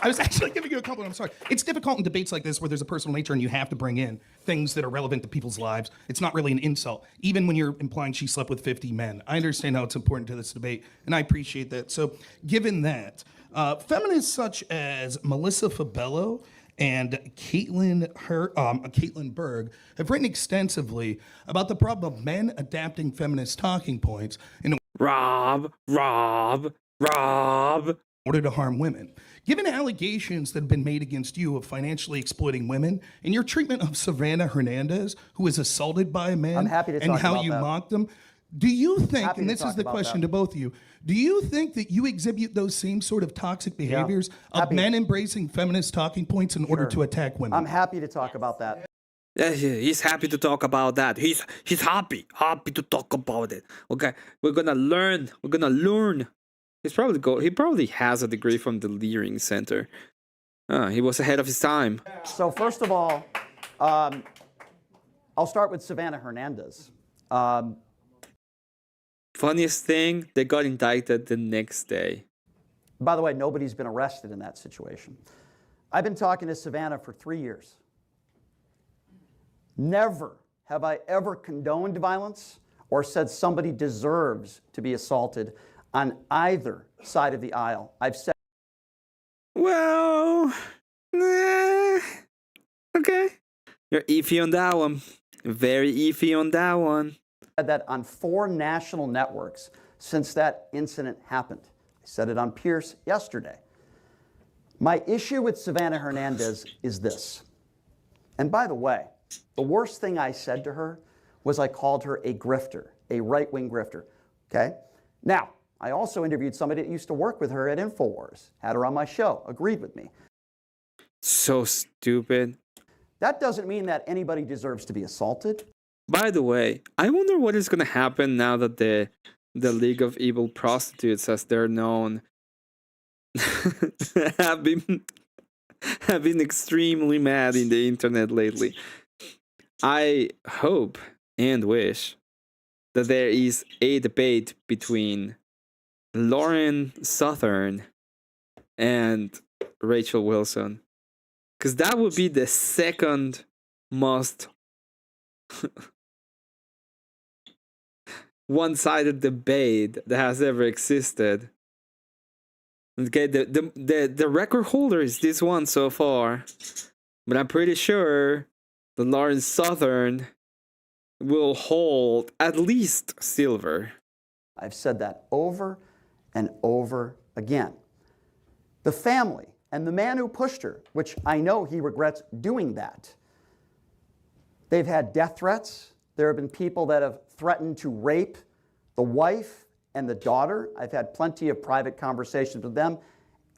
was actually giving you a compliment. I'm sorry. It's difficult in debates like this where there's a personal nature and you have to bring in things that are relevant to people's lives. It's not really an insult, even when you're implying she slept with 50 men. I understand how it's important to this debate, and I appreciate that. So, given that, feminists such as Melissa Fabello and Caitlin Berg have written extensively about the problem of men adapting feminist talking points in Rob. order to harm women. Given allegations that have been made against you of financially exploiting women and your treatment of Savannah Hernandez, who was assaulted by a man, I'm happy to and talk how about you that. mocked them, do you think, Happy and to this is talk the about question that. to both of you, do you think that you exhibit those same sort of toxic behaviors of Happy. men embracing feminist talking points in order to attack women? I'm happy to talk about that. Yeah, he's happy to talk about that. He's happy to talk about it. Okay, we're gonna learn. He probably has a degree from the Leering Center. He was ahead of his time. So first of all, I'll start with Savannah Hernandez. Funniest thing, they got indicted the next day. By the way, nobody's been arrested in that situation. I've been talking to Savannah for 3 years. Never have I ever condoned violence or said somebody deserves to be assaulted on either side of the aisle. I've said Well, okay. You're iffy on that one. Very iffy on that one. that on 4 national networks since that incident happened. I said it on Pierce yesterday. My issue with Savannah Hernandez is this. And by the way, the worst thing I said to her was I called her a grifter, a right-wing grifter. Okay? Now, I also interviewed somebody that used to work with her at InfoWars, had her on my show, agreed with me. So stupid. That doesn't mean that anybody deserves to be assaulted. By the way, I wonder what is gonna happen now that the League of Evil Prostitutes, as they're known, have been extremely mad in the internet lately. I hope and wish that there is a debate between Lauren Southern and Rachel Wilson, because that would be the second most one-sided debate that has ever existed. Okay, the record holder is this one so far, but I'm pretty sure the Lawrence Southern will hold at least silver. I've said that over and over again. The family and the man who pushed her, which I know he regrets doing that, they've had death threats. There have been people that have threatened to rape the wife and the daughter. I've had plenty of private conversations with them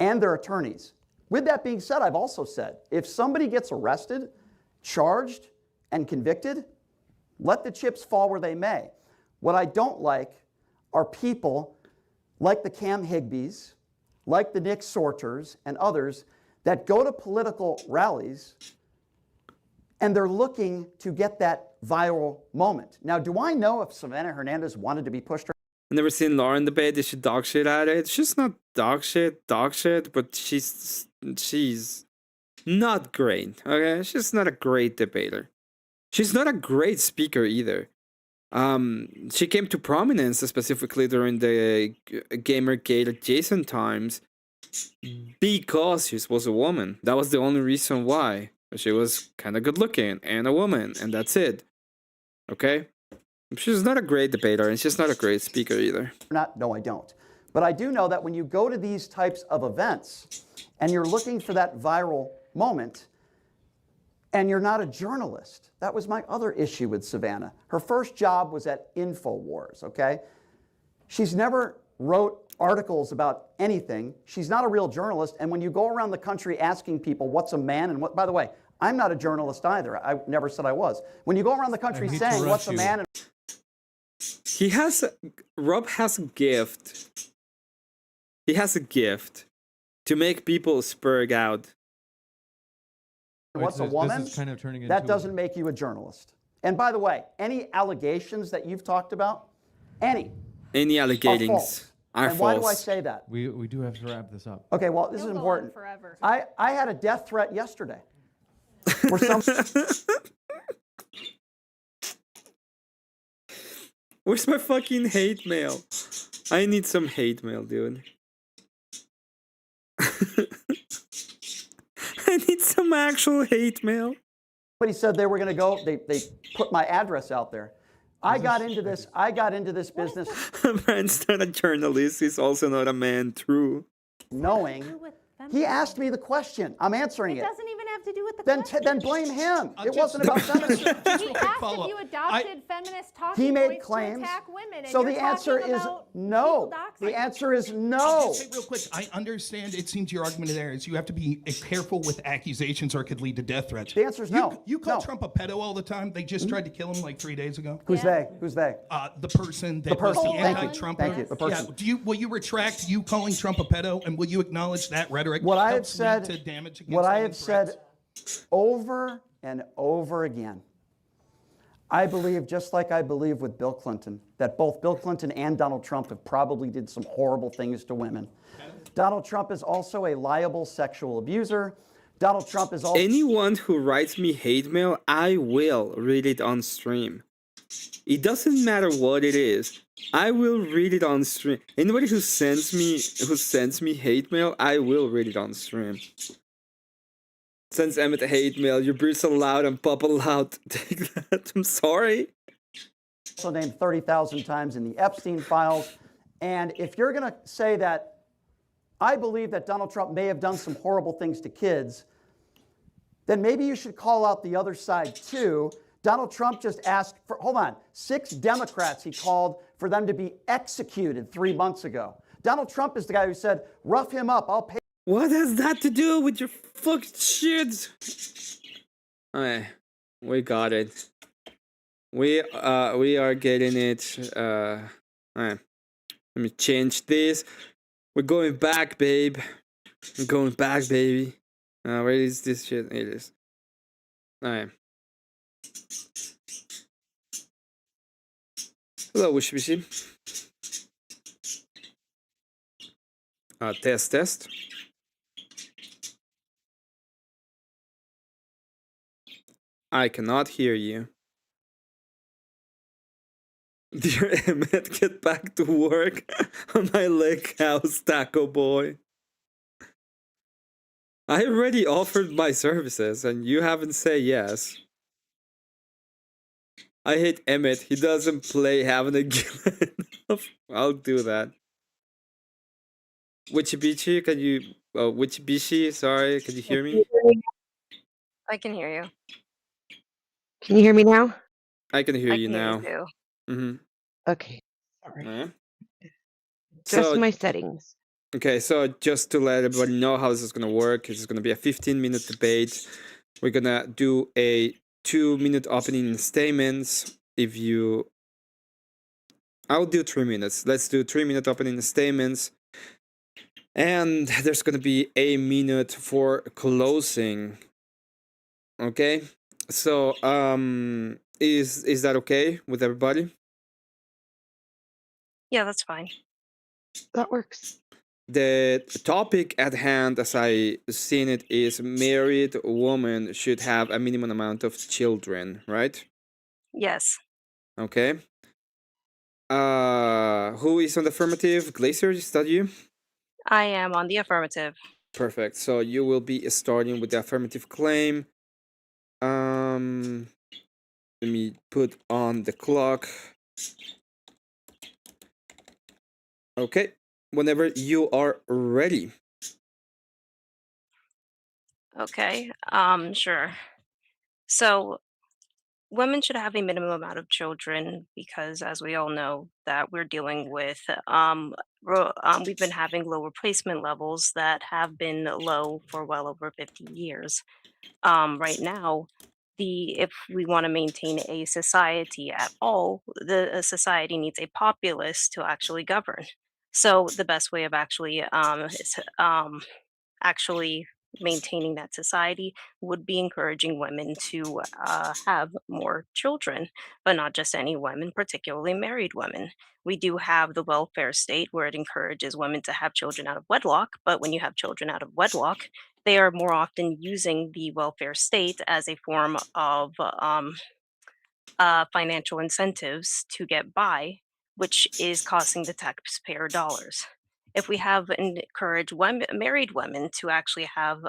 and their attorneys. With that being said, I've also said, if somebody gets arrested, charged, and convicted, let the chips fall where they may. What I don't like are people like the Cam Higbees, like the Nick Sorters, and others that go to political rallies and they're looking to get that viral moment. Now, do I know if Savannah Hernandez wanted to be pushed? I've never seen Lauren debate. Did she dog shit at it? She's not dog shit, but she's not great. Okay, she's not a great debater. She's not a great speaker either. She came to prominence specifically during the Gamergate adjacent times because she was a woman. That was the only reason why. She was kind of good looking and a woman, and that's it. Okay? She's not a great debater, and she's not a great speaker either. No, I don't. But I do know that when you go to these types of events and you're looking for that viral moment, and you're not a journalist. That was my other issue with Savannah. Her first job was at InfoWars, okay? She's never wrote articles about anything. She's not a real journalist. And when you go around the country asking people what's a man and what, by the way, I'm not a journalist either. I never said I was. When you go around the country saying what's a man and Rob has a gift. He has a gift to make people spurg out. what's a woman, this is kind of turning into that doesn't make you a journalist. And by the way, any allegations that you've talked about, any allegations are false. are and false. why do I say that? We do have to wrap this up. Okay, well, this It'll is go important. on forever. I had a death threat yesterday. Where some Where's my fucking hate mail? I need some hate mail, dude. I need some actual hate mail. Somebody said they were going to go. They put my address out there. I got into this business Man's not a journalist. He's also not a man. True. knowing. He asked me the question. I'm answering It it. doesn't even have to do with the Then question. then blame him. It wasn't about feminism. He asked follow-up. if you adopted feminist talking He made points claims. to attack women. And So you're the answer talking is about no. people doxing. The answer is I'll no. just say real quick, I understand it seems your argument there is you have to be careful with accusations or it could lead to death threats. The answer is no. You call No. Trump a pedo all the time. They just tried to kill him like 3 days ago. Who's they? Who's they? The person that was person. the Thank you. anti-Trumper. Thank you. The person. Yeah. Will you retract you calling Trump a pedo and will you acknowledge that rhetoric? What I have helps lead to said, damage against what I women have said threats? over and over again. I believe, just like I believe with Bill Clinton, that both Bill Clinton and Donald Trump have probably did some horrible things to women. Donald Trump is also a liable sexual abuser. Donald Trump is also Anyone who writes me hate mail, I will read it on stream. It doesn't matter what it is. I will read it on stream. Anybody who sends me hate mail, I will read it on stream. Sends Emmett hate mail. Your beard's so loud and Papa loud. Take that. I'm sorry. named 30,000 times in the Epstein files. And if you're going to say that I believe that Donald Trump may have done some horrible things to kids, then maybe you should call out the other side too. Donald Trump just asked for, 6 Democrats he called for them to be executed 3 months ago. Donald Trump is the guy who said, rough him up, I'll pay. What has that to do with your fucking shit? Alright, we got it. We are getting it. Alright, let me change this. We're going back, babe. We're going back, baby. Where is this shit? It is. Alright. Hello, Wishy. Test. I cannot hear you. Dear Emmett, get back to work on my lake house, Taco Boy. I already offered my services and you haven't said yes. I hate Emmett. He doesn't play having a good enough. I'll do that. Witchibichi, can you... Witchibishi, sorry, can you hear me? I can hear you. Can you hear me now? I can hear I you can hear now. you too. Mm-hmm. Okay. Sorry. Alright. Just So, my settings. okay, so just to let everybody know how this is going to work, it's going to be a 15-minute debate. We're going to do a 2-minute opening statements. I'll do 3 minutes. Let's do 3-minute opening statements. And there's going to be a minute for closing. Okay? So, is that okay with everybody? Yeah, that's fine. That works. The topic at hand, as I seen it, is married woman should have a minimum amount of children, right? Yes. Okay. Who is on the affirmative? Glacier, is that you? I am on the affirmative. Perfect. So you will be starting with the affirmative claim. Let me put on the clock. Okay. Whenever you are ready. Okay. Sure. So women should have a minimum amount of children because, as we all know, that we're dealing with we've been having low replacement levels that have been low for well over 50 years. Right now, the if we want to maintain a society at all, the society needs a populace to actually govern. So the best way of actually maintaining that society would be encouraging women to have more children, but not just any women, particularly married women. We do have the welfare state where it encourages women to have children out of wedlock, but when you have children out of wedlock, they are more often using the welfare state as a form of financial incentives to get by, which is costing the taxpayer dollars. If we have encouraged married women to actually have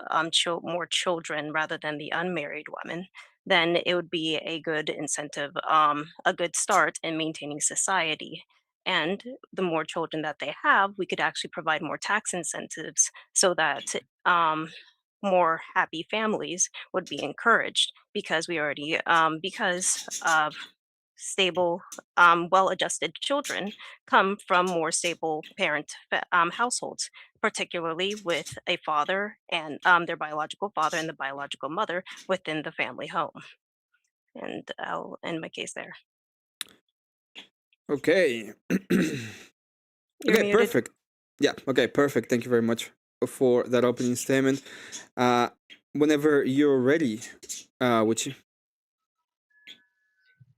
more children rather than the unmarried women, then it would be a good incentive, a good start in maintaining society. And the more children that they have, we could actually provide more tax incentives so that more happy families would be encouraged because because of stable, well-adjusted children come from more stable households, particularly with a father and their biological father and the biological mother within the family home. And I'll end my case there. Okay. You're Okay, muted. perfect. Yeah, okay, perfect. Thank you very much for that opening statement. Whenever you're ready, Witchy.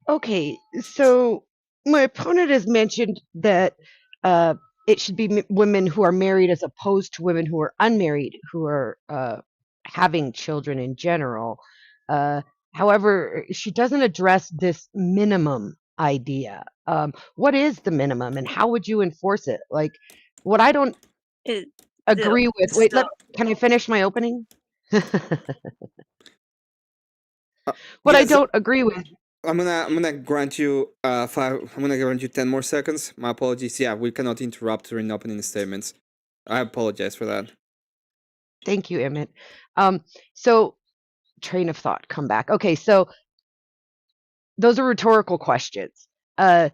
Okay, so my opponent has mentioned that uh, it should be women who are married as opposed to women who are unmarried who are having children in general. Uh, However, she doesn't address this minimum idea. What is the minimum, and how would you enforce it? Like, what I don't It agree with. Wait, still can I finish my opening? What I Yes, don't agree with. I'm gonna grant you 10 more seconds. My apologies. Yeah, we cannot interrupt during opening statements. I apologize for that. Thank you, Emmett. So train of thought, come back. Okay, so those are rhetorical questions. Uh,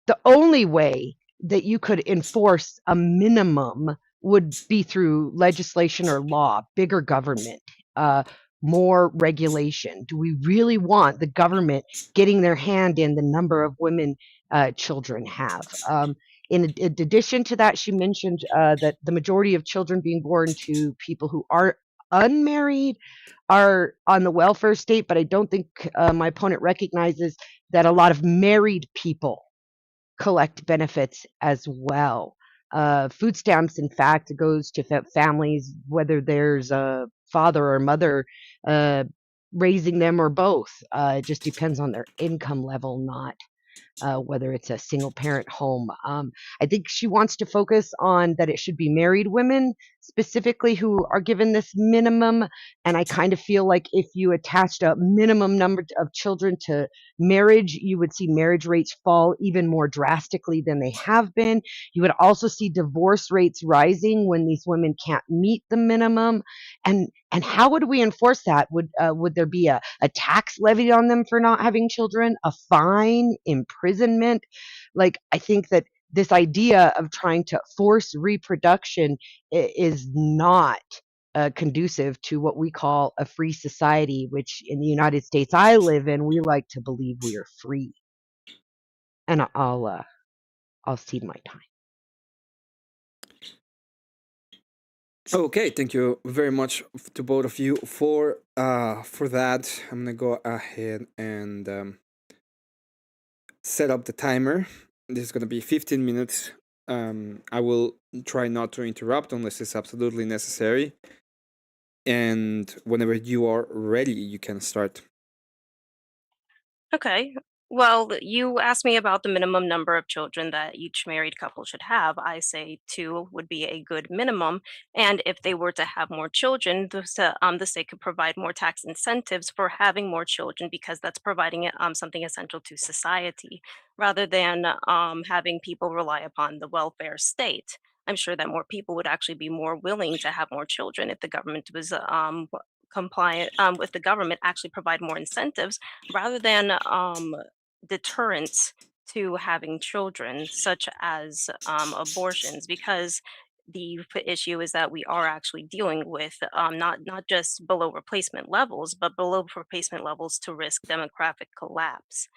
the only way that you could enforce a minimum would be through legislation or law, bigger government, uh, more regulation. Do we really want the government getting their hand in the number of women children have? In addition to that, she mentioned that the majority of children being born to people who are unmarried are on the welfare state, but I don't think my opponent recognizes that a lot of married people collect benefits as well. Food stamps, in fact, goes to families, whether there's a father or mother raising them or both. It just depends on their income level, not whether it's a single parent home. I think she wants to focus on that it should be married women specifically who are given this minimum. And I kind of feel like if you attached a minimum number of children to marriage, you would see marriage rates fall even more drastically than they have been. You would also see divorce rates rising when these women can't meet the minimum. And how would we enforce that? Would there be a tax levied on them for not having children, a fine, imprisonment? Like, I think that this idea of trying to force reproduction is not conducive to what we call a free society, which in the United States I live in, we like to believe we are free. And I'll cede my time. Okay, thank you very much to both of you for that. I'm gonna go ahead and set up the timer. This is gonna be 15 minutes. I will try not to interrupt unless it's absolutely necessary. And whenever you are ready, you can start. Okay. Well, you asked me about the minimum number of children that each married couple should have. I say two would be a good minimum. And if they were to have more children, the state could provide more tax incentives for having more children because that's providing something essential to society rather than having people rely upon the welfare state. I'm sure that more people would actually be more willing to have more children if the government was compliant with the government actually provide more incentives rather than deterrents to having children, such as abortions, because the issue is that we are actually dealing with not just below replacement levels, but below replacement levels to risk demographic collapse.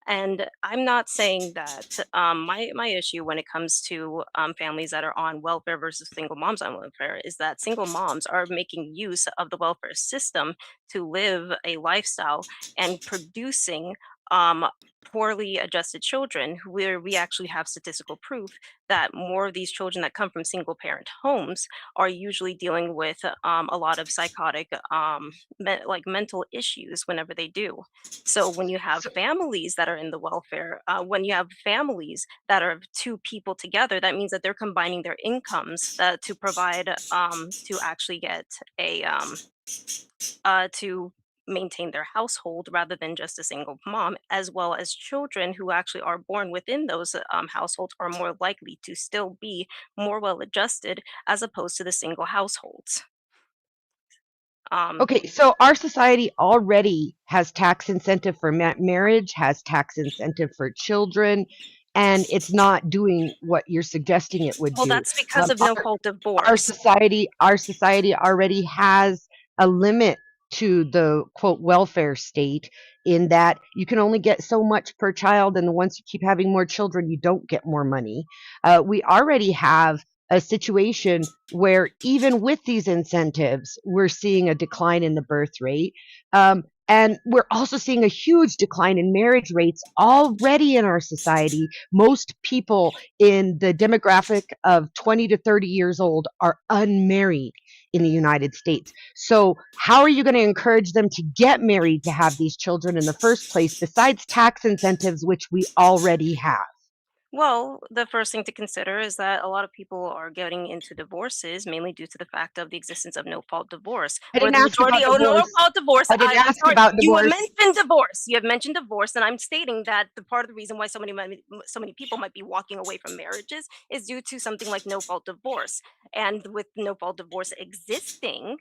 And I'm not saying that my issue when it comes to families that are on welfare versus single moms on welfare is that single moms are making use of the welfare system to live a lifestyle and producing um, poorly adjusted children where we actually have statistical proof that more of these children that come from single parent homes are usually dealing with a lot of psychotic like mental issues whenever they do. So when you have families that are in the welfare, when you have families that are two people together, that means that they're combining their incomes to provide to actually get a to maintain their household rather than just a single mom, as well as children who actually are born within those households are more likely to still be more well adjusted as opposed to the single households. Um, Okay, so our society already has tax incentive for marriage, has tax incentive for children, and it's not doing what you're suggesting it would well, do. that's because of no fault Our divorce. society already has a limit to the quote welfare state in that you can only get so much per child, and once you keep having more children, you don't get more money. We already have a situation where even with these incentives, we're seeing a decline in the birth rate. And we're also seeing a huge decline in marriage rates already in our society. Most people in the demographic of 20 to 30 years old are unmarried in the United States. So, how are you going to encourage them to get married to have these children in the first place, besides tax incentives, which we already have? Well, the first thing to consider is that a lot of people are getting into divorces mainly due to the fact of the existence of no fault divorce, I where didn't the ask majority about oh no divorce. fault divorce. I didn't I'm ask sorry, about you have divorce. mentioned divorce. You have mentioned divorce, and I'm stating that the part of the reason why so many people might be walking away from marriages is due to something like no fault divorce, and with no fault divorce existing,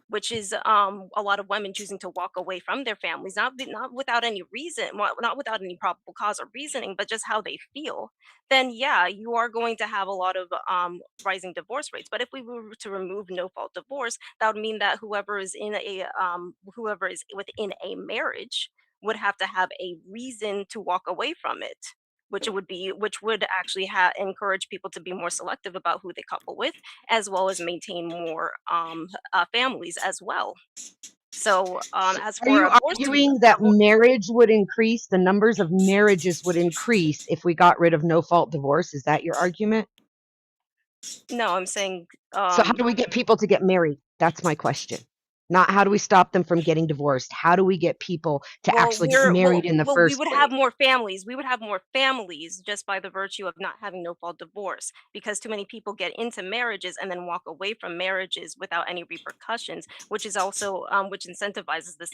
which is a lot of women choosing to walk away from their families, not without any reason, not without any probable cause or reasoning, but just how they feel. Then yeah, you are going to have a lot of rising divorce rates. But if we were to remove no fault divorce, that would mean that whoever is within a marriage would have to have a reason to walk away from it, which would actually encourage people to be more selective about who they couple with, as well as maintain more families as well. So as Are for you abortion, arguing that marriage would increase, the numbers of marriages would increase if we got rid of no fault divorce? Is that your argument? no, I'm saying So how do we get people to get married? That's my question. Not how do we stop them from getting divorced? How do we get people to well, actually get married in the we first would place? have more families. We would have more families just by the virtue of not having no fault divorce, because too many people get into marriages and then walk away from marriages without any repercussions, which is also which incentivizes the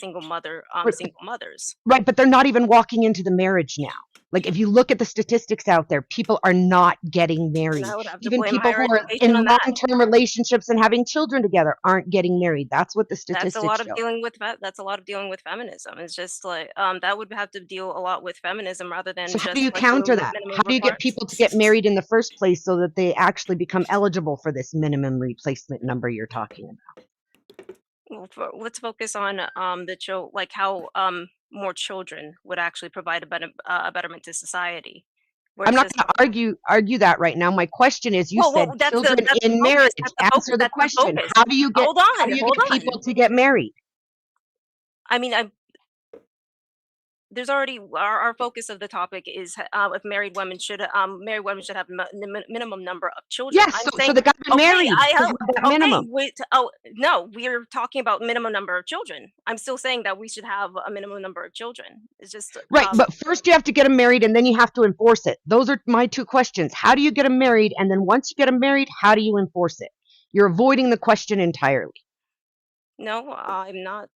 Right, single mothers. right, but they're not even walking into the marriage now. Like if you look at the statistics out there, people are not getting And married. I would have to Even blame people higher who are education in on that. long-term relationships and having children together aren't getting married. That's what the That's a statistics lot of show. dealing with that's a lot of dealing with feminism. It's just like that would have to deal a lot with feminism rather So than how do just you like the counter that? How minimum do you get requirement. people to get married in the first place so that they actually become eligible for this minimum replacement number you're talking about? Well, let's focus on like how more children would actually provide a betterment to society. Where I'm it's not just going to argue that right now. My question is, you said well, children that's the in focus. marriage. That's the focus. Answer the That's the question. focus. Hold How on, do you hold get on. people to get married? I mean, there's already our focus of the topic is if married women should have minimum number of children. Yes, I'm so saying they got to be okay, married because of that okay, minimum. wait, oh no, we're talking about minimum number of children. I'm still saying that we should have a minimum number of children. It's just Right, but first you have to get them married and then you have to enforce it. Those are my two questions. How do you get them married? And then once you get them married, how do you enforce it? You're avoiding the question entirely. no, I'm not.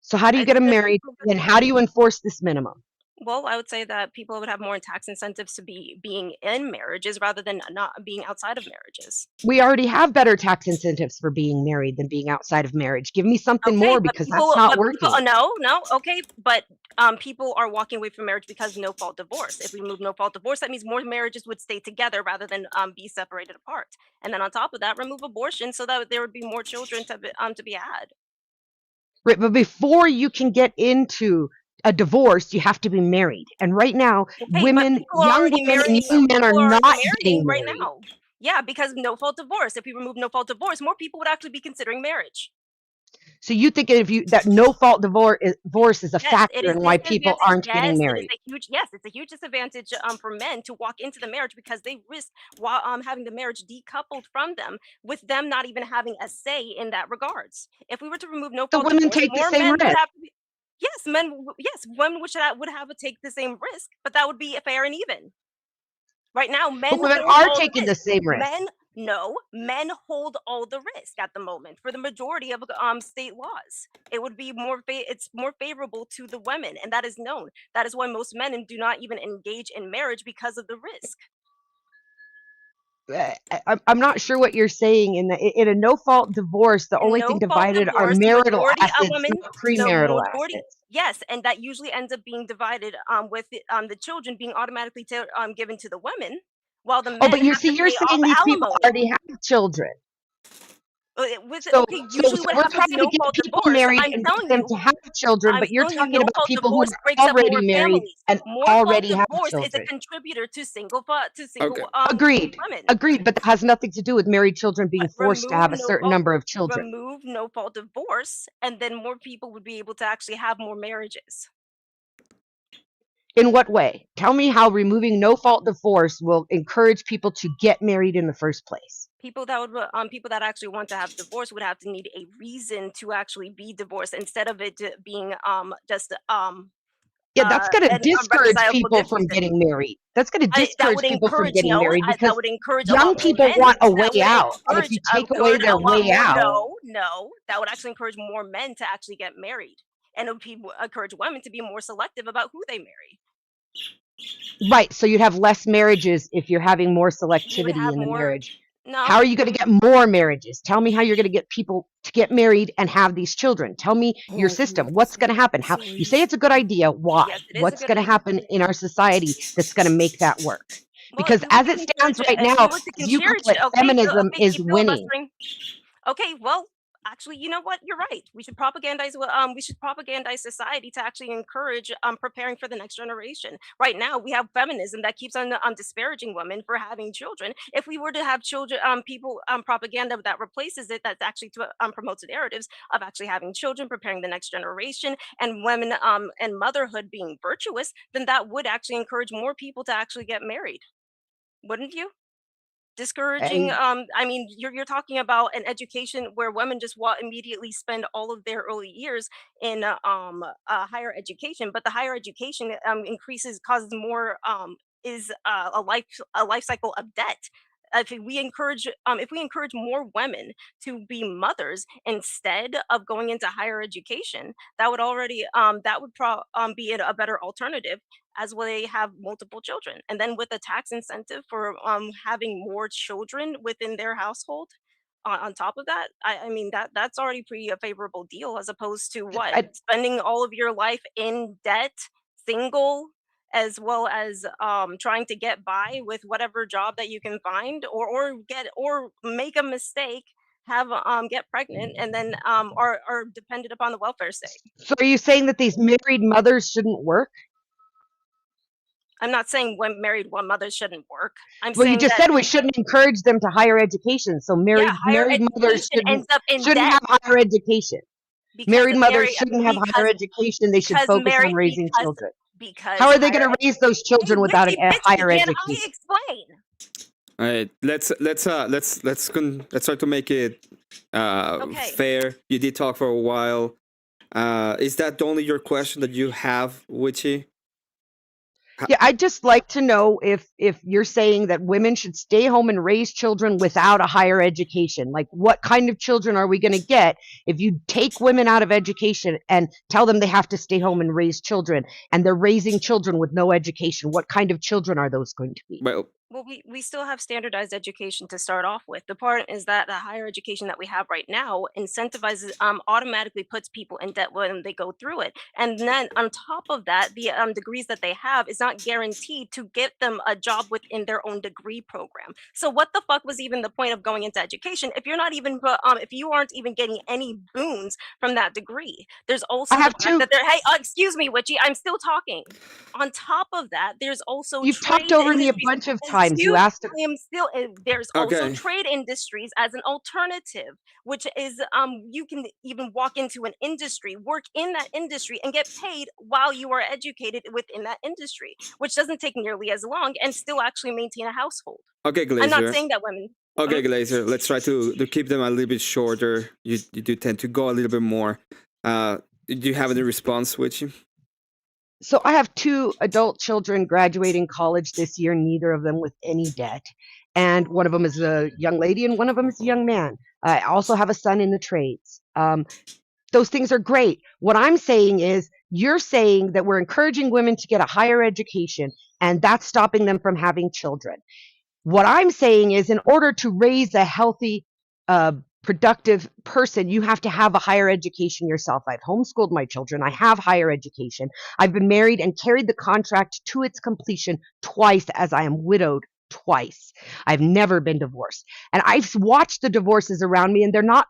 So how do you I get think them that married? people And how do you enforce this minimum? well, I would say that people would have more tax incentives to being in marriages rather than not being outside of marriages. We already have better tax incentives for being married than being outside of marriage. Give me something Okay, more but because people, that's not working. no, okay, but people are walking away from marriage because no fault divorce. If we remove no fault divorce, that means more marriages would stay together rather than be separated apart. And then on top of that, remove abortion so that there would be more children to be had. Right, but before you can get into a divorce, you have to be married. And right now, Okay, but people are young already women and marrying. young men are People are not already getting marrying right married. now. Yeah, because no fault divorce. If we remove no fault divorce, more people would actually be considering marriage. So you think that no fault divorce is a Yes, it factor is in why people disadvantage. aren't getting Yes, it is married? a huge it's a huge disadvantage for men to walk into the marriage because they risk while having the marriage decoupled from them, with them not even having a say in that regards. If we were to remove no The fault women divorce, take the more same men would risk. have to be yes, women would have to take the same risk, but that would be fair and even. Right now, men But women hold are all the taking the risk. same risk. Men hold all the risk at the moment for the majority of state laws. It would be it's more favorable to the women, and that is known. That is why most men do not even engage in marriage because of the risk. I'm not sure what you're saying. In a no fault divorce, the And only thing no fault divided are divorce, marital majority of assets, women, not no premarital majority, assets. yes, and that usually ends up being divided with the children being automatically given to the women, while the Oh, men but have to you're pay off saying these people alimony. already have children. So, Okay, usually what we're happens in trying to no get fault people divorce, married and get them to have children, but you're talking no about fault people who divorce are breaks up more already married families. and More fault already have divorce is a children. contributor to Okay. Agreed. women. Agreed, but that has nothing to do with married children being But forced to have a certain number of children. remove no fault divorce, and then more people would be able to actually have more marriages. In what way? Tell me how removing no fault divorce will encourage people to get married in the first place. People that actually want to have divorce would have to need a reason to actually be divorced instead of it being just Yeah, that's going to an discourage irreconcilable people from differences. getting married. That's going to That discourage would people from encourage getting married that because would encourage a young lot more people men. want a way That would out. And if you take away their a lot way more. out, No, that would actually encourage more men to actually get married, and it would encourage women to be more selective about who they marry. right, so you'd have less marriages if you're having more You would selectivity have in the more. marriage. How No, are you going to get more marriages? Tell me how you're going to get people to get married and have these children. Tell me your system. What's going to happen? How you say it's a good idea? Why? yes, it is a What's good going to idea. happen in our society that's going to make that work? Well, if Because we were as to it stands right if now, we were to as you call it, okay, feminism okay, is keep winning. filibustering. Okay, well, actually, you know what? You're right. We should propagandize society to actually encourage preparing for the next generation. Right now, we have feminism that keeps on disparaging women for having children. If we were to have children, people propaganda that replaces it, that's actually to promotes the narratives of actually having children, preparing the next generation, and women and motherhood being virtuous, then that would actually encourage more people to actually get married, wouldn't you? Discouraging, And I mean, you're talking about an education where women just immediately spend all of their early years in higher education, but the higher education causes more is a life cycle of debt. If we encourage more women to be mothers instead of going into higher education, that would be a better alternative, as well they have multiple children. And then with a tax incentive for having more children within their household, on top of that, I mean that's already pretty a favorable deal as opposed to what I, spending all of your life in debt, single, as well as trying to get by with whatever job that you can find, or make a mistake, have get pregnant, and then are dependent upon the welfare state. so are you saying that these married mothers shouldn't work? I'm not saying when married one mothers shouldn't work. I'm Well, you saying just that said we shouldn't encourage them to higher education. So yeah, higher married mothers education ends up in shouldn't debt. have higher education. Because Married mothers marry shouldn't have higher education. They should focus on raising children. How because are they higher going to raise those Hey, children without Witchy, a Witchy, higher can education? I explain? All right, let's try to make it Okay. fair. You did talk for a while. Is that only your question that you have, Witchy? Yeah, I'd just like to know if you're saying that women should stay home and raise children without a higher education. Like, what kind of children are we going to get if you take women out of education and tell them they have to stay home and raise children, and they're raising children with no education? What kind of children are those going to be? Well, we still have standardized education to start off with. The part is that the higher education that we have right now incentivizes automatically puts people in debt when they go through it. And then on top of that, the degrees that they have is not guaranteed to get them a job within their own degree program. So what the fuck was even the point of going into education if you're not even if you aren't even getting any boons from that degree? There's also I have the fact two. that hey, excuse me, Witchy, I'm still talking. On top of that, there's also You've talked trade over me a industries. bunch of times. You Excuse asked. I am still there's also Okay. trade industries as an alternative, which is you can even walk into an industry, work in that industry, and get paid while you are educated within that industry, which doesn't take nearly as long and still actually maintain a household. Okay, I'm not Glazer. saying that women. Okay, Glazer. Let's try to keep them a little bit shorter. You do tend to go a little bit more. Do you have any response, Witchy? So I have two adult children graduating college this year, neither of them with any debt. And one of them is a young lady and one of them is a young man. I also have a son in the trades. Those things are great. What I'm saying is, you're saying that we're encouraging women to get a higher education, and that's stopping them from having children. What I'm saying is, in order to raise a healthy, productive person, you have to have a higher education yourself. I've homeschooled my children. I have higher education. I've been married and carried the contract to its completion twice, as I am widowed twice. I've never been divorced. And I've watched the divorces around me, and they're not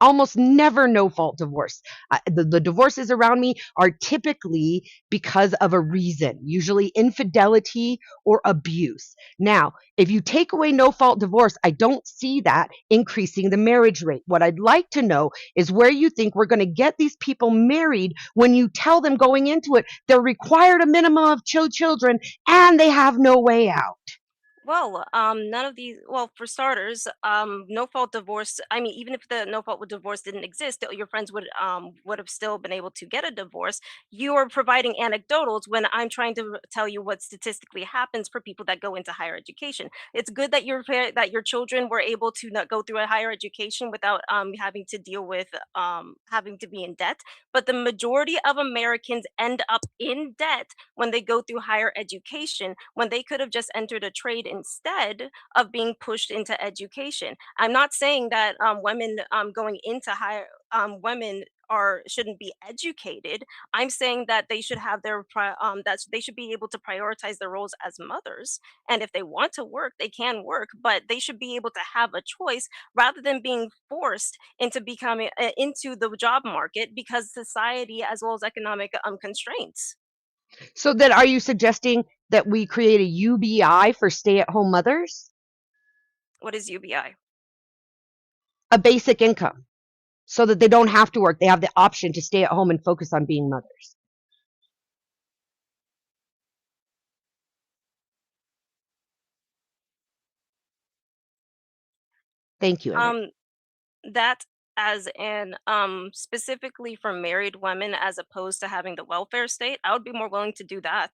almost never no fault divorce. The divorces around me are typically because of a reason, usually infidelity or abuse. Now, if you take away no fault divorce, I don't see that increasing the marriage rate. What I'd like to know is where you think we're going to get these people married when you tell them going into it they're required a minimum of children and they have no way out. Well, none of these. Well, for starters, no fault divorce. I mean, even if the no fault with divorce didn't exist, your friends would have still been able to get a divorce. You are providing anecdotals when I'm trying to tell you what statistically happens for people that go into higher education. It's good that that your children were able to not go through a higher education without having to deal with having to be in debt. But the majority of Americans end up in debt when they go through higher education when they could have just entered a trade instead of being pushed into education. I'm not saying that women going into higher women are shouldn't be educated. I'm saying that they should have that they should be able to prioritize their roles as mothers. And if they want to work, they can work, but they should be able to have a choice rather than being forced into becoming into the job market because society as well as economic constraints. So then are you suggesting that we create a UBI for stay-at-home mothers? What is UBI? A basic income, so that they don't have to work. They have the option to stay at home and focus on being mothers. Thank you, Emmett. That as in specifically for married women as opposed to having the welfare state, I would be more willing to do that.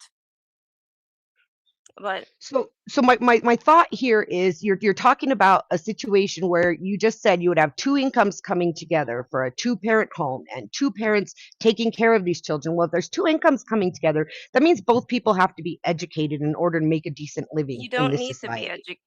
But So my thought here is, you're talking about a situation where you just said you would have two incomes coming together for a two-parent home and two parents taking care of these children. Well, if there's two incomes coming together, that means both people have to be educated in order to make a decent living you in don't this need to be society. educated.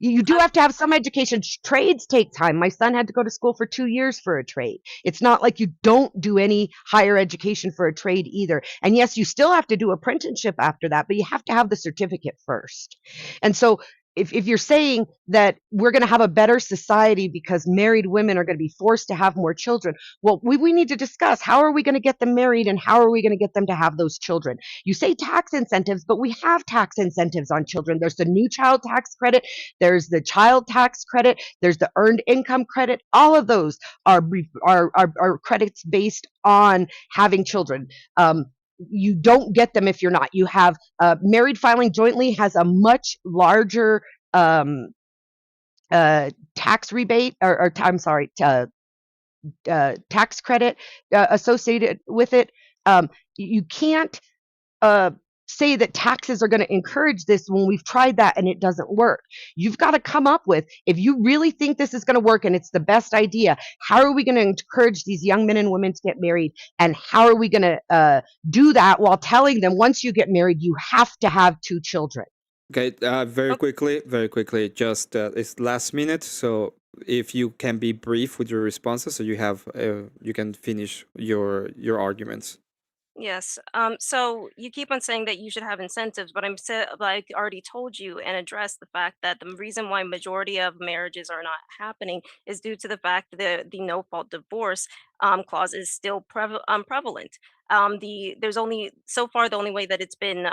You do have to have some education. Trades take time. My son had to go to school for 2 years for a trade. It's not like you don't do any higher education for a trade either. And yes, you still have to do apprenticeship after that, but you have to have the certificate first. And so if you're saying that we're going to have a better society because married women are going to be forced to have more children, well, we need to discuss how are we going to get them married and how are we going to get them to have those children. You say tax incentives, but we have tax incentives on children. There's the new child tax credit, there's the child tax credit, there's the earned income credit. All of those are credits based on having children. You don't get them if you're not. You have married filing jointly has a much larger um, tax rebate, or I'm sorry, tax credit associated with it. You can't say that taxes are going to encourage this when we've tried that and it doesn't work. You've got to come up with, if you really think this is going to work and it's the best idea, how are we going to encourage these young men and women to get married? And how are we going to do that while telling them once you get married, you have to have 2 children? Okay, very quickly, just it's last minute, so if you can be brief with your responses, so you can finish your arguments. Yes. So you keep on saying that you should have incentives, but like already told you and addressed the fact that the reason why majority of marriages are not happening is due to the fact that the no fault divorce clause is still prevalent. There's only so far the only way that it's been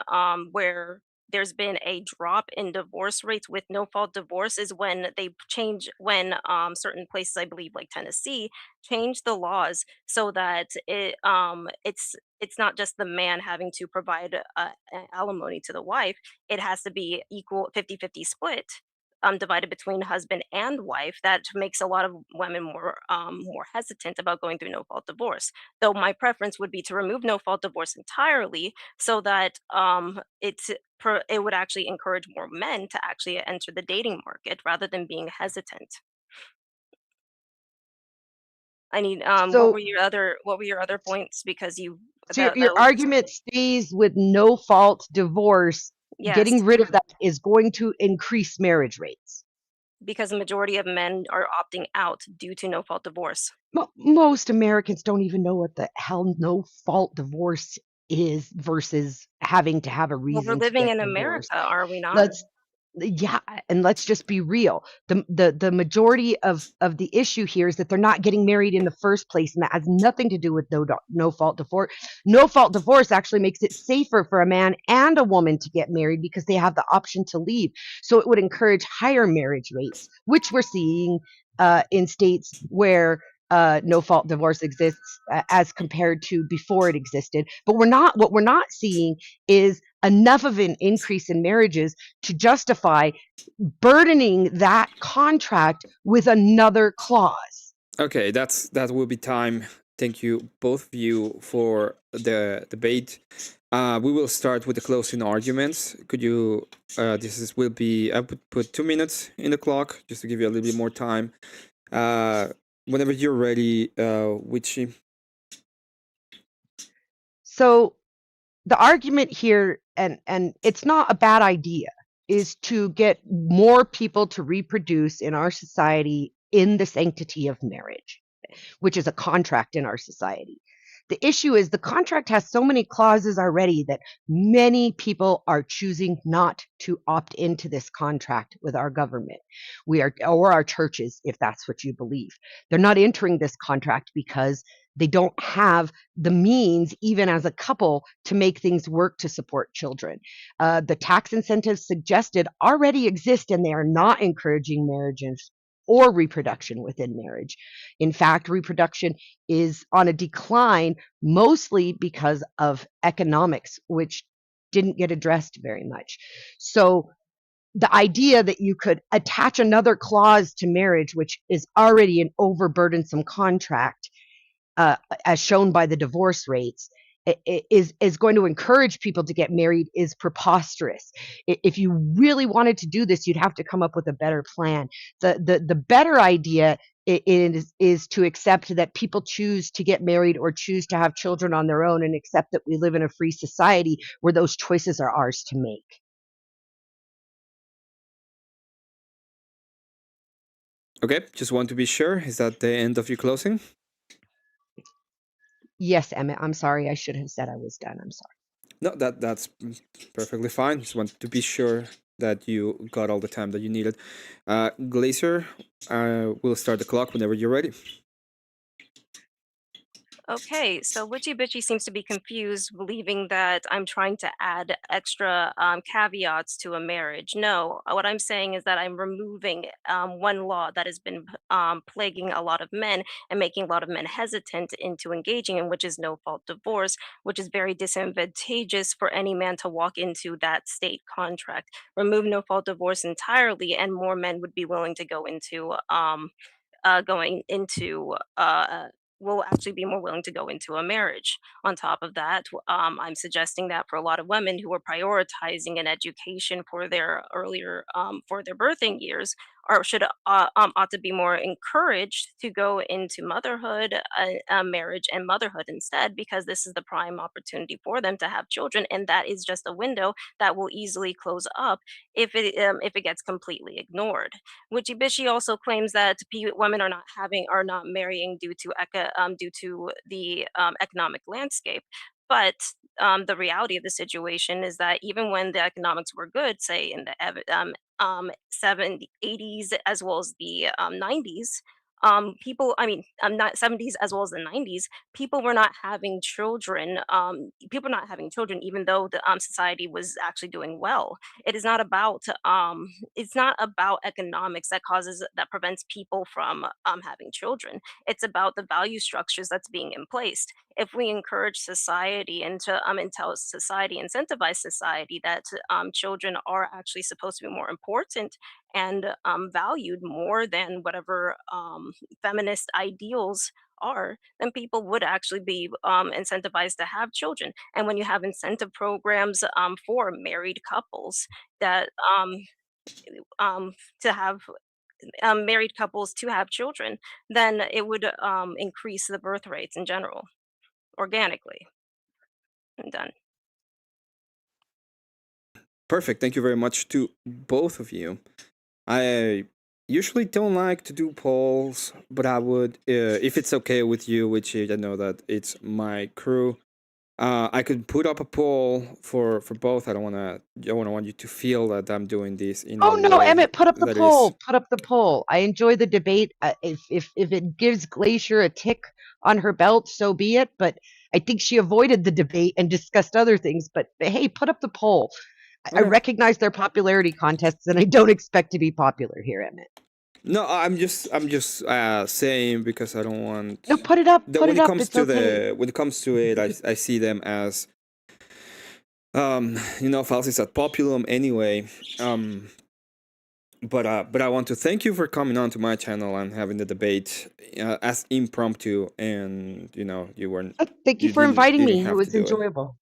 where there's been a drop in divorce rates with no fault divorce is when they change when certain places, I believe like Tennessee, change the laws so that it's not just the man having to provide alimony to the wife. It has to be equal 50-50 split, divided between husband and wife. That makes a lot of women more hesitant about going through no fault divorce. Though my preference would be to remove no fault divorce entirely, so that it would actually encourage more men to actually enter the dating market rather than being hesitant. I need So, what were your other points? Because you so that your that was argument stays with no fault divorce. yes, Getting rid of that is going to increase marriage rates. because the majority of men are opting out due to no fault divorce. Most Americans don't even know what the hell no fault divorce is versus having to have a Well, we're reason to living get in divorced. America, are we not? Let's Yeah, and let's just be real. The majority of the issue here is that they're not getting married in the first place, and that has nothing to do with no fault divorce. No fault divorce actually makes it safer for a man and a woman to get married because they have the option to leave. So it would encourage higher marriage rates, which we're seeing in states where no fault divorce exists as compared to before it existed. But what we're not seeing is enough of an increase in marriages to justify burdening that contract with another clause. Okay, that will be time. Thank you both of you for the debate. We will start with the closing arguments. Could you? Will be. I would put 2 minutes in the clock just to give you a little bit more time. Whenever you're ready, Witchy. So the argument here, and it's not a bad idea, is to get more people to reproduce in our society in the sanctity of marriage, which is a contract in our society. The issue is the contract has so many clauses already that many people are choosing not to opt into this contract with our government. Or our churches, if that's what you believe. They're not entering this contract because they don't have the means, even as a couple, to make things work to support children. The tax incentives suggested already exist, and they are not encouraging marriages or reproduction within marriage. In fact, reproduction is on a decline, mostly because of economics, which didn't get addressed very much. So the idea that you could attach another clause to marriage, which is already an overburdensome contract, as shown by the divorce rates, is going to encourage people to get married is preposterous. If you really wanted to do this, you'd have to come up with a better plan. The better idea is to accept that people choose to get married or choose to have children on their own, and accept that we live in a free society where those choices are ours to make. Okay, just want to be sure. Is that the end of your closing? Yes, Emmett, I'm sorry. I should have said I was done. I'm sorry. No, that's perfectly fine. Just want to be sure that you got all the time that you needed. Glacier, we'll start the clock whenever you're ready. Okay, so Witchy Bitchy seems to be confused, believing that I'm trying to add extra caveats to a marriage. No, what I'm saying is that I'm removing one law that has been plaguing a lot of men and making a lot of men hesitant into engaging in, which is no fault divorce, which is very disadvantageous for any man to walk into that state contract. Remove no fault divorce entirely, and more men would be willing to going into will actually be more willing to go into a marriage. On top of that, I'm suggesting that for a lot of women who are prioritizing an education for their earlier for their birthing years, or should ought to be more encouraged to go into motherhood, marriage, and motherhood instead, because this is the prime opportunity for them to have children, and that is just a window that will easily close up if it gets completely ignored. Witchy Bitchy also claims that women are not marrying due to the economic landscape. But the reality of the situation is that even when the economics were good, say in the 70s, 80s, as well as the 90s, not 70s as well as the 90s, people were not having children. People were not having children, even though the society was actually doing well. It is not about it's not about economics that prevents people from having children. It's about the value structures that's being in place. If we encourage society and tell society, incentivize society that children are actually supposed to be more important and valued more than whatever feminist ideals are, then people would actually be incentivized to have children. And when you have incentive programs for married couples that to have married couples to have children, then it would increase the birth rates in general organically. And done. Perfect. Thank you very much to both of you. I usually don't like to do polls, but I would, if it's okay with you, which I know that it's my crew. I could put up a poll for both. I don't want you to feel that I'm doing this in Oh a no, way Emmett, put up the that is. poll. Put up the poll. I enjoy the debate. If it gives Glacier a tick on her belt, so be it. But I think she avoided the debate and discussed other things. But hey, put up the poll. I Okay. recognize their popularity contests, and I don't expect to be popular here, Emmett. No, I'm just saying because I don't want No, put it up. that Put when it it up. comes It's to okay. it, I see them as falsies at populum anyway. But I want to thank you for coming on to my channel and having the debate as impromptu, and Thank you you for inviting didn't me. It have to was do it. enjoyable.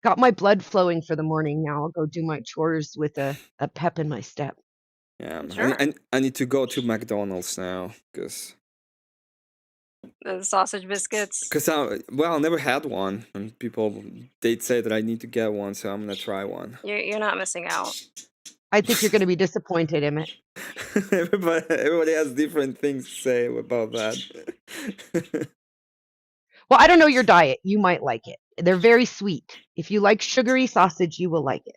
Got my blood flowing for the morning now. I'll go do my chores with a pep in my step. Yeah, Sure. I need to go to McDonald's now because The sausage biscuits. I never had one, and people they'd say that I need to get one, so I'm gonna try one. You're not missing out. I think you're going to be disappointed, Emmett. Everybody has different things to say about that. Well, I don't know your diet. You might like it. They're very sweet. If you like sugary sausage, you will like it.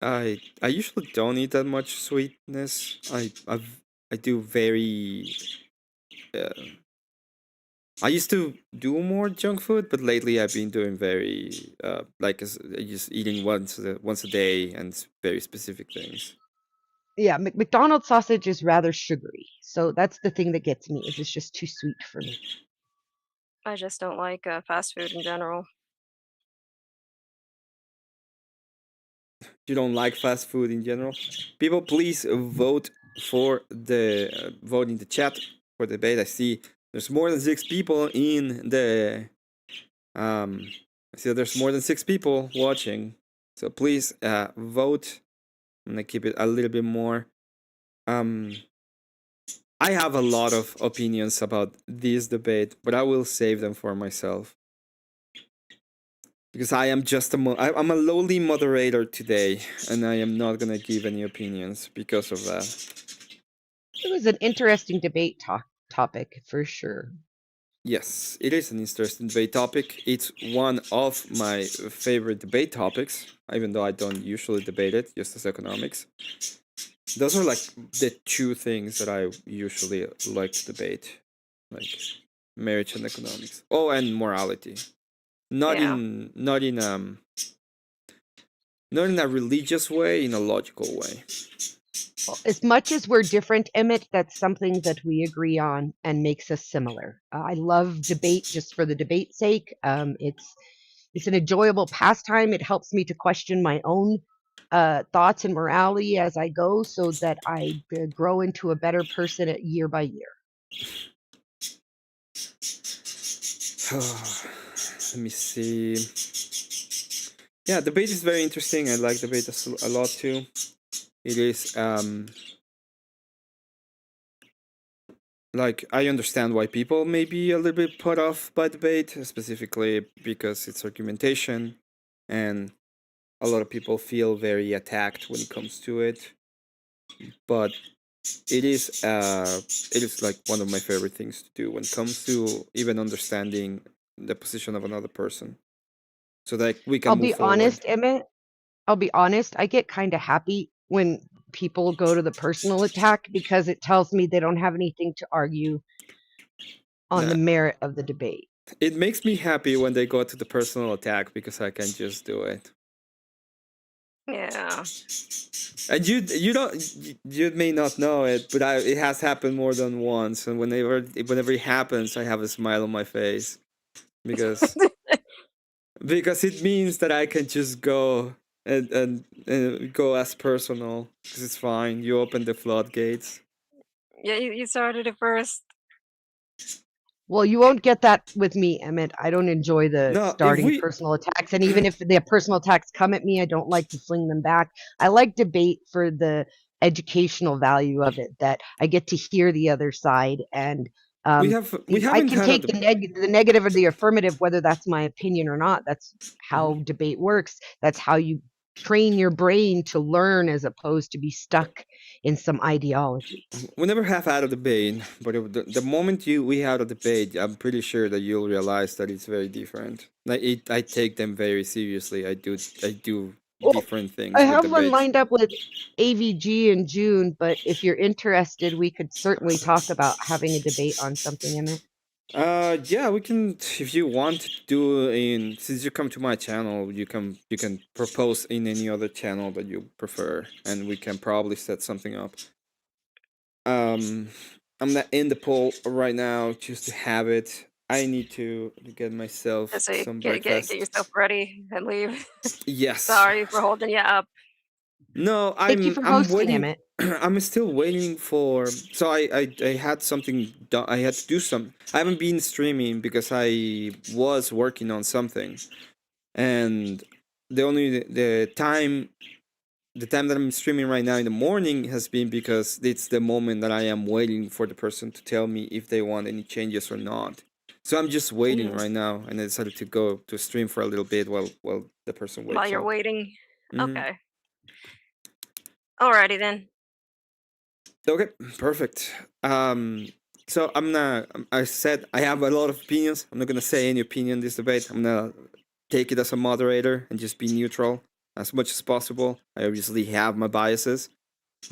I usually don't eat that much sweetness. I do very. Uh, I used to do more junk food, but lately I've been doing very just eating once a day and very specific things. Yeah, McDonald's sausage is rather sugary. So that's the thing that gets me, is it's just too sweet for me. I just don't like fast food in general. You don't like fast food in general? People, please vote vote in the chat for the debate. I see there's more than 6 people in the I see there's more than 6 people watching. So please vote. I'm gonna keep it a little bit more. I have a lot of opinions about this debate, but I will save them for myself. Because I am just I'm a lowly moderator today, and I am not gonna give any opinions because of that. It was an interesting debate topic for sure. Yes, it is an interesting debate topic. It's one of my favorite debate topics, even though I don't usually debate it, just as economics. Those are like the two things that I usually like to debate, like marriage and economics. Oh, and morality. Not Yeah. in not in not in a religious way, in a logical way. Well, as much as we're different, Emmett, that's something that we agree on and makes us similar. I love debate just for the debate's sake. It's an enjoyable pastime. It helps me to question my own thoughts and morality as I go, so that I grow into a better person year by year. Let me see. Yeah, debate is very interesting. I like debate a lot too. It is like I understand why people may be a little bit put off by debate, specifically because it's argumentation, and a lot of people feel very attacked when it comes to it. But it is like one of my favorite things to do when it comes to even understanding the position of another person, so that we can I'll move be forward. honest, Emmett. I'll be honest. I get kind of happy when people go to the personal attack, because it tells me they don't have anything to argue on Nah, the merit of the debate. it makes me happy when they go to the personal attack because I can just do it. Yeah. And you don't you may not know it, but it has happened more than once. And whenever it happens, I have a smile on my face because it means that I can just go and go as personal because it's fine. You open the floodgates. Yeah, you started it first. Well, you won't get that with me, Emmett. I don't enjoy the No, if starting we personal attacks. And even if the personal attacks come at me, I don't like to fling them back. I like debate for the educational value of it, that I get to hear the other side. And we I haven't can had a take the negative or the affirmative, whether that's my opinion or not. That's how debate works. That's how you train your brain to learn, as opposed to be stuck in some ideology. we never have had a debate, but the moment we had a debate, I'm pretty sure that you'll realize that it's very different. Like I take them very seriously. I do Well, different I things with have one debates. lined up with AVG in June, but if you're interested, we could certainly talk about having a debate on something in it. Yeah, we can if you want to do in since you come to my channel, you can propose in any other channel that you prefer, and we can probably set something up. Um, I'm not in the poll right now just to have it. I need to get myself So you some get breakfast. yourself ready and leave. Yes. Sorry for holding you up. No, Thank you for I'm hosting, waiting. Emmett. I'm still waiting for. So I had something done. I had to do some. I haven't been streaming because I was working on something, and the time that I'm streaming right now in the morning has been because it's the moment that I am waiting for the person to tell me if they want any changes or not. So I'm just waiting Mhm. right now, and I decided to go to stream for a little bit while the person While wakes you're up. waiting. Hmm. Okay. Alrighty then. Okay, perfect. So I said I have a lot of opinions. I'm not gonna say any opinion in this debate. I'm gonna take it as a moderator and just be neutral as much as possible. I obviously have my biases,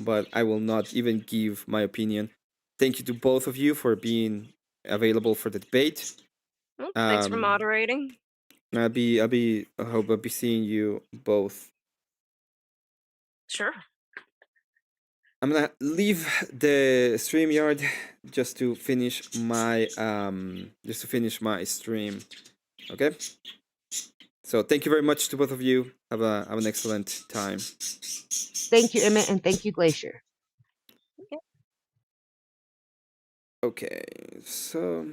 but I will not even give my opinion. Thank you to both of you for being available for the debate. Well, thanks for Um, moderating. I hope I'll be seeing you both. Sure. I'm gonna leave the StreamYard just to finish my stream. Okay. So thank you very much to both of you. Have an excellent time. Thank you, Emmett, and thank you, Glacier. Okay. So.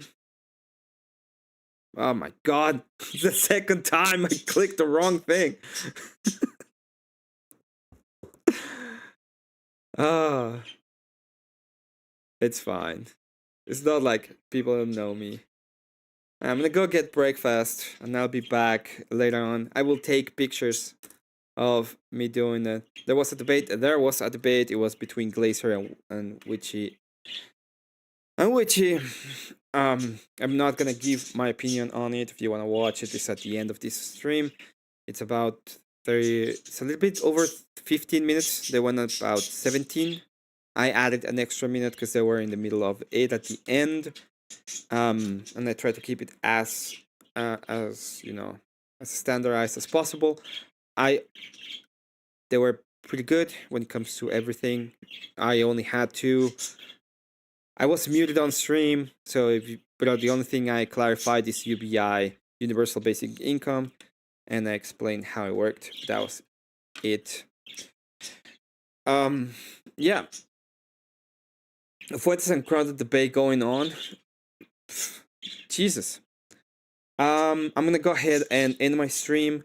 Oh my god! The second time I clicked the wrong thing. Ah, it's fine. It's not like people don't know me. I'm gonna go get breakfast and I'll be back later on. I will take pictures of me doing it. There was a debate. It was between Glacier and Witchy. And Witchy I'm not gonna give my opinion on it. If you wanna watch it, it's at the end of this stream. It's about 30. It's a little bit over 15 minutes. They went about 17. I added an extra minute because they were in the middle of it at the end. And I tried to keep it as you know, as standardized as possible. They were pretty good when it comes to everything. I only had to. I was muted on stream, so but the only thing I clarified is UBI, Universal Basic Income, and I explained how it worked. That was it. Yeah. What is a crowded debate going on? Jesus. I'm gonna go ahead and end my stream.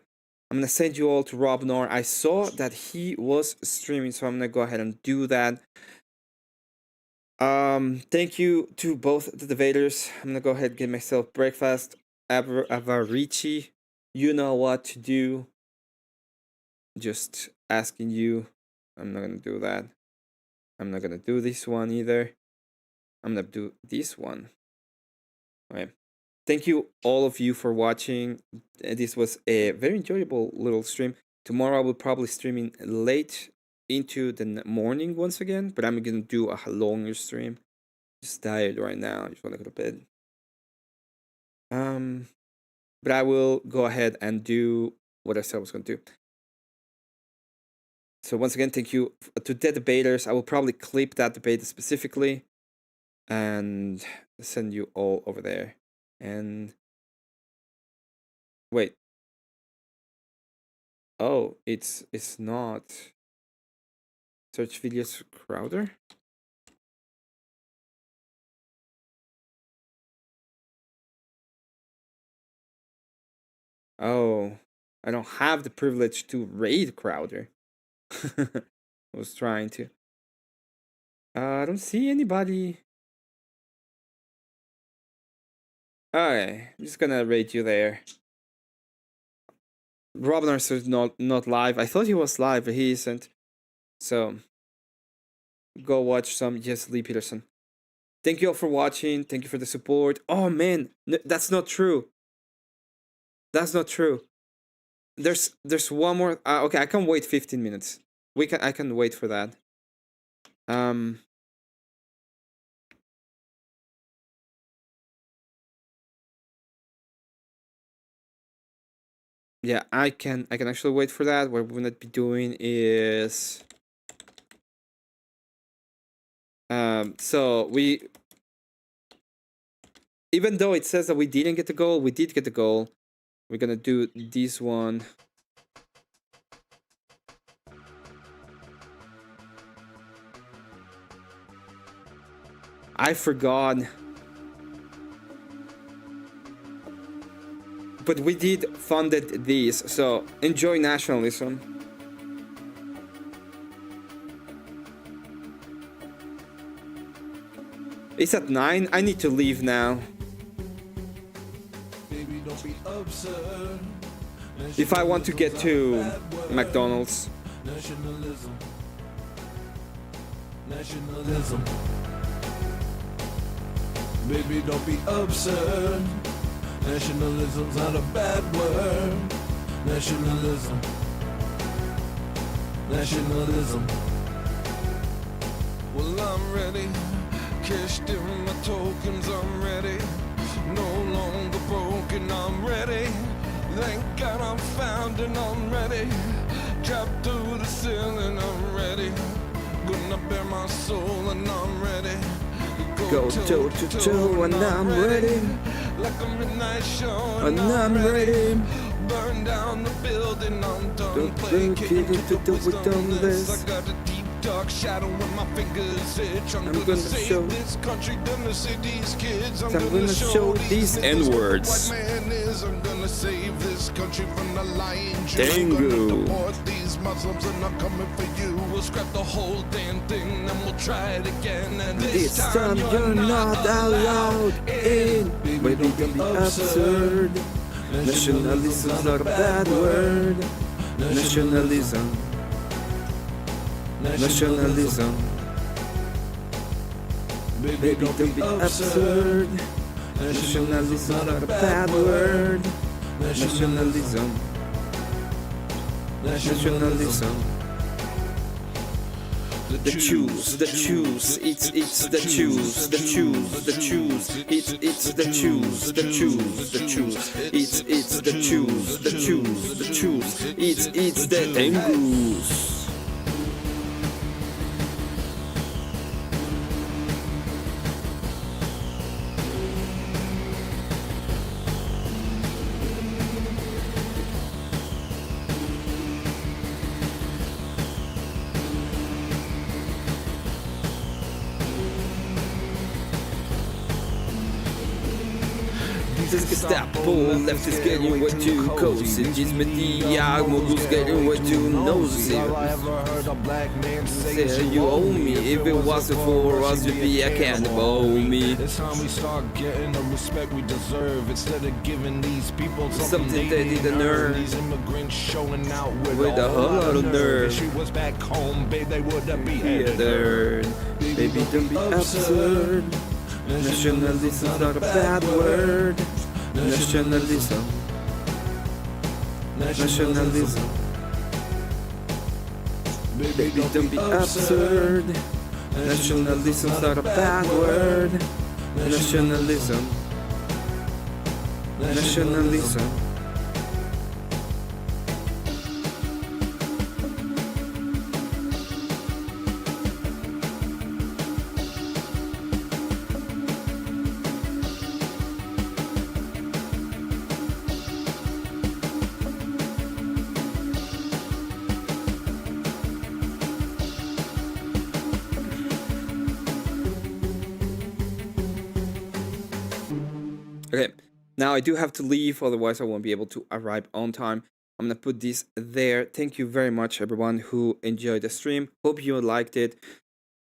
I'm gonna send you all to Rob Nor. I saw that he was streaming, so I'm gonna go ahead and do that. Thank you to both the debaters. I'm gonna go ahead and get myself breakfast. Avarici, you know what to do. Just asking you. I'm not gonna do that. I'm not gonna do this one either. I'm gonna do this one. Okay. Thank you all of you for watching. This was a very enjoyable little stream. Tomorrow I will probably stream late into the morning once again, but I'm gonna do a longer stream. Just tired right now. I just wanna go to bed. But I will go ahead and do what I said I was gonna do. So once again, thank you to the debaters. I will probably clip that debate specifically and send you all over there. And wait. Oh, it's not. Search videos Crowder? Oh, I don't have the privilege to raid Crowder. I was trying to. I don't see anybody. Okay, I'm just gonna rate you there. Robnars is not live. I thought he was live, but he isn't. So go watch some Yes Lee Peterson. Thank you all for watching. Thank you for the support. Oh man, that's not true. That's not true. There's one more. Okay, I can wait 15 minutes. I can wait for that. Yeah, I can actually wait for that. What we're gonna be doing is so even though it says that we didn't get the goal, we did get the goal. We're gonna do this one. I forgot. But we did funded these, so enjoy nationalism. It's at 9. I need to leave now. If I want to get to McDonald's. Nationalism. Baby, don't be absurd. Nationalism's not a bad word. Nationalism. Nationalism. Well, I'm ready. Cashed in my tokens, I'm ready. No longer broken, I'm ready. Thank God I'm found and I'm ready. Drop through the ceiling, I'm ready. Gonna bare my soul and I'm ready. Go toe to toe and I'm ready. Like a midnight show and I'm ready. Burn down the building, I'm done Don't playing. break it if we done this. I got a deep dark shadow when my fingers itch. I'm gonna save show this country, gonna save these kids. I'm gonna show these N-words. I'm gonna save this country from the lying Jew. Dango. I'm gonna deport these Muslims and I'm coming for you. We'll scrap the whole damn thing and we'll try it again. And this time you're not allowed in. Baby, don't be absurd. Nationalism's not a bad word. Nationalism. Nationalism. Baby, don't be absurd. Nationalism not a bad word. Nationalism. Nationalism. The choose, it's the choose, the choose, the choose, it's the choose, the choose, the choose, it's the choose, the choose, the choose, it's the Tengus. This Gestapo, left is getting way too cozy. This media moguls getting way too nosy. Say you owe me, if it wasn't for us, you'd be a cannibal, me. It's time we start getting the respect we deserve instead of giving these people something they didn't earn. These immigrants showing out with a whole lot of nerve. If she was back home, babe, they would have beheaded her. Baby, don't be absurd. Nationalism's not a bad word. Nationalism. Nationalism. Baby, don't be absurd. Nationalism's not a bad word. Nationalism. Nationalism. Okay, now I do have to leave, otherwise I won't be able to arrive on time. I'm gonna put this there. Thank you very much, everyone who enjoyed the stream. Hope you liked it.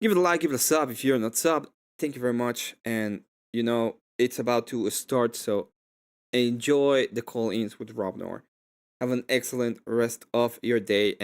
Give it a like, give it a sub if you're not subbed. Thank you very much. And you know, it's about to start, so enjoy the call-ins with Rob Noor. Have an excellent rest of your day.